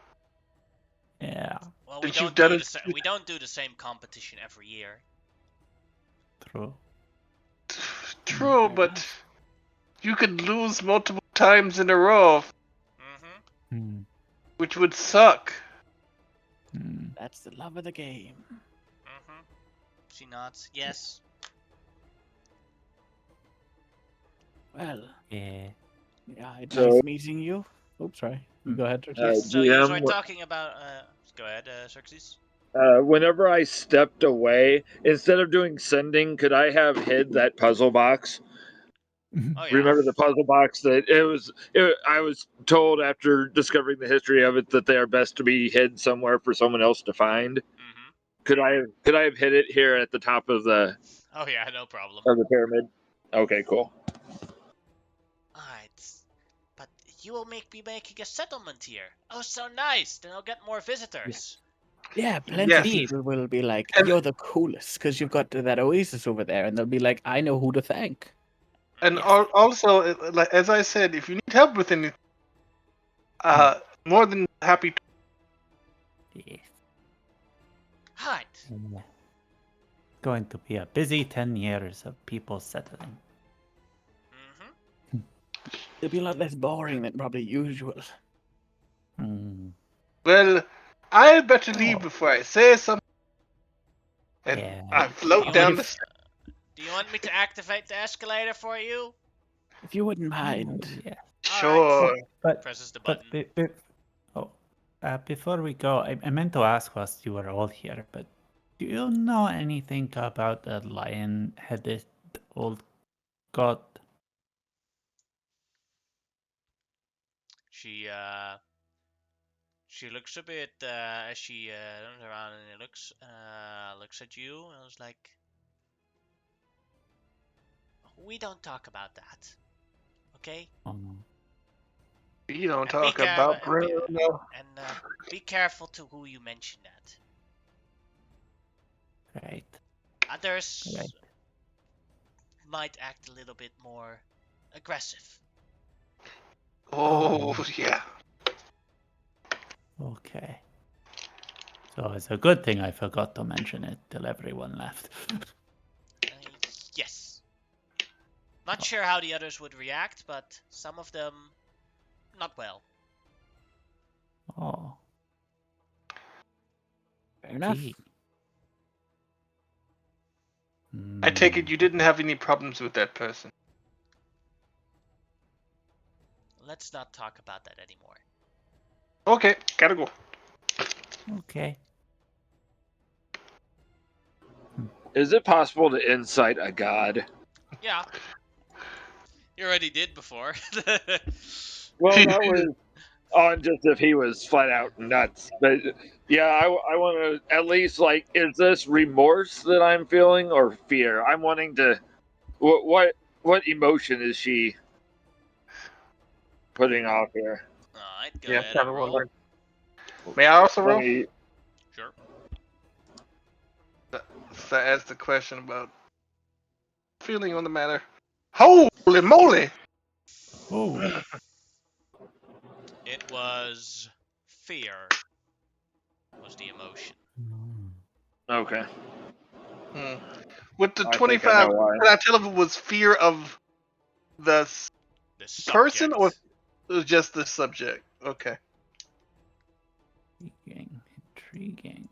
yeah, Well, we Since you've don't done do it, we don't do the same competition every year. true. true, Fair but enough. you could lose multiple times in a row, Mm-hmm. Hmm. which would suck. Hmm. That's the love of the game. Mm-hmm. She nods. Yes. Well, Yeah. yeah, So- nice meeting you. Oops, sorry. You go ahead, Turkey. Yes. So you GM, were talking about. Go ahead, Xerxes. whenever I stepped away, instead of doing sending, could I have hid that puzzle box? Oh yeah. Remember the puzzle box that I was told after discovering the history of it that they are best to be hid somewhere for someone else to find. Mm-hmm. Could I have hid it here at the top of the Oh yeah, no problem. pyramid? Okay, cool. Alright. But you will make me making a settlement here. Oh, so nice. Then I'll get more visitors. Yeah, plenty of Yes. people will be like, And- "You're the coolest," because you've got that oasis over there, and they'll be like, "I know who to thank." And Yes. also, like as I said, if you need help with anything, more than happy to. Yes. Alright. Yeah. Going to be a busy 10 years of people settling. Mm-hmm. It'll be a lot less boring than probably usual. Hmm. Well, I'd better Oh. leave before I say something. And Yeah. I Do float you down want- the. Do you want me to activate the escalator for you? If you wouldn't mind. Oh, yeah. Sure. But Presses the but button. before we go, I meant to ask whilst you were all here, but do you know anything about the lion-headed old god? She looks a bit as she turns around and looks at you and was like, "We don't talk about that, okay? You don't And talk about Bruno. be careful to who you mention that. Right. Others Right. might act a little bit more aggressive." Oh yeah. Okay. So it's a good thing I forgot to mention it till everyone left. Yes. Not sure how the others would react, but some of them not well. Oh, Fair enough. gee. I take it Hmm. you didn't have any problems with that person. Let's not talk about that anymore. Okay, gotta go. Okay. Is it possible to incite a god? Yeah. You already did before. Well, that was on just if he was flat out nuts. But yeah, I want to at least like, is this remorse that I'm feeling or fear? I'm wanting to. What emotion is she putting off here? Alright, go Yeah, ahead kind and of roll. wondering. May I also Let roll? me. Sure. So I asked the question about feeling on the matter. Holy moly! Oh. It was fear was the emotion. Okay. Hmm. With the I think I 25, know why. can I tell if it was fear of the The person or subject. it was just the subject? Okay. Intriguing. Intriguing.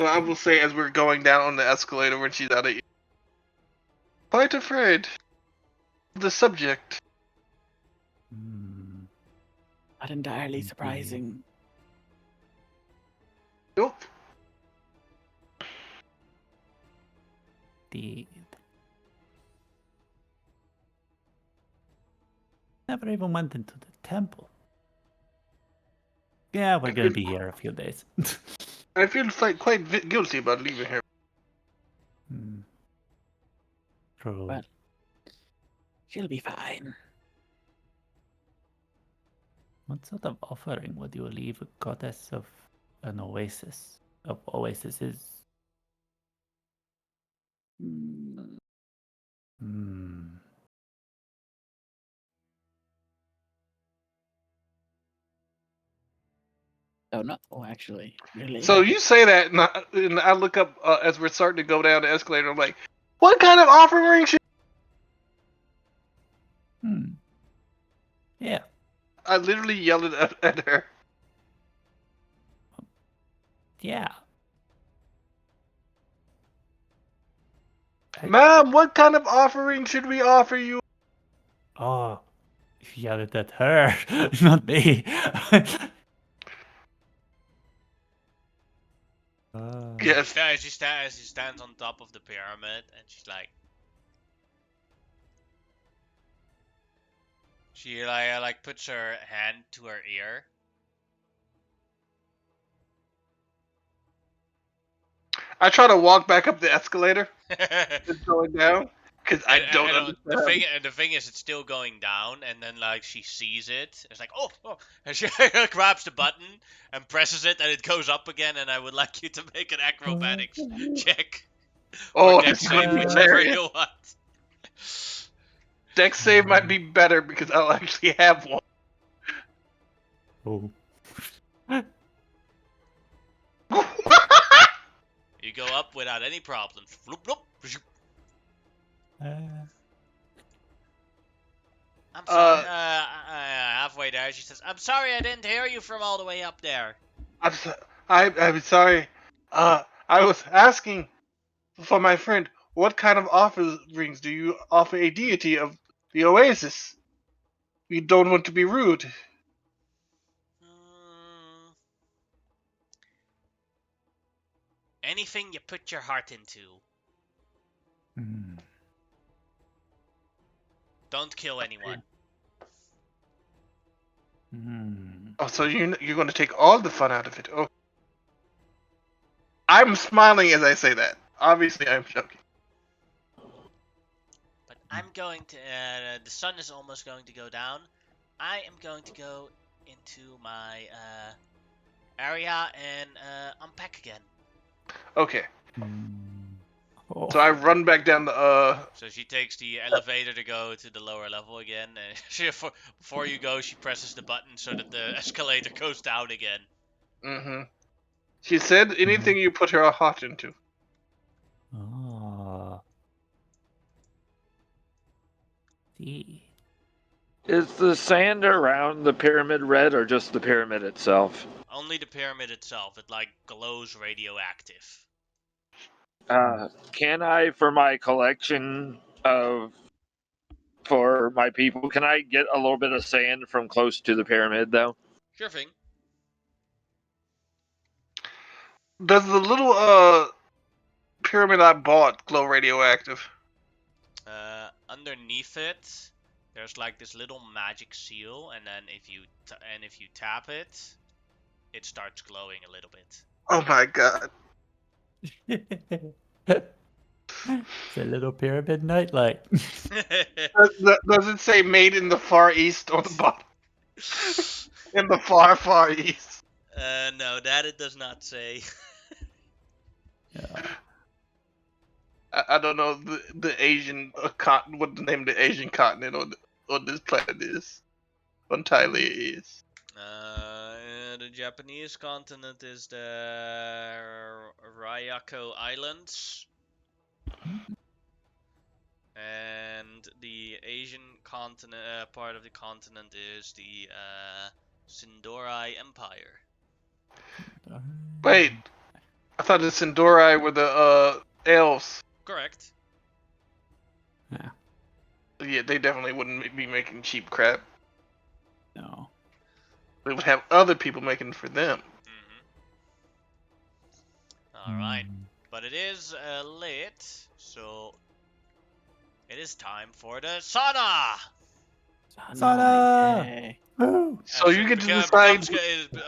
So I will say as we're going down on the escalator when she's out of quite afraid of the subject. Hmm. Not entirely Indeed. surprising. Nope. Indeed. Never even went into the temple. Yeah, we're gonna be here a few days. I feel like quite guilty about leaving her. Hmm. True. Well, she'll be fine. What sort of offering would you leave a goddess of an oasis? Of oases? Hmm, Hmm. don't know, actually. Really. So you say that, and I look up as we're starting to go down the escalator. I'm like, what kind of offering should? Hmm. Yeah. I literally yelled it at her. Yeah. Mom, what kind of offering should we offer you? Oh, you yelled it at her, not me. Yes. She stands on top of the pyramid and she's like, she like puts her hand to her ear. I try to walk back up the escalator. and, It's going down because I don't understand. the thing is, it's still going down, and then like she sees it, it's like oh, and she grabs the button and presses it, and it goes up again. And I would like you to make an acrobatics check or Oh, dex this might save, be whichever hilarious. you want. Dex save might be better because I'll actually have one. Oh. You go up without any problems. Bloop, bloop. I'm sorry. Halfway there, she says, "I'm sorry, I didn't hear you from all the way up there." I'm, I'm sorry. I was asking for my friend, what kind of offerings do you offer a deity of the oasis? We don't want to be rude. Hmm, anything you put your heart into. Hmm. Don't kill anyone. Hmm. Oh, so you're going to take all the fun out of it? Oh, I'm smiling as I say that. Obviously, I'm joking. But I'm going to. The sun is almost going to go down. I am going to go into my area and unpack again. Okay, Oh. so I run back down the So she takes the elevator to go to the lower level again. And before you go, she presses the button so that the escalator goes down again. Mm-hmm. She said anything you put her heart into. Ah. See. Is the sand around the pyramid red or just the pyramid itself? Only the pyramid itself. It like glows radioactive. Can I, for my collection of for my people, can I get a little bit of sand from close to the pyramid though? Sure thing. Does the little pyramid I bought glow radioactive? Underneath it, there's like this little magic seal, and then if you tap it, it starts glowing a little bit. Oh my god. It's a little pyramid nightlight. Does it say made in the Far East on the bottom? In the far east. No, that it does not say. Yeah. I don't know the Asian continent, what the name of the Asian continent on this planet is. On Thailand is. The Japanese continent is the Ryako Islands, and the Asian continent part of the continent is the Sindorai Empire. Wait, I thought the Sindorai were the elves. Correct. Yeah. Yeah, they definitely wouldn't be making cheap crap. No. They would have other people making it for them. All right, but it is late, so it is time for the sauna. Sauna! Yay. Woo! So you get to decide.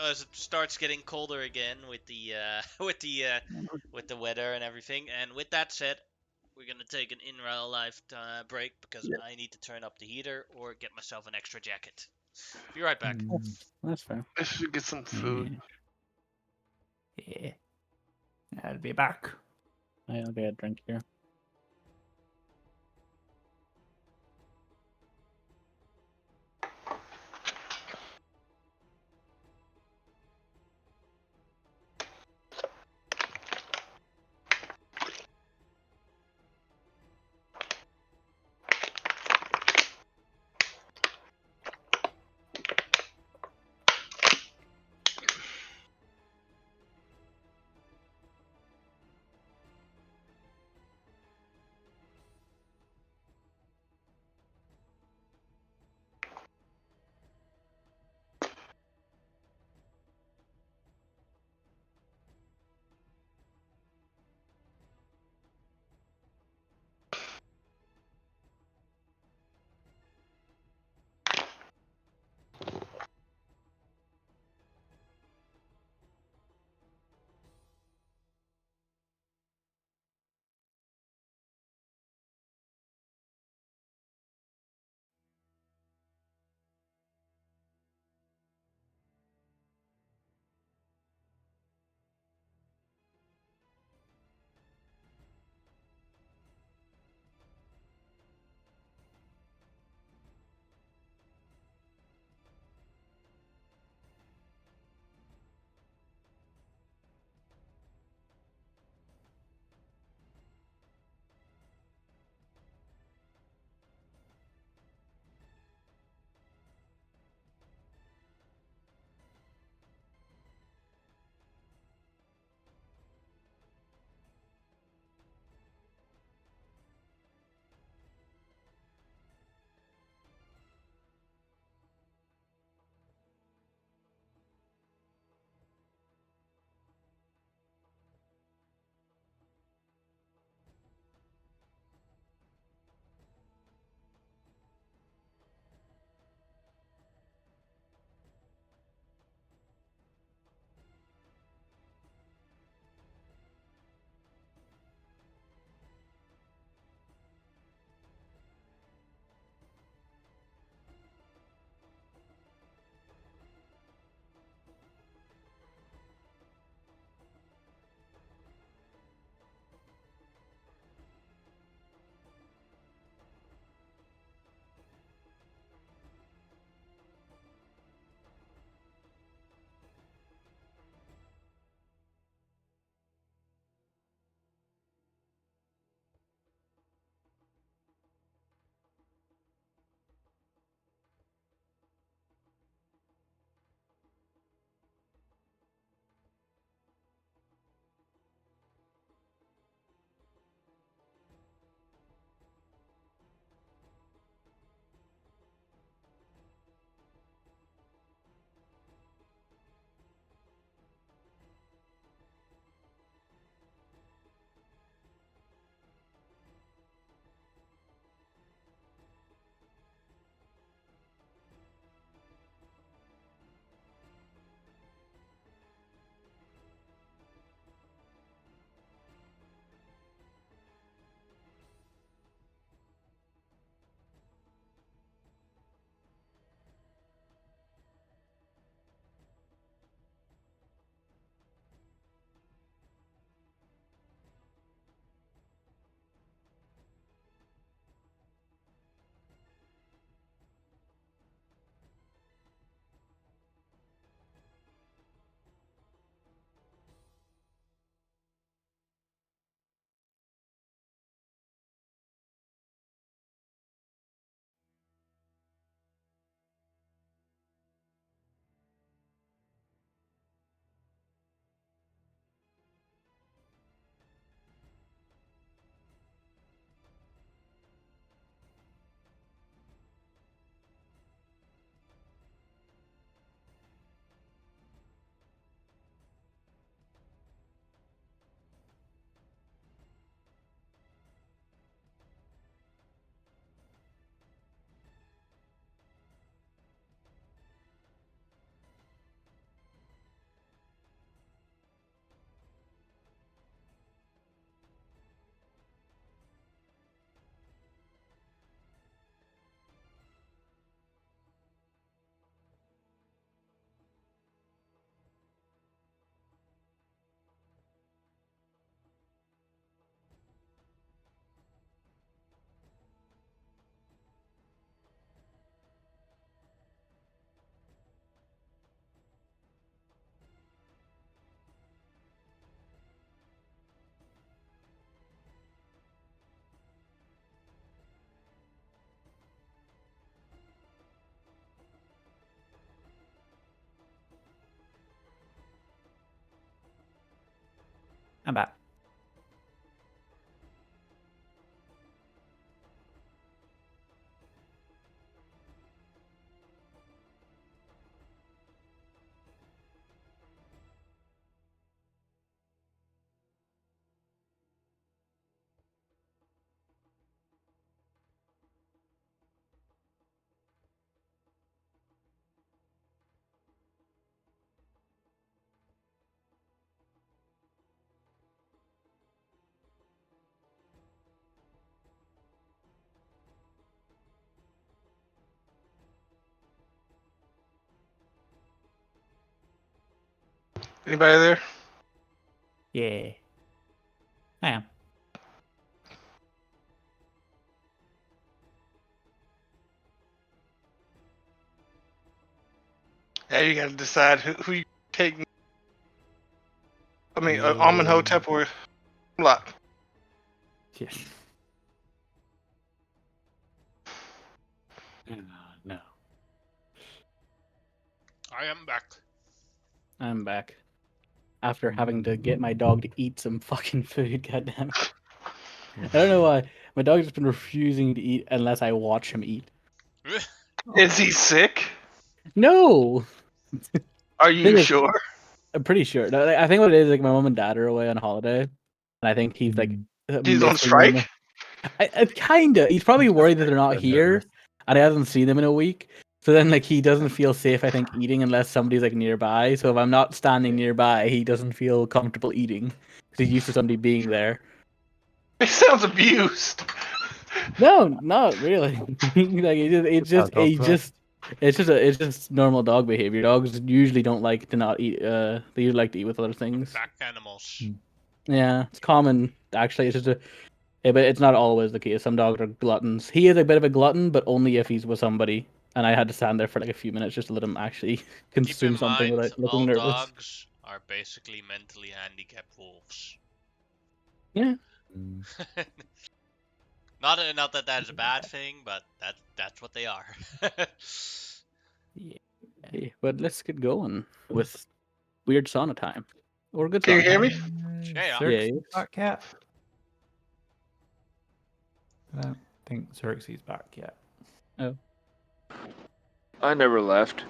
As it starts getting colder again with the with the weather and everything. And with that said, we're gonna take an in real life break because I need to turn up the heater or get myself an extra jacket. Be right back. That's fair. I should get some food. Yeah. I'll be back. I'll get a drink here. I'm back. Anybody there? Yeah. I am. Yeah, you gotta decide who you taking. I mean, Yeah. Amenhotep or Lock. Yes. No. I am back. I'm back. After having to get my dog to eat some fucking food, goddamn. I don't know why. My dog's just been refusing to eat unless I watch him eat. Is he sick? No! Are you Thing is, sure? I'm pretty sure. No, like, I think what it is, like, my mom and dad are away on holiday. And I think he's, like, He's on missing them. strike? Kinda. He's probably worried that they're not here, and he hasn't seen them in a week. So then, like, he doesn't feel safe, I think, eating unless somebody's, like, nearby. So if I'm not standing nearby, he doesn't feel comfortable eating. Because he's used to somebody being there. He sounds abused. No, not really. Like, it's just normal dog behavior. Dogs usually don't like to not eat, they usually like to eat with other things. Pack animals. Yeah, it's common, actually. It's just but it's not always the case. Some dogs are gluttons. He is a bit of a glutton, but only if he's with somebody. And I had to stand there for like a few minutes just to let him actually Keep consume in something mind, without looking all nervous. dogs are basically mentally handicapped wolves. Yeah. Not that that is a bad thing, but that's what they are. Yeah, but let's get going with weird sauna time. Or good Can you sauna hear time. me? Yeah. Xerxes Yes. back yet? I don't think Xerxes back yet. I never left.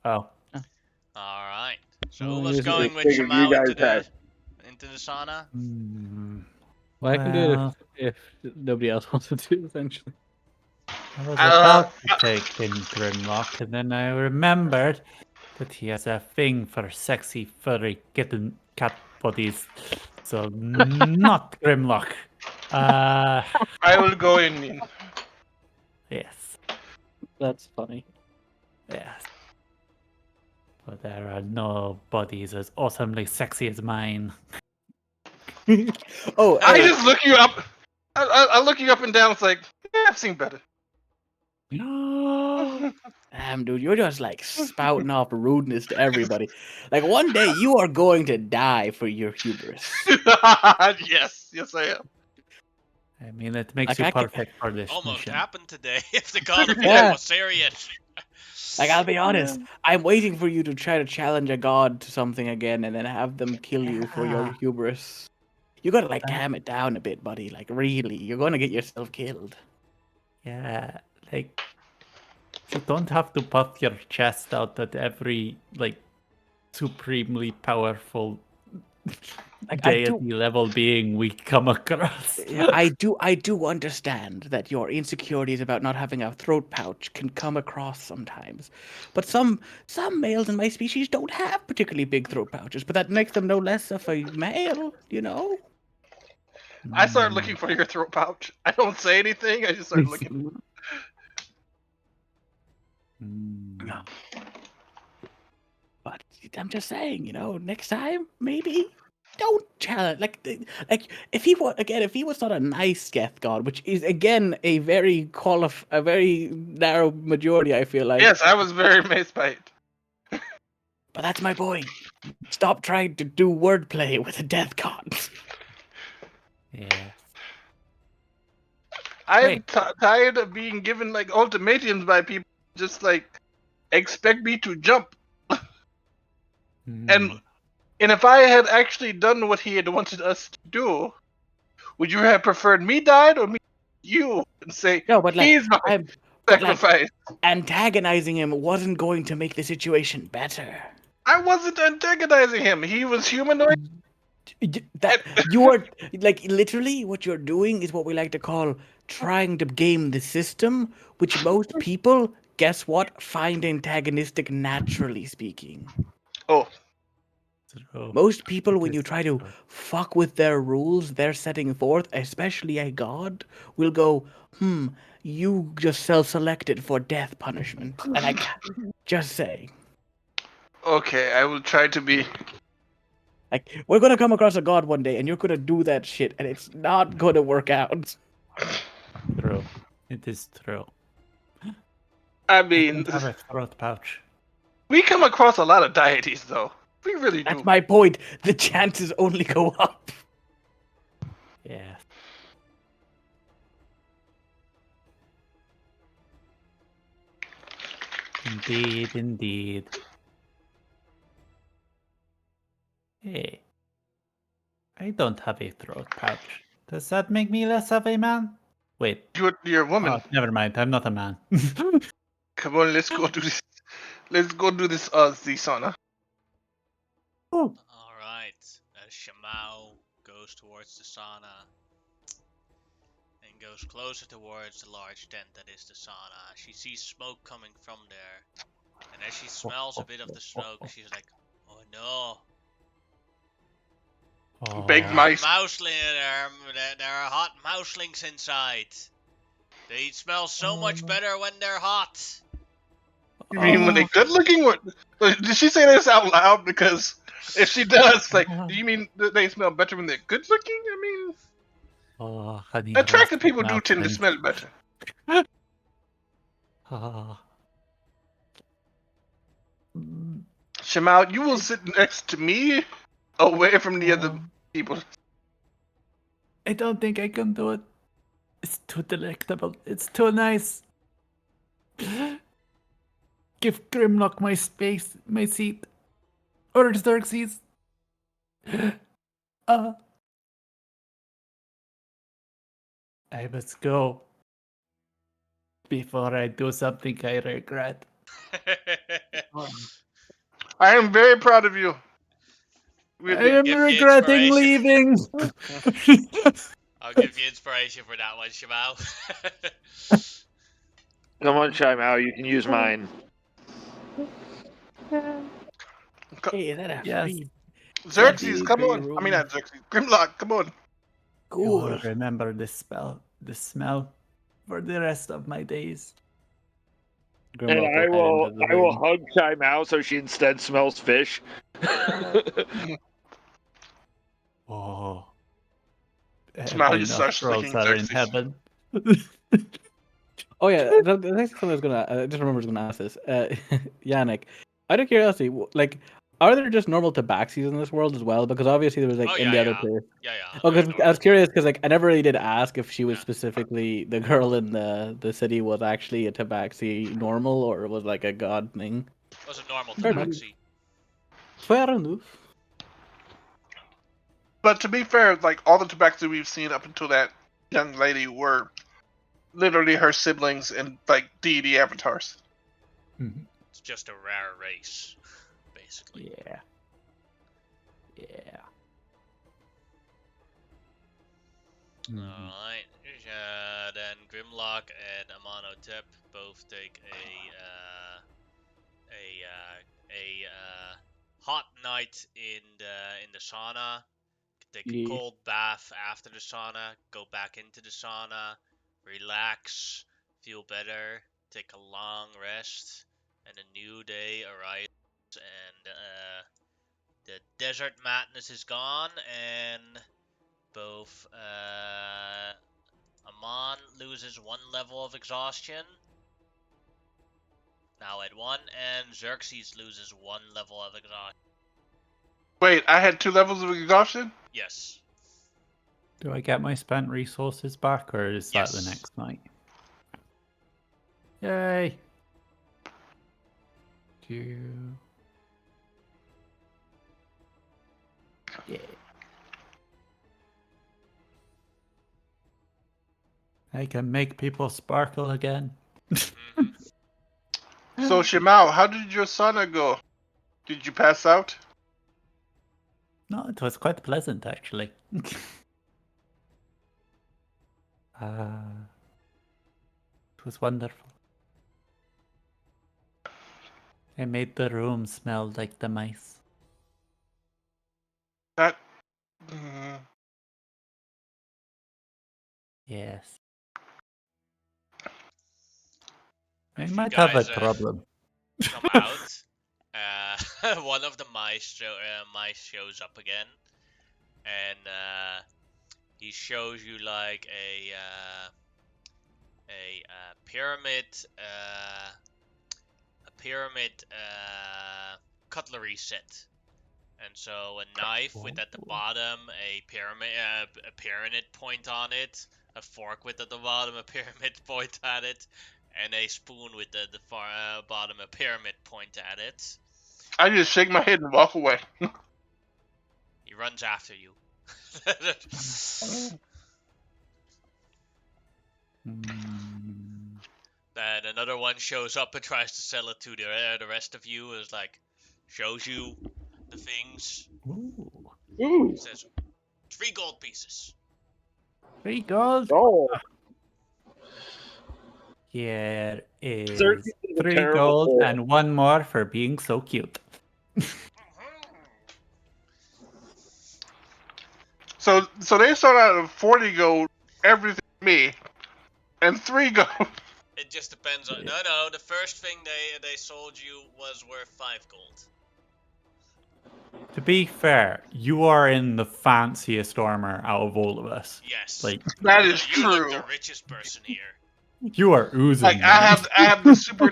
Oh. All right. So Oh, who was here's a- going with Figured you Shamao into guys the sauna? Well, I can do it Well, if nobody else wants to do it, essentially. I was Uh, about to take in Grimlock, and then I remembered that he has a thing for sexy, furry kitten cat bodies. So not Grimlock. I will go in. Yes, That's funny. yes. But there are no bodies as awesomely sexy as mine. Oh, I just look you up. I look you up and down. It's like, yeah, I've seen better. damn, dude, you're just like spouting off rudeness to everybody. Like one day you are going to die for your hubris. Yes, I am. I mean, it makes Like, you I can- perfect for this Almost mission. happened today. If the God of War Yeah. was serious. Like, I'll be honest, I'm waiting for you to try to challenge a god to something again and then have them kill you for your Yeah. hubris. You gotta, like, Uh, calm it down a bit, buddy. Like, really, you're gonna get yourself killed. Yeah, like you don't have to puff your chest out at every like supremely powerful Like, I do, deity level being we come across. yeah, I do understand that your insecurities about not having a throat pouch can come across sometimes. But some males in my species don't have particularly big throat pouches, but that makes them no less of a male, you know? I start looking for your throat pouch. I don't say anything. I just start looking. Mm. But I'm just saying, you know, next time maybe don't challenge like if he was not a nice Geth god, which is again a very a very narrow majority, I feel like. Yes, I was very amazed by it. But that's my point. Stop trying to do wordplay with a death god. Yeah. I am Wait. tired of being given like ultimatums by people. Just like expect me to jump, and Mm. And if I had actually done what he had wanted us to do, would you have preferred me died or me you and say No, but like he's my but like sacrifice? antagonizing him wasn't going to make the situation better. I wasn't antagonizing him. He was humanoid. That you are like literally what you're doing is what we like to call trying to game the system, which most people, guess what, find antagonistic naturally speaking. Oh, True. Most people, It when you is try to true. fuck with their rules they're setting forth, especially a god, will go, you just self-selected for death punishment. And I can't just say, okay. I will try to be. like, we're gonna come across a god one day and you're gonna do that shit and it's not gonna work out. True. It is true. I I mean, don't have a throat pouch. we come across a lot of deities, though. We really That's do. my point. The chances only go up. Yes. Indeed, indeed. Hey, I don't have a throat pouch. Does that make me less of a man? Wait. You're a woman. Oh, never mind. I'm not a man. Come on, let's go do this. Let's go do this. The sauna. Oh, Alright, Shamao goes towards the sauna and goes closer towards the large tent that is the sauna. She sees smoke coming from there, and as she smells a bit of the smoke, she's like, "Oh no, Baked oh. mice. there are hot mouselings inside. They smell so much better when they're hot." You mean when they good looking? What? Did she say this out loud? Because if she does, like, do you mean that they smell better when they're good looking? I mean, Oh, honey attractive roasted people do tend to mouselings. smell better. Oh. Mm, Shamal, you will sit next to me, away from the other people. I don't think I can do it. It's too delectable. It's too nice. Give Grimlock my space, my seat. Or Xerxes. Uh, I must go before I do something I regret. I am very proud of you. I Really. am Give you regretting inspiration. leaving. I'll give you inspiration for that one, Shamao. Come on, Shimao, you can use mine. Hey, is that a Yes. free Xerxes, Free come on. I mean, room? not Xerxes. Grimlock, come on. You will Cool. remember the smell for the rest of my days. And Grimlock I will head into will the I will room. hug Shimao so she instead smells fish. Oh, Smile, my you start nostrils licking are in Xerxes. heaven. Oh yeah, the next thing I was gonna, I just remember I was gonna ask this. Yannick, out of curiosity, like, are there just normal tabaxis in this world as well? Because obviously there was like Oh, in yeah, the other yeah. place. Yeah, yeah. Oh, they're because I normal. was curious because like I never really did ask if she was Yeah. specifically the girl in the city was actually a tabaxi normal or it was like a god thing. It was a normal Fair enough. tabaxi. Fair enough. But to be fair, like, all the tabaxi we've seen up until that young lady were literally her siblings and, like, deity avatars. Mhm. It's just a rare race, basically. Yeah. Yeah. Mhm. Alright. Then Grimlock and Amonotep both take a hot night in the sauna. Take a Yeah. cold bath after the sauna. Go back into the sauna. Relax. Feel better. Take a long rest. And a new day arrives. And the desert madness is gone. And both Amon loses 1 level of exhaustion. Now at 1. And Xerxes loses 1 level of exhaustion. Wait, I had 2 levels of exhaustion? Yes. Do I get my spent resources back, or is that the Yes. next night? Yay! Do Yeah. I can make people sparkle again. Mhm. So Shimao, how did your sauna go? Did you pass out? No, it was quite pleasant actually. It was wonderful. I made the room smell like the mice. That. Mm, Yes. I If you might have a guys problem. come out, one of the mice shows up again, and he shows you like a pyramid, cutlery set. And so a knife with at the bottom a pyramid point on it, a fork with at the bottom a pyramid point at it, and a spoon with the far bottom a pyramid point at it. I just shake my head and walk away. He runs after you. Hmm. Then another one shows up and tries to sell it to the rest of you. Is like, shows you the things. Ooh. Ooh. Says 3 gold pieces. 3 gold. Oh, Here is Xerxes is a 3 terrible gold fool. and 1 more for being so cute. So they start out at 40 gold, everything me, and 3 gold. It just depends on. No. The first thing they sold you was worth 5 gold. To be fair, you are in the fanciest armor out of all of us. Yes. Like, That is You look true. the richest person here. you are oozing Like money. I have the super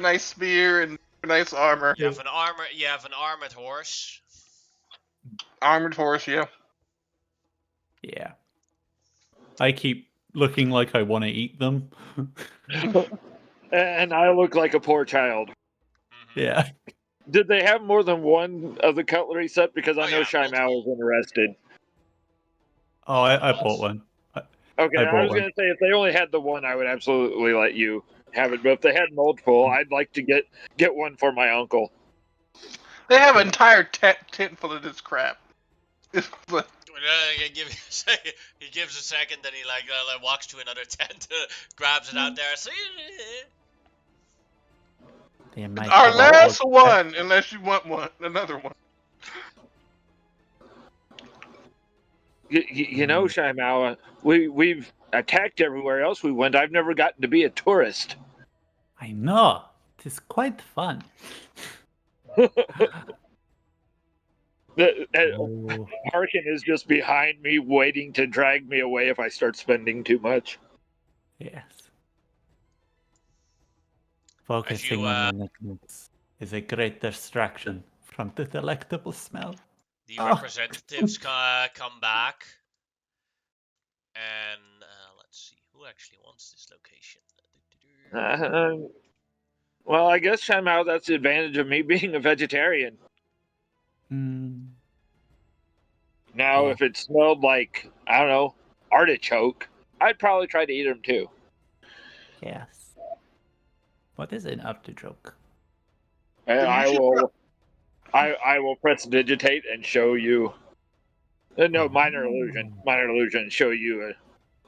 nice spear and super nice armor, You have an armored horse. armored horse. Yeah. Yeah. I keep looking like I want to eat them. And I look like a poor child. Mm-hmm. Yeah. Did they have more than one of the cutlery set? Because I Oh, know yeah, Shy Mao multiple. was interested. Oh, I bought one. Okay, I I bought was one. going to say, if they only had the one, I would absolutely let you have it. But if they had multiple, I'd like to get one for my uncle. They have an entire tent full of this crap. But He gives a second, then he like walks to another tent, grabs it out there. See, They might our have a whole last one, unless you want another one. You know, Shy Mao, we've attacked everywhere else we went. I've never gotten to be a tourist. I know. It is quite fun. Oh, Harkin is just behind me, waiting to drag me away if I start spending too much. yes. as Focusing you on the nicknames is a great distraction from the delectable smell. the Oh. representatives come back, and let's see who actually wants this location. Well, I guess Shy Mao, that's the advantage of me being a vegetarian. Hmm. Now, Yeah. if it smelled like, I don't know, artichoke, I'd probably try to eat them too. Yes. What is an artichoke? And Then you I should will, I will press digitate and show you. No, minor illusion. Oh. Minor illusion. Show you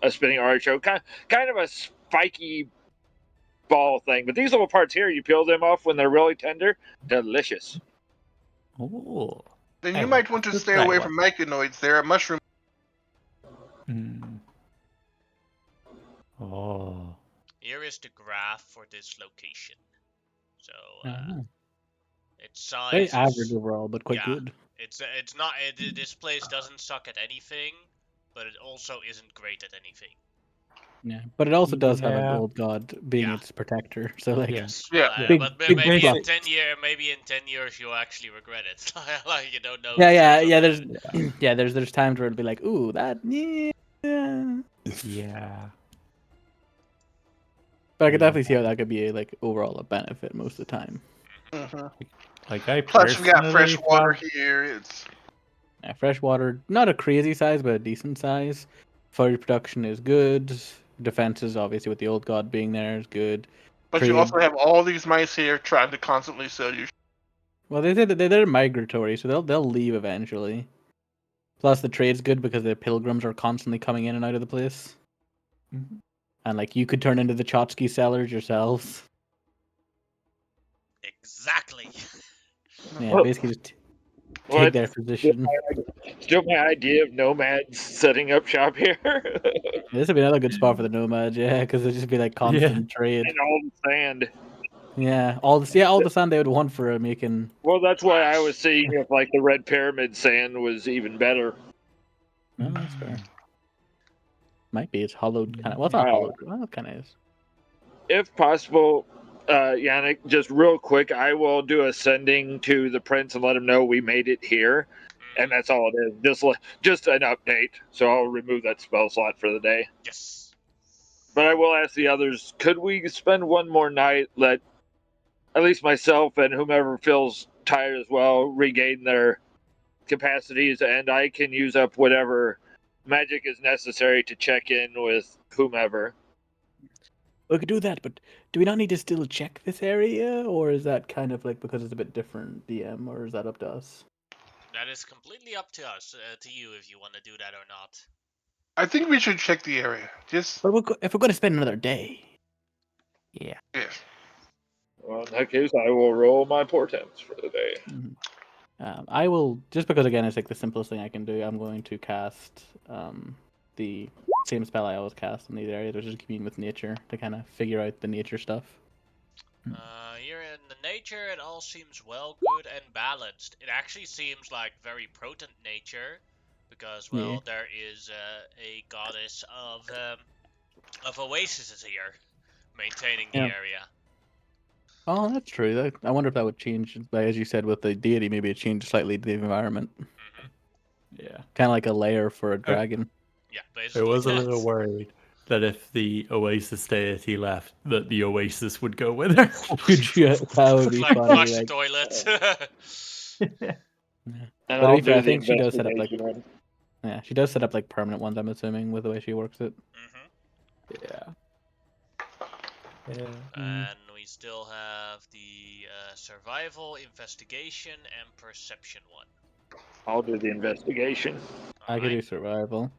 a spinning artichoke. Kind of a spiky ball thing. But these little parts here, you peel them off when they're really tender. Delicious. Oh. Then I you will might want have to to stay try away one. from myconoids. They're a mushroom. Hmm. Oh. Here is the graph for this location. So Oh. its Very size average is overall, but quite good. it's not this place doesn't suck at anything, but it also isn't great at anything. Yeah, but it also does have a Yeah. gold god being Yeah. its protector. So like, Yes, Yeah. Big- but big maybe in plus. 10 years you'll actually regret it. Like you don't know. yeah. If it There's yeah, there's times where it'll be like, ooh, that yeah. Yeah. But I could definitely see how that could be like overall a benefit most of the time. Hmm Like I Plus, we got fresh personally water have here. It's Freshwater, not a crazy size, but a decent size. Fire production is good. Defenses, obviously, with the old god being there, is good. But you Trade. also have all these mice here trying to constantly sell you. Well, they said that they're migratory, so they'll leave eventually. Plus, the trade's good because the pilgrims are constantly coming in and out of the place. Mhm. And like you could turn into the Chotsky sellers yourselves. Exactly. Yeah, Well, basically just well, take their position. still my idea of nomads setting up shop here. This would be another good spot for the nomads, yeah, because it'd just be like constant trade. And all the sand. Yeah, all the sand they would want for making. Well, that's why I was Glass. seeing if like the red pyramid sand was even better. Oh, that's fair. Might be. It's hollowed kind of. Well, it's Uh, not hollowed. Well, it kind of is. if possible, Yannick, just real quick, I will do a sending to the prince and let him know we made it here, and that's all it is. Just an update. So I'll remove that spell slot for the day. Yes. But I will ask the others: could we spend one more night? Let at least myself and whomever feels tired as well regain their capacities, and I can use up whatever magic is necessary to check in with whomever. We could do that, but do we not need to still check this area, or is that kind of like because it's a bit different DM, or is that up to us? That is completely up to us, to you, if you want to do that or not. I think we should check the area. Just But if we're going to spend another day, yeah. yes. Well, in that case, I will roll my portents for the day. Mhm. I will just because again it's like the simplest thing I can do. I'm going to cast the same spell I always cast in these areas, which is commune with nature to kind of figure out the nature stuff. Here in the nature, it all seems well, good, and balanced. It actually seems like very potent nature, because well, there is a goddess of oases here, maintaining the Yeah. area. Oh, that's true. I wonder if that would change, like, as you said, with the deity. Maybe it changed slightly the environment, Yeah. kind of like a lair for a dragon. Yeah, I basically. was a that. little worried that if the Oasis deity left, that the Oasis would go with her. That would be Like funny. flush the Like, toilet. yeah. And But to I'll be fair, do I the think she does set up like investigation one. yeah, she does set up like permanent ones. I'm assuming with the way she works it. Yeah. Yeah. And we still have the survival, investigation, and perception one. I'll do the investigation. I could do survival.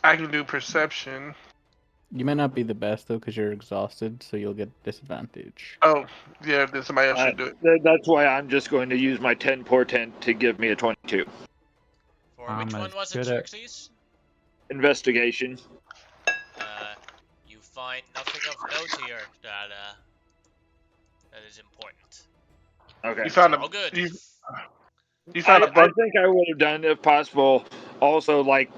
I can do perception. You might not be the best though, because you're exhausted, so you'll get disadvantage. Oh, yeah, then somebody else should do it. That's why I'm just going to use my 10 portent to give me a 22. For which one was it, Xerxes? Investigation. You find nothing of note here that is important. Okay. You found All good. You found a I bunch. think I would have done, if possible, also, like,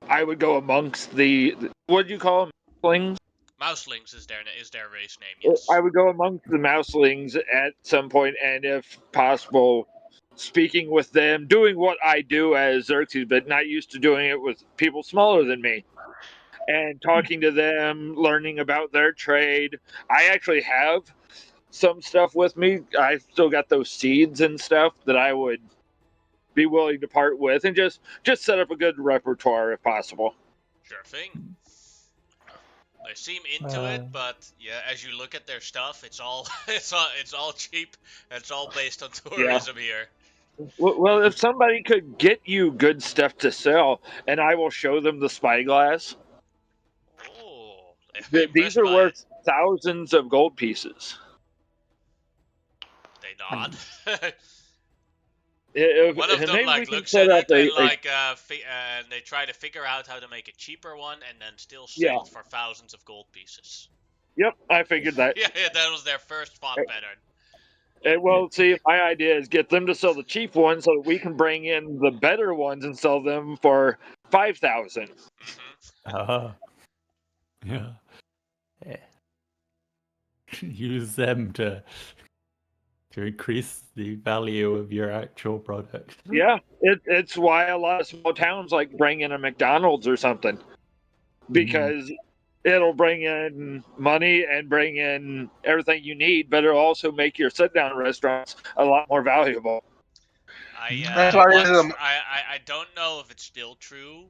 I would go amongst the what do you call them? Mouselings? Mouselings is their race name, yes. I would go amongst the mouselings at some point, and if possible, speaking with them, doing what I do as Xerxes, but not used to doing it with people smaller than me. And talking to them, learning about their trade. I actually have some stuff with me. I still got those seeds and stuff that I would be willing to part with, and just set up a good repertoire if possible. Sure thing. They seem into it, but yeah, as you look at their stuff, it's all it's all cheap. And it's all based on tourism here. Well, if somebody could get you good stuff to sell, and I will show them the spyglass. Oh, they're These impressed are by worth it. thousands of gold pieces. They nod. One of them Maybe we like can looks set at up it and a like and they try to figure out how to make a cheaper one and then still sell Yeah. it for thousands of gold pieces. Yep, I figured that. Yeah, that was their first thought pattern. Well, see, my idea is get them to sell the cheap ones so that we can bring in the better ones and sell them for 5,000. Yeah. Use them to increase the value of your actual product. Yeah, it's why a lot of small towns like bring in a McDonald's or something, because it'll bring in money and bring in everything you need, but it'll also make your sit-down restaurants a lot more valuable. That's why this is I don't know if it's still true,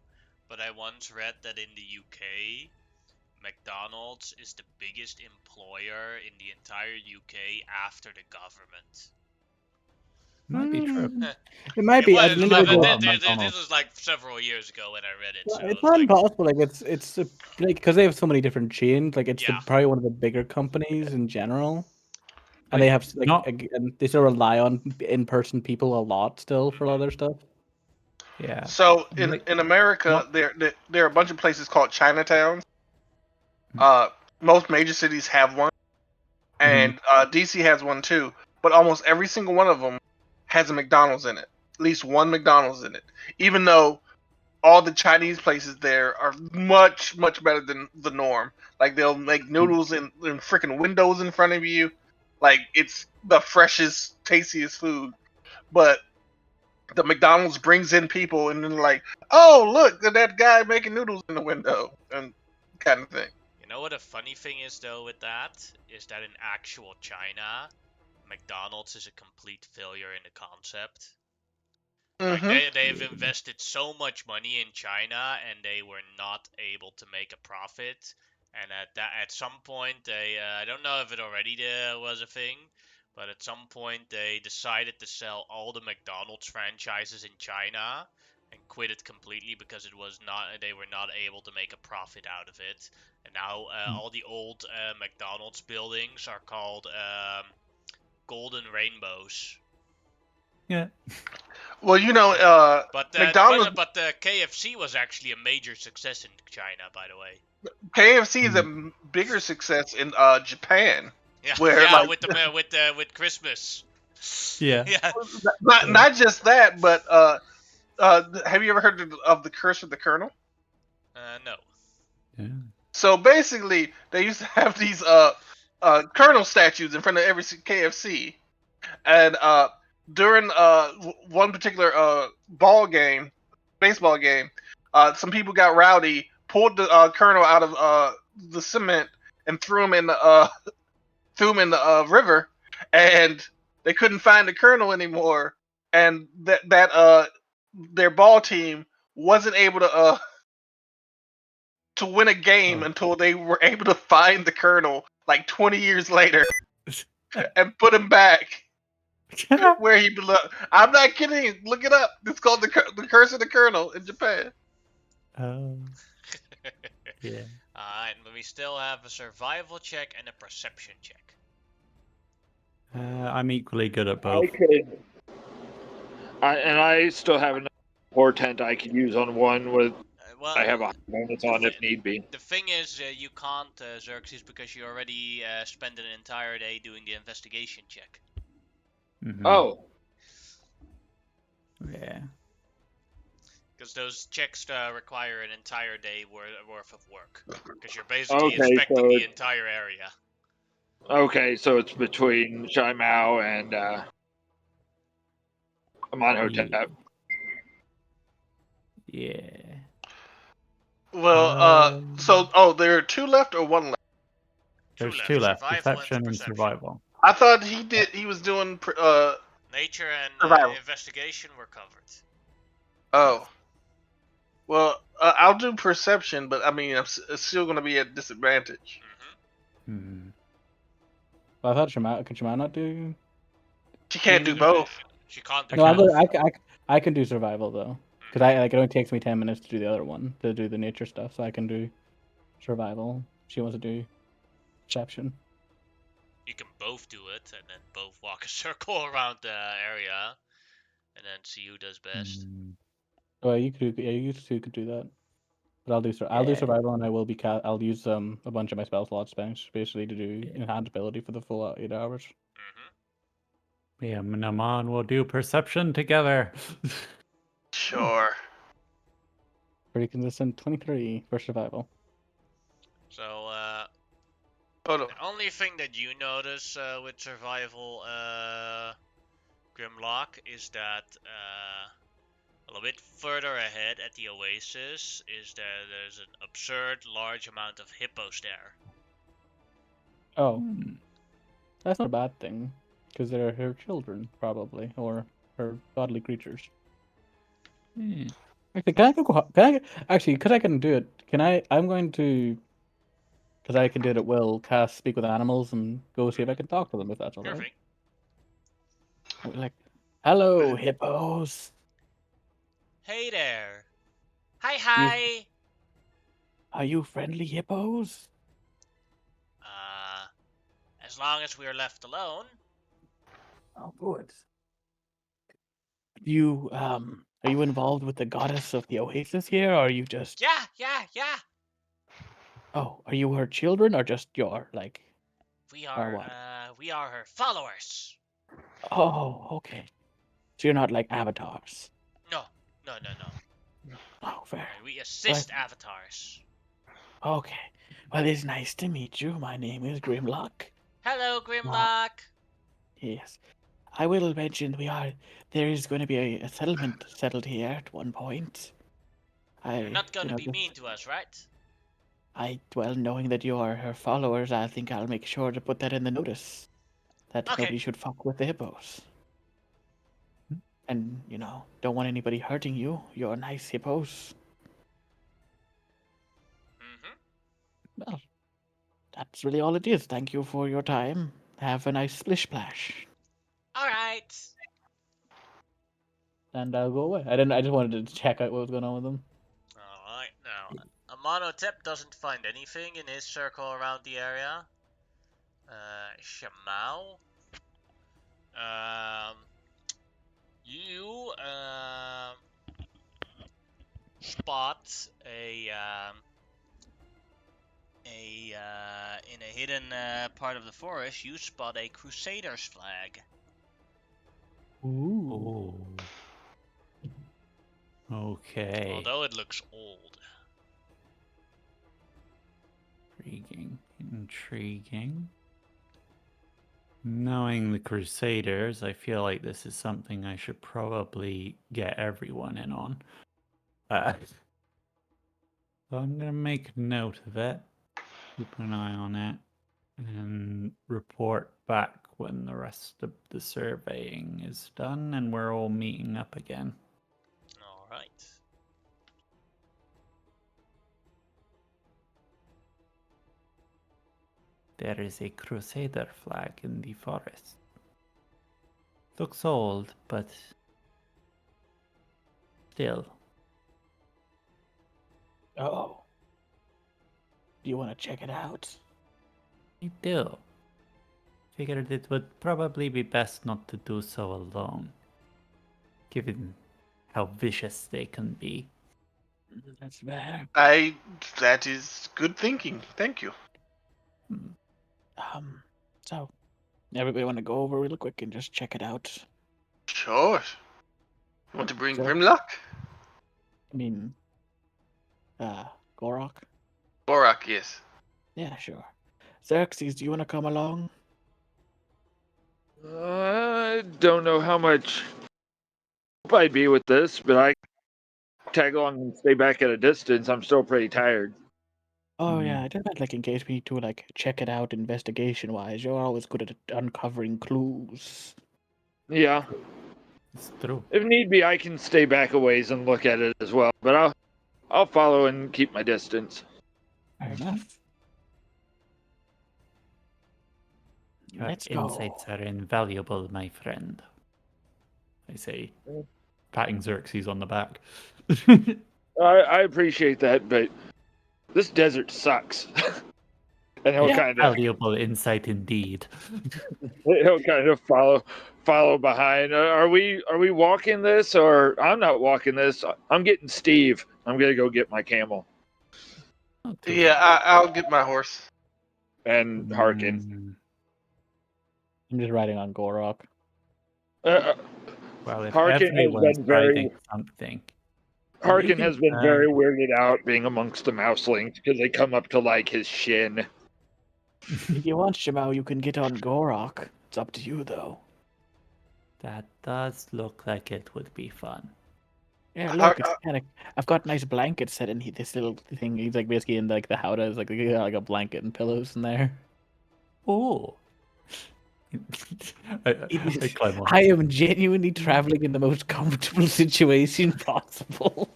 but I once read that in the UK, McDonald's is the biggest employer in the entire UK after the government. Might be true. It might It be an was, but There's a individual. lot of this McDonald's. was like several years ago when I read it, so It's it's not like, impossible. Like it's like because they have so many different chains. Like it's yeah. probably one of the bigger companies in general, and Like, they have like Not- and they still rely on in-person people a lot still for a lot of their stuff. Yeah. So Like, in America, not- there are a bunch of places called Chinatowns. Mm. Most major cities have one, and DC has one too. But almost every single one of them has a McDonald's in it. At least one McDonald's in it. Even though all the Chinese places there are much better than the norm. Like they'll make noodles in freaking windows in front of you. Like it's the freshest, tastiest food. But the McDonald's brings in people and then like, oh look, that guy making noodles in the window and kind of thing. you know what a funny thing is though with that is that in actual China, McDonald's is a complete failure in the concept. Like Mm-hmm. they've invested so much money in China and they were not able to make a profit. And at some point they I don't know if it already was a thing, but at some point they decided to sell all the McDonald's franchises in China and quit it completely because they were not able to make a profit out of it. And now all the old McDonald's buildings are called Golden Rainbows. Yeah. Well, But McDonald's the KFC was actually a major success in China, by the way. KFC is a bigger success in Japan, Yeah, where yeah, like with Christmas. Yeah. Yeah. not just that, but have you ever heard of the Curse of the Colonel? No. Yeah. So basically, they used to have these Colonel statues in front of every KFC, and during one particular baseball game, some people got rowdy, pulled the Colonel out of the cement, and threw him in the river, and they couldn't find the Colonel anymore, and that their ball team wasn't able to win a game Oh. until they were able to find the Colonel like 20 years later and put him back where he belonged. I'm not kidding. Look it up. It's called the Curse of the Colonel in Japan. Yeah. Alright, but we still have a survival check and a perception check. I'm equally good at both. I still have another portent I could use on one with. Well, I have a bonus on if need be. the thing is, you can't, Xerxes, because you already spent an entire day doing the investigation check. Mhm. Oh, Yeah. Because those checks require an entire day worth of work. Because you're basically Okay, inspecting so the it's- entire area. okay, so it's between Shai Mao and Amonhotep. Yeah. Well, there are two left or one left? There's left, two left: survival and perception and perception. survival. I thought he was doing Nature and survival. investigation were covered. Oh. Well, I'll do perception, but I mean, it's still going to be at disadvantage. Hmm. Well, I thought could Shema not do? She can't do both. She can't do No, both. I can do survival though, because it only takes me 10 minutes to do the other one, to do the nature stuff. So I can do survival. She wants to do perception. You can both do it, and then both walk a circle around the area, and then see who does best. Hmm. Well, you two could do that. But I'll do survival, and I will be I'll use a bunch of my spell slots basically to do enhanced ability for the full 8 hours. Mm-hmm. Yeah, Naman will do perception together. Sure. Pretty consistent. 23 for survival. So, Hold on. the only thing that you notice with survival, Grimlock, is that a little bit further ahead at the oasis is there's an absurd large amount of hippos there. Oh, that's not a bad thing, because they're her children probably, or or godly creatures. Hmm. Actually, can I go? Can I actually? Because I can do it. Can I? I'm going to. Because I can do it at will. Cast speak with animals and go see if I can talk to them. If that's all right. Perfect. I'll be like, hello, hippos. Hey there. Hi, You hi. are you friendly hippos? Uh, as long as we're left alone. Oh, good. You are you involved with the goddess of the oasis here, or are you just? Yeah, yeah, yeah. Oh, are you her children, or just your like? Or what? We are her followers. Oh, okay. So you're not like avatars. No, no, no, no. Oh, fair. We Well, assist avatars. okay. Well, it's nice to meet you. My name is Grimlock. Hello, Grimlock. Yes. I will mention there is going to be a settlement settled here at one point. You're not gonna be mean just to us, right? well, knowing that you are her followers, I think I'll make sure to put that in the notice that Okay. nobody should fuck with the hippos. And, don't want anybody hurting you. You're nice hippos. Mm-hmm. Well, that's really all it is. Thank you for your time. Have a nice splish splash. All right. And I'll go away. I just wanted to check out what was going on with them. All right. Now, Amonotep doesn't find anything in his circle around the area. Shamao. Um, you spot in a hidden part of the forest. You spot a Crusader's flag. Ooh. Oh. Okay. Although it looks old. Intriguing. Intriguing. Knowing the Crusaders, I feel like this is something I should probably get everyone in on. So I'm going to make note of it, keep an eye on it, and report back when the rest of the surveying is done and we're all meeting up again. All right. There is a Crusader flag in the forest. Looks old, but still. Oh. Do you want to check it out? I do. Figured it would probably be best not to do so alone, given how vicious they can be. That's fair. That is good thinking. Thank you. So, everybody want to go over real quick and just check it out? Sure. Want to bring Sure. Grimlock? I mean, Gorok? Borak, yes. Yeah, sure. Xerxes, do you want to come along? I don't know how much help I'd be with this, but I tag along and stay back at a distance. I'm still pretty tired. Oh, yeah, I just meant, like, in case we need to, like, check it out investigation-wise. You're always good at uncovering clues. Yeah, It's true. if need be, I can stay back a ways and look at it as well. But I'll follow and keep my distance. Fair enough. Your Let's go. insights are invaluable, my friend. I say, patting Xerxes on the back. I appreciate that, but this desert sucks. And he'll Yeah. kind of Valuable insight indeed. follow behind. Are we walking this, or I'm not walking this? I'm getting Steve. I'm gonna go get my camel Not too Yeah, far. I'll get my horse. and Harkin. I'm just riding on Gorok. Well, if Harkin has everyone's been very riding something, Harkin has been very uh, weirded out being amongst the mouselings because they come up to like his shin. If you want, Shimao, you can get on Gorok. It's up to you, though. that does look like it would be fun. Yeah, look, it's kind of. I've got nice blankets set in this little thing. He's like basically in like the howdah. Is like you got like a blanket and pillows in there. Oh, I climb on. I am genuinely traveling in the most comfortable situation possible.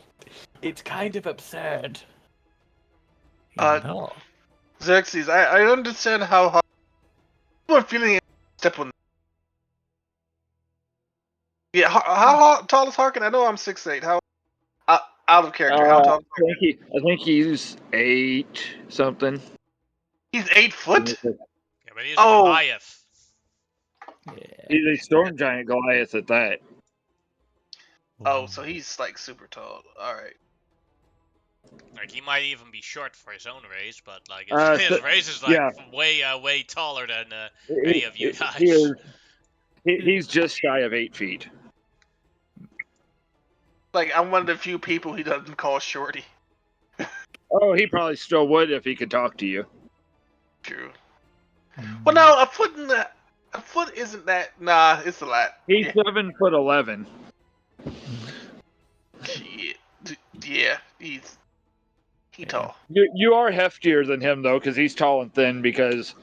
It's kind of absurd. No. Xerxes, I understand how hard you are feeling it. Step on. Yeah, how tall is Harkin? I know I'm 6'8". How out of character? How tall? I think he's 8 something. He's 8 foot. Yeah, but he's a Oh. Goliath. Yeah. He's a storm giant Goliath at that. Oh, so he's like super tall. All right. Like he might even be short for his own race, but like Uh, his so- race is like yeah. way taller than any of you He guys. is, he's just shy of 8 feet. Like I'm one of the few people he doesn't call shorty. Oh, he probably still would if he could talk to you. True. Well, no, a foot isn't that. Nah, it's a lot. He's Yeah. 7'11". Shit. Yeah, he tall. You are heftier than him though, because he's tall and thin. Because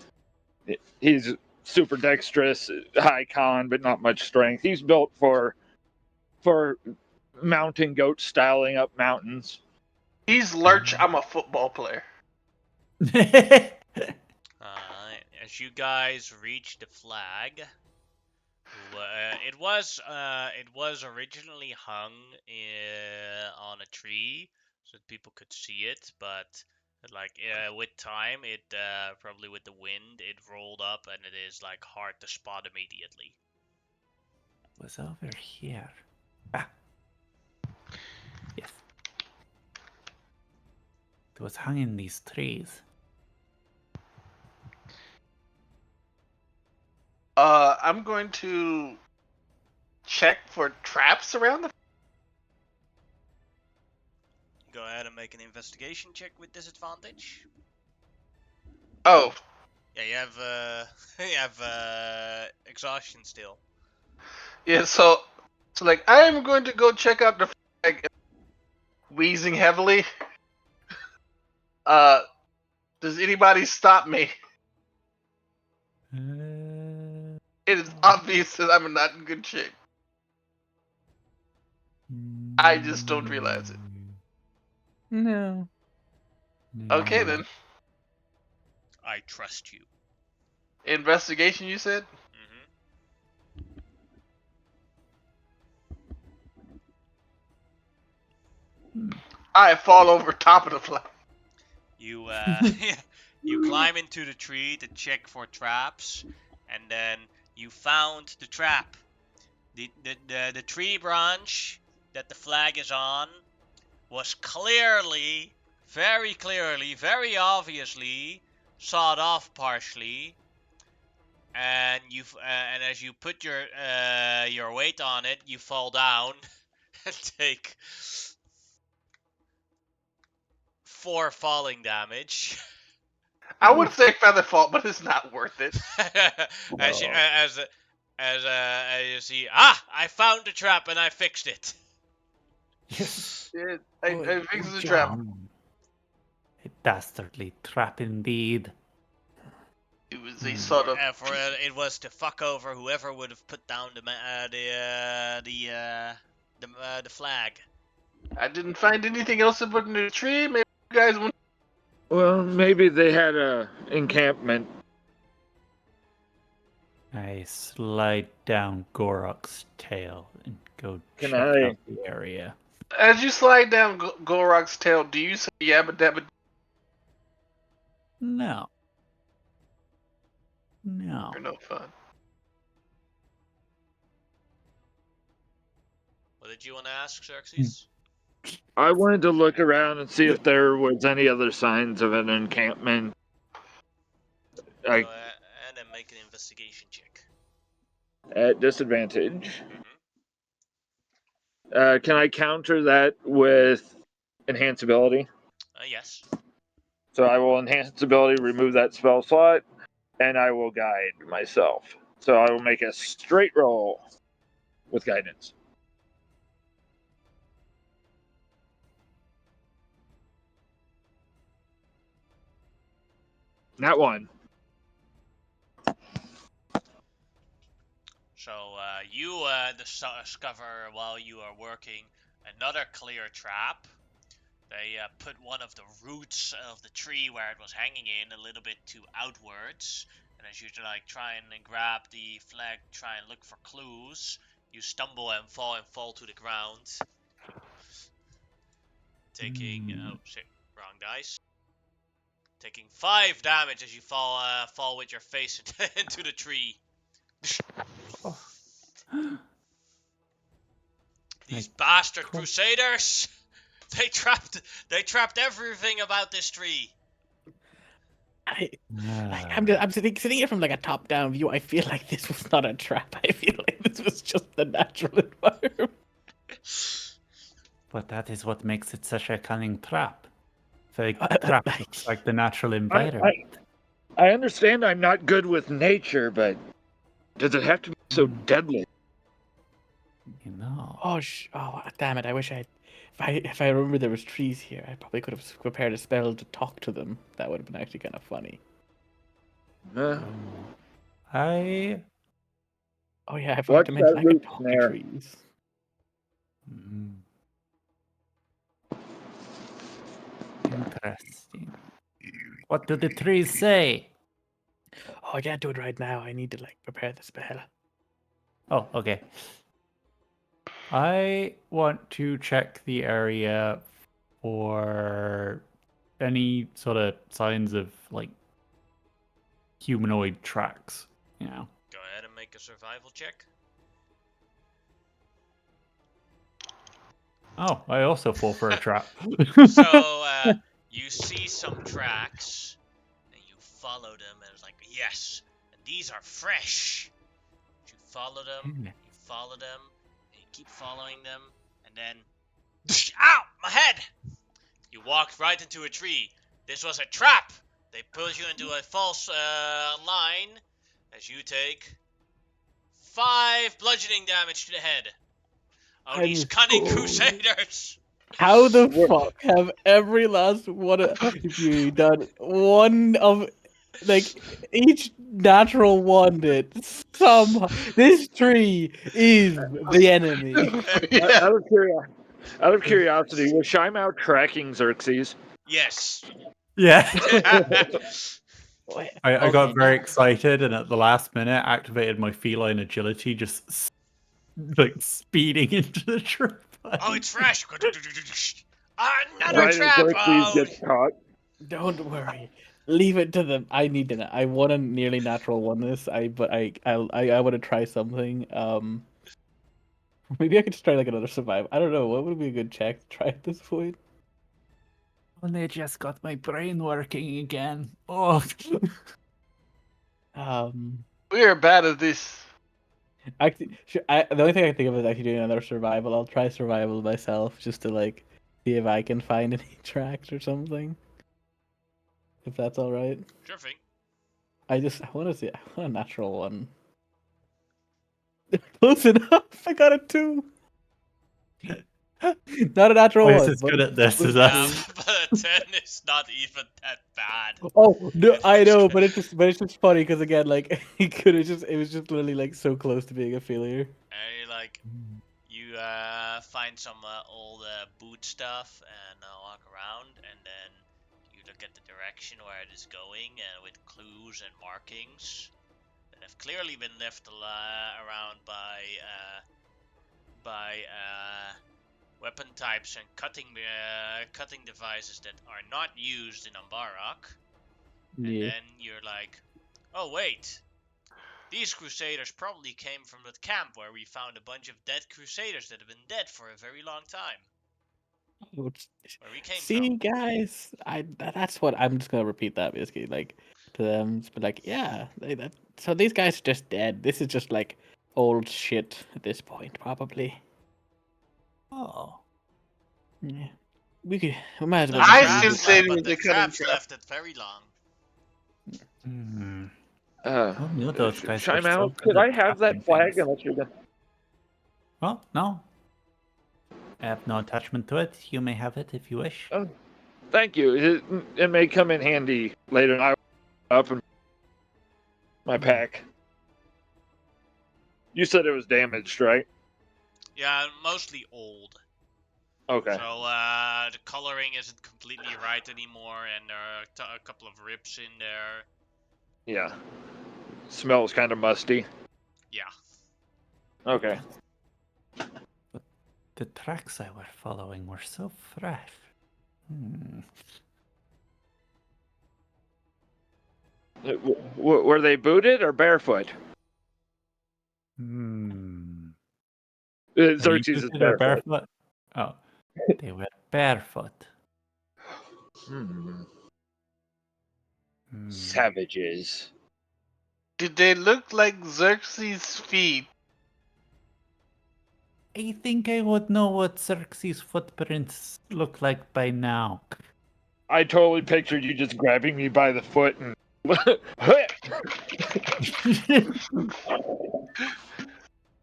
he's super dexterous, high con, but not much strength. He's built for mountain goat styling up mountains. He's Lurch. I'm a football player. As you guys reach the flag, it was originally hung on a tree so that people could see it, but like with time, it probably with the wind, it rolled up and it is like hard to spot immediately. Was over here. Ah. Yes. It was hung in these trees. I'm going to check for traps around the. Go ahead and make an investigation check with disadvantage. Oh, Yeah, you have you have exhaustion still. yeah. So like I'm going to go check out the flag. Wheezing heavily. Does anybody stop me? It is obvious that I'm not in good shape. I just don't realize it. No. Okay then. I trust you. Investigation, you said? I fall over top of the flag. You you climb into the tree to check for traps, and then you found the trap. The tree branch that the flag is on was clearly, very obviously sawed off partially, and and as you put your weight on it, you fall down and take 4 falling damage. I would say feather fall, but it's not worth it. as you see, I found the trap and I fixed it. Yes. I fixed the trap. A dastardly trap indeed. It was a sort of. It was to fuck over whoever would have put down the flag. I didn't find anything else to put in the tree. Maybe you guys want. Well, maybe they had a encampment. I slide down Gorok's tail and go Can check I- out the area. As you slide down Gorok's tail, do you say yabba dabba? No. No. You're no fun. What did you want to ask, Xerxes? I wanted to look around and see if there was any other signs of an encampment. Go ahead and make an investigation check. At disadvantage. Can I counter that with enhanceability? Yes. So I will enhance ability, remove that spell slot, and I will guide myself. So I will make a straight roll with guidance. Not one. So you discover while you are working another clear trap. They put one of the roots of the tree where it was hanging in a little bit too outwards, and as you like try and grab the flag, try and look for clues, you stumble and fall to the ground, taking oh shit, wrong dice. Taking 5 damage as you fall with your face into the tree. These bastard crusaders! They trapped everything about this tree. I'm sitting here from like a top-down view. I feel like this was not a trap. I feel like this was just the natural environment. But that is what makes it such a cunning trap. The Like- trap looks like the natural environment. I understand I'm not good with nature, but does it have to be so deadly? You know. Oh, damn it! I wish if I remember there was trees here, I probably could have prepared a spell to talk to them. That would have been actually kind of funny. I. Oh yeah, I forgot What's to mention that I could root talk snare? to trees. Interesting. What do the trees say? Oh, I can't do it right now. I need to like prepare the spell. Oh, okay. I want to check the area for any sort of signs of like humanoid tracks. You know. Go ahead and make a survival check. Oh, I also fall for a trap. So you see some tracks, and you follow them, and it's like, yes, and these are fresh. You follow them, and you keep following them, and then, ow, my head! You walked right into a tree. This was a trap. They put you into a false line, as you take 5 bludgeoning damage to the head. Oh, these cunning crusaders! How the fuck have every last one of you done one of like each natural one did somehow? This tree is the enemy. Yeah. Out of curiosity, was Shimau tracking Xerxes? Yes. Yeah. Wait, I got okay, very now- excited and at the last minute activated my feline agility, just like speeding into the trip. Oh, it's fresh. Another Right as trap. Xerxes Oh, gets caught. Don't worry. Leave it to them. I need to know. I want to nearly natural one this. I want to try something. Maybe I could just try like another survival. I don't know. What would be a good check to try at this point? Only just got my brain working again. Oh. We are bad at this. Actually, the only thing I can think of is actually doing another survival. I'll try survival myself just to like see if I can find any tracks or something. If that's all right. sure thing. I want to see. I want a natural one. Close enough. I got a 2. Not a natural Twice one. as but good at this as Yeah, us. But a 10 is not even that bad. Oh no, I know, but it's just funny because again, like it was just literally like so close to being a failure. And you find some old boot stuff and walk around, and then you look at the direction where it is going with clues and markings that have clearly been left around by weapon types and cutting devices that are not used in Ambarak. And Yeah. then you're like, oh wait, these crusaders probably came from that camp where we found a bunch of dead crusaders that have been dead for a very long time. Where we came See, from. guys, that's what I'm just gonna repeat that basically, like to them, just be like, yeah, so these guys are just dead. This is just like old shit at this point, probably. Oh. Yeah, we might as well. I just still leave it. say it But was the a cunning traps trap. left it very long. Who knew those guys were so Shimau, good could at I have trapping that flag things? unless you're done? Well, no. I have no attachment to it. You may have it if you wish. Oh, thank you. It may come in handy later. I up in my pack. You said it was damaged, right? Yeah, mostly old. Okay. So the coloring isn't completely right anymore, and there are a couple of rips in there. Yeah. Smells kind of musty. Yeah. Okay. But the tracks I were following were so fresh. Were they booted or barefoot? Are you Xerxes is booted or barefoot. barefoot? Oh, they were barefoot. Hmm. Hmm. Savages. Did they look like Xerxes' feet? I think I would know what Xerxes' footprints look like by now. I totally pictured you just grabbing me by the foot and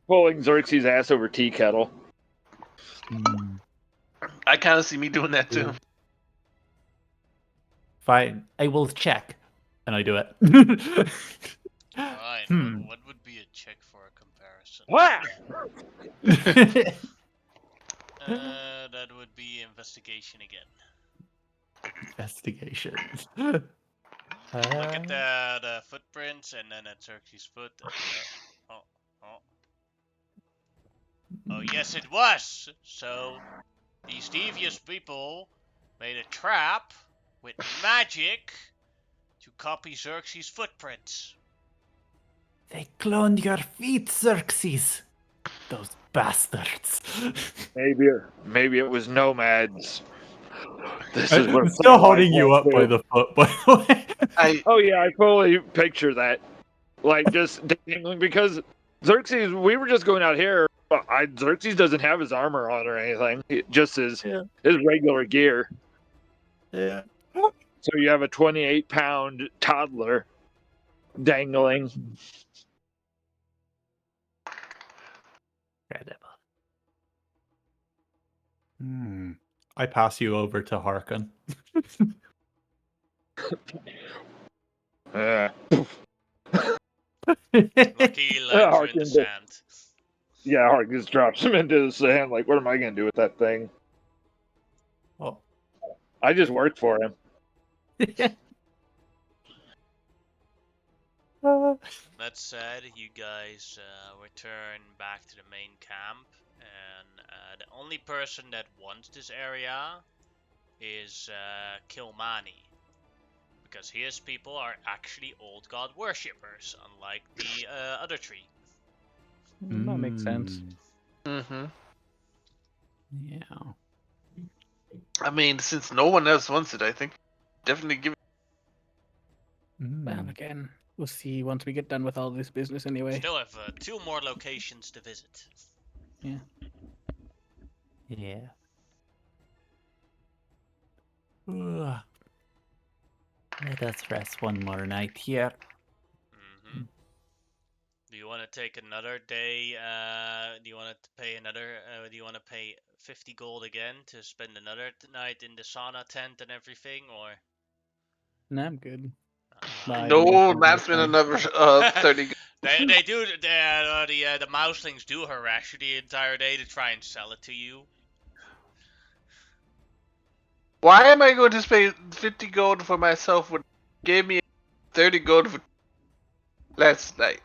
pulling Xerxes' ass over tea kettle. Hmm. I kind of see me doing that too. Fine, I will check. And I do it. Fine. Hmm. What would be a check for a comparison? Wah! That would be investigation again. Investigation. Look at the footprints and then at Xerxes' foot. Oh, yes, it was. So these devious people made a trap with magic to copy Xerxes' footprints. They cloned your feet, Xerxes. Those bastards. Maybe it was nomads. This is what I'm still holding satellites you won't up by do. the foot, by the way. Oh yeah, I fully picture that. Like just dangling because Xerxes, we were just going out here. Xerxes doesn't have his armor on or anything. Just his regular gear. Yeah. So you have a 28-pound toddler dangling. Incredible. I pass you over to Harkin. Lucky he lands her in the Harkin sand. Yeah, Harkin just drops him into the sand. Like, what am I gonna do with that thing? Oh. I just worked for him. That said, you guys return back to the main camp, and the only person that wants this area is Kilmani, because his people are actually old god worshippers, unlike the other tree. That makes sense. Mm-hmm. Yeah. I mean, since no one else wants it, I think definitely give it. Well, again, we'll see once we get done with all this business anyway. Still have 2 more locations to visit. Yeah. Yeah. Ugh. Let us rest one more night here. Mm-hmm. Do you want to take another day? Do you want to pay another? Do you want to pay 50 gold again to spend another night in the sauna tent and everything, or? Nah, I'm good. No, that's been another 30. They do. The mouselings do harass you the entire day to try and sell it to you. Why am I going to pay 50 gold for myself when you gave me 30 gold for last night?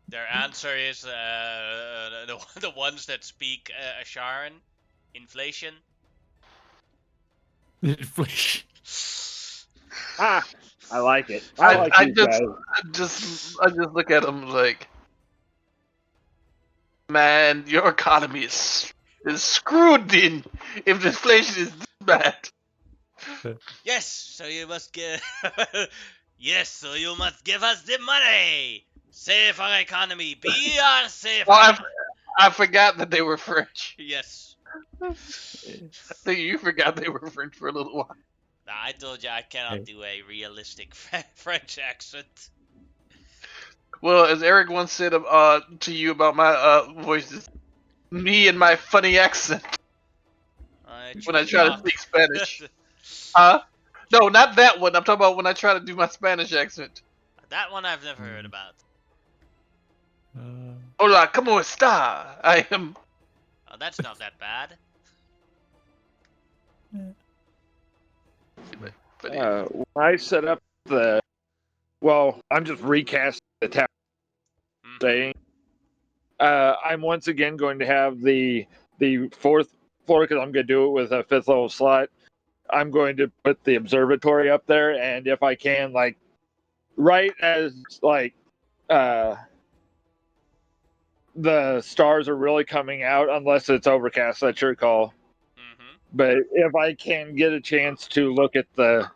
Their answer is the ones that speak Asharan. Inflation. Inflation. Ah, I like it. I like these guys. I just look at them like, man, your economy is screwed in if inflation is this bad. Yes, so you must give. Yes, so you must give us the money. Save our economy. Be our savior. Well, I forgot that they were French. Yes. I think you forgot they were French for a little while. Nah, I told you I cannot do a realistic French accent. Well, as Eric once said to you about my voices, me and my funny accent when I try to speak Spanish. Huh? No, not that one. I'm talking about when I try to do my Spanish accent. That one I've never heard about. Hola, como esta? I am. Oh, that's not that bad. When I set up I'm just recasting the tower saying. I'm once again going to have the fourth floor because I'm going to do it with a fifth level slot. I'm going to put the observatory up there, and if I can, like, right as the stars are really coming out, unless it's overcast. That's your call. Mm-hmm. But if I can get a chance to look at the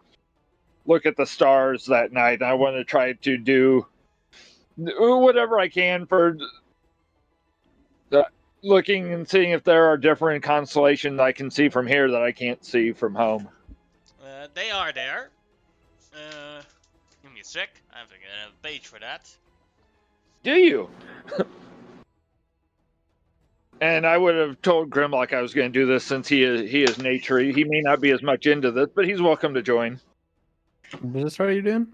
stars that night, I want to try to do whatever I can for looking and seeing if there are different constellations I can see from here that I can't see from home. They are there. Give me a sec. I have a page for that. Do you? And I would have told Grimlock I was going to do this since he is nature. He may not be as much into this, but he's welcome to join. What is this you doing?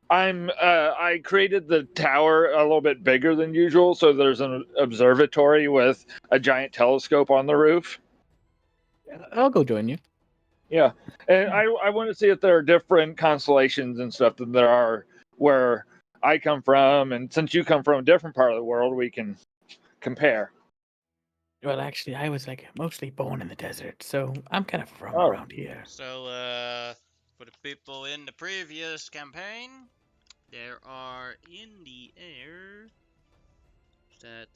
I created the tower a little bit bigger than usual, so there's an observatory with a giant telescope on the roof. I'll go join you. Yeah, and I want to see if there are different constellations and stuff than there are where I come from, and since you come from a different part of the world, we can compare. Well, actually, I was like mostly born in the desert, so I'm kind of from Oh. around here. So, for the people in the previous campaign, there are in the air. Is that?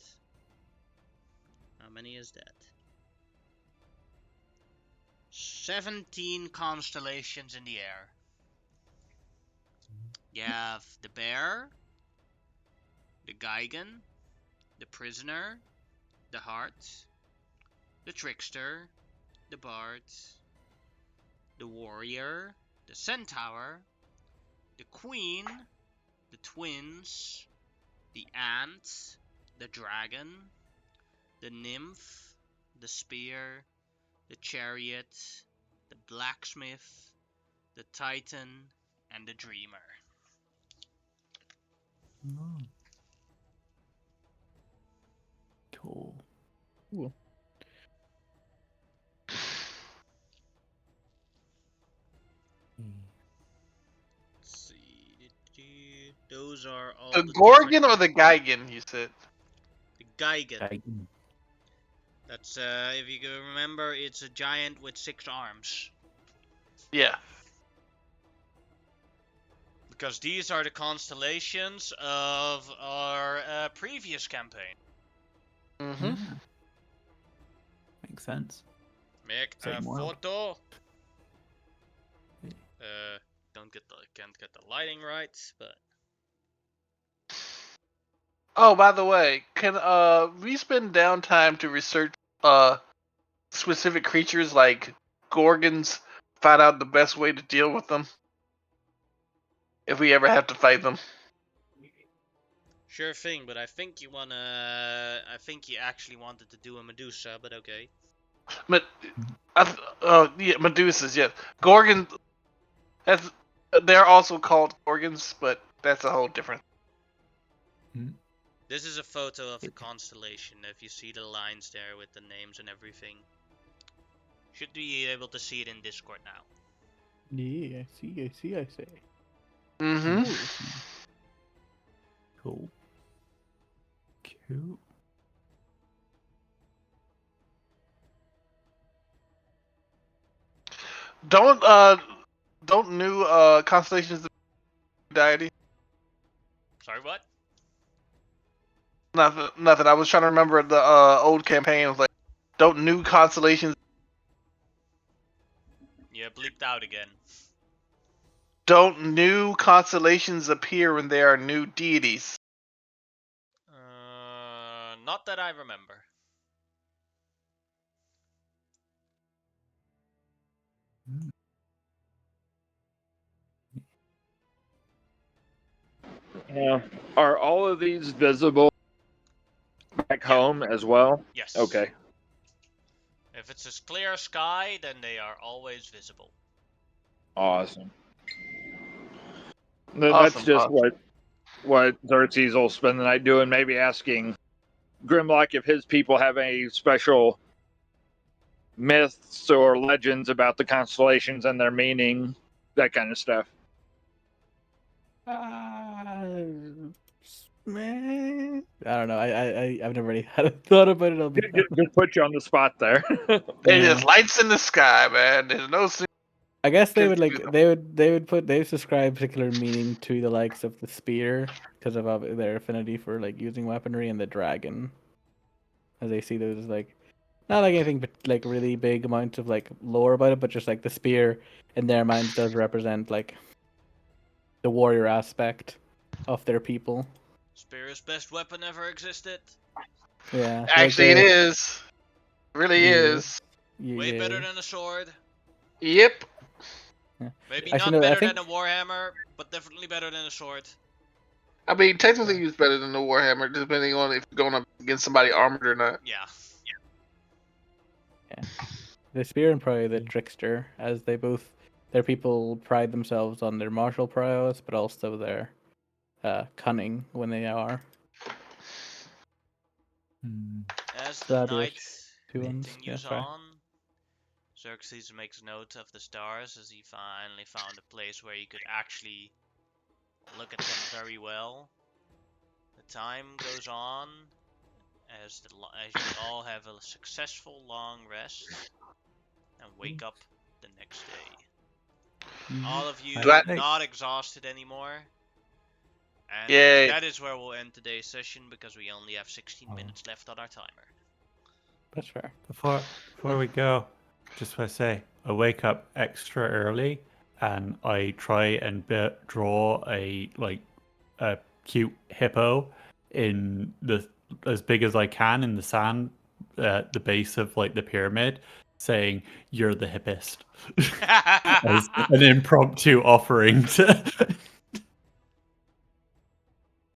How many is that? 17 constellations in the air. You have the bear, the Gigan, the prisoner, the heart, the trickster, the bard, the warrior, the centaur, the queen, the twins, the ant, the dragon, the nymph, the spear, the chariot, the blacksmith, the titan, and the dreamer. Oh. Cool. Cool. Let's see. Those are all The the Gorgon different... or the Gigan, you said? The Gigan. Gigan. That's, if you can remember, it's a giant with 6 arms. Yeah. Because these are the constellations of our previous campaign. Mm-hmm. Yeah. Makes sense. Make a Same world. photo. Yeah. Can't get the lighting right, but Oh, by the way, can we spend downtime to research specific creatures like Gorgons, find out the best way to deal with them? If we ever have to fight them. sure thing. But I think you actually wanted to do a Medusa, but okay. But yeah, Medusas, yes. Gorgon. They're also called Gorgons, but that's a whole different. This is a photo of the constellation. If you see the lines there with the names and everything, should be able to see it in Discord now. Yeah, I see, I say. Mm-hmm. Cool. Cool. Don't new constellations deity? Sorry, what? Nothing. I was trying to remember the old campaigns. Like, don't new constellations? Yeah, bleeped out again. Don't new constellations appear when there are new deities? Not that I remember. Yeah. Are all of these visible back home as well? Yes. Okay. If it's a clear sky, then they are always visible. Awesome. Then that's Awesome, just awesome. what Xerxes will spend the night doing. Maybe asking Grimlock if his people have any special myths or legends about the constellations and their meaning, that kind of stuff. Man, I don't know. I've never really had a thought about it. I'll be Just put you on the spot there. There's Yeah. just lights in the sky, man. There's no. I guess they Cause would like they subscribe particular meaning to the likes of the spear because of their affinity for like using weaponry, and the dragon, as they see those as like not like anything but like really big amounts of like lore about it, but just like the spear in their minds does represent like the warrior aspect of their people. Spear's best weapon ever existed. Yeah, Actually, it is. It really Yeah. is. Way better Yeah. than a sword. Yep. Maybe Actually, not no, I better think than a warhammer, but definitely better than a sword. I mean, technically, it's better than the Warhammer, depending on if you're going up against somebody armored or not. Yeah. the spear and probably the trickster, as their people pride themselves on their martial prowess, but also their cunning when they are. As So the that'd be night two ones. Yeah, continues sorry. on, Xerxes makes note of the stars as he finally found a place where he could actually look at them very well. The time goes on as you all have a successful long rest and wake up the next day. All of you Do I- not exhausted anymore. And Yay. that is where we'll end today's session because we only have 16 minutes left on our timer. That's fair. Before we go, just want to say I wake up extra early and I try and draw a cute hippo in the as big as I can in the sand at the base of like the pyramid, saying "You're the hippest" as an impromptu offering.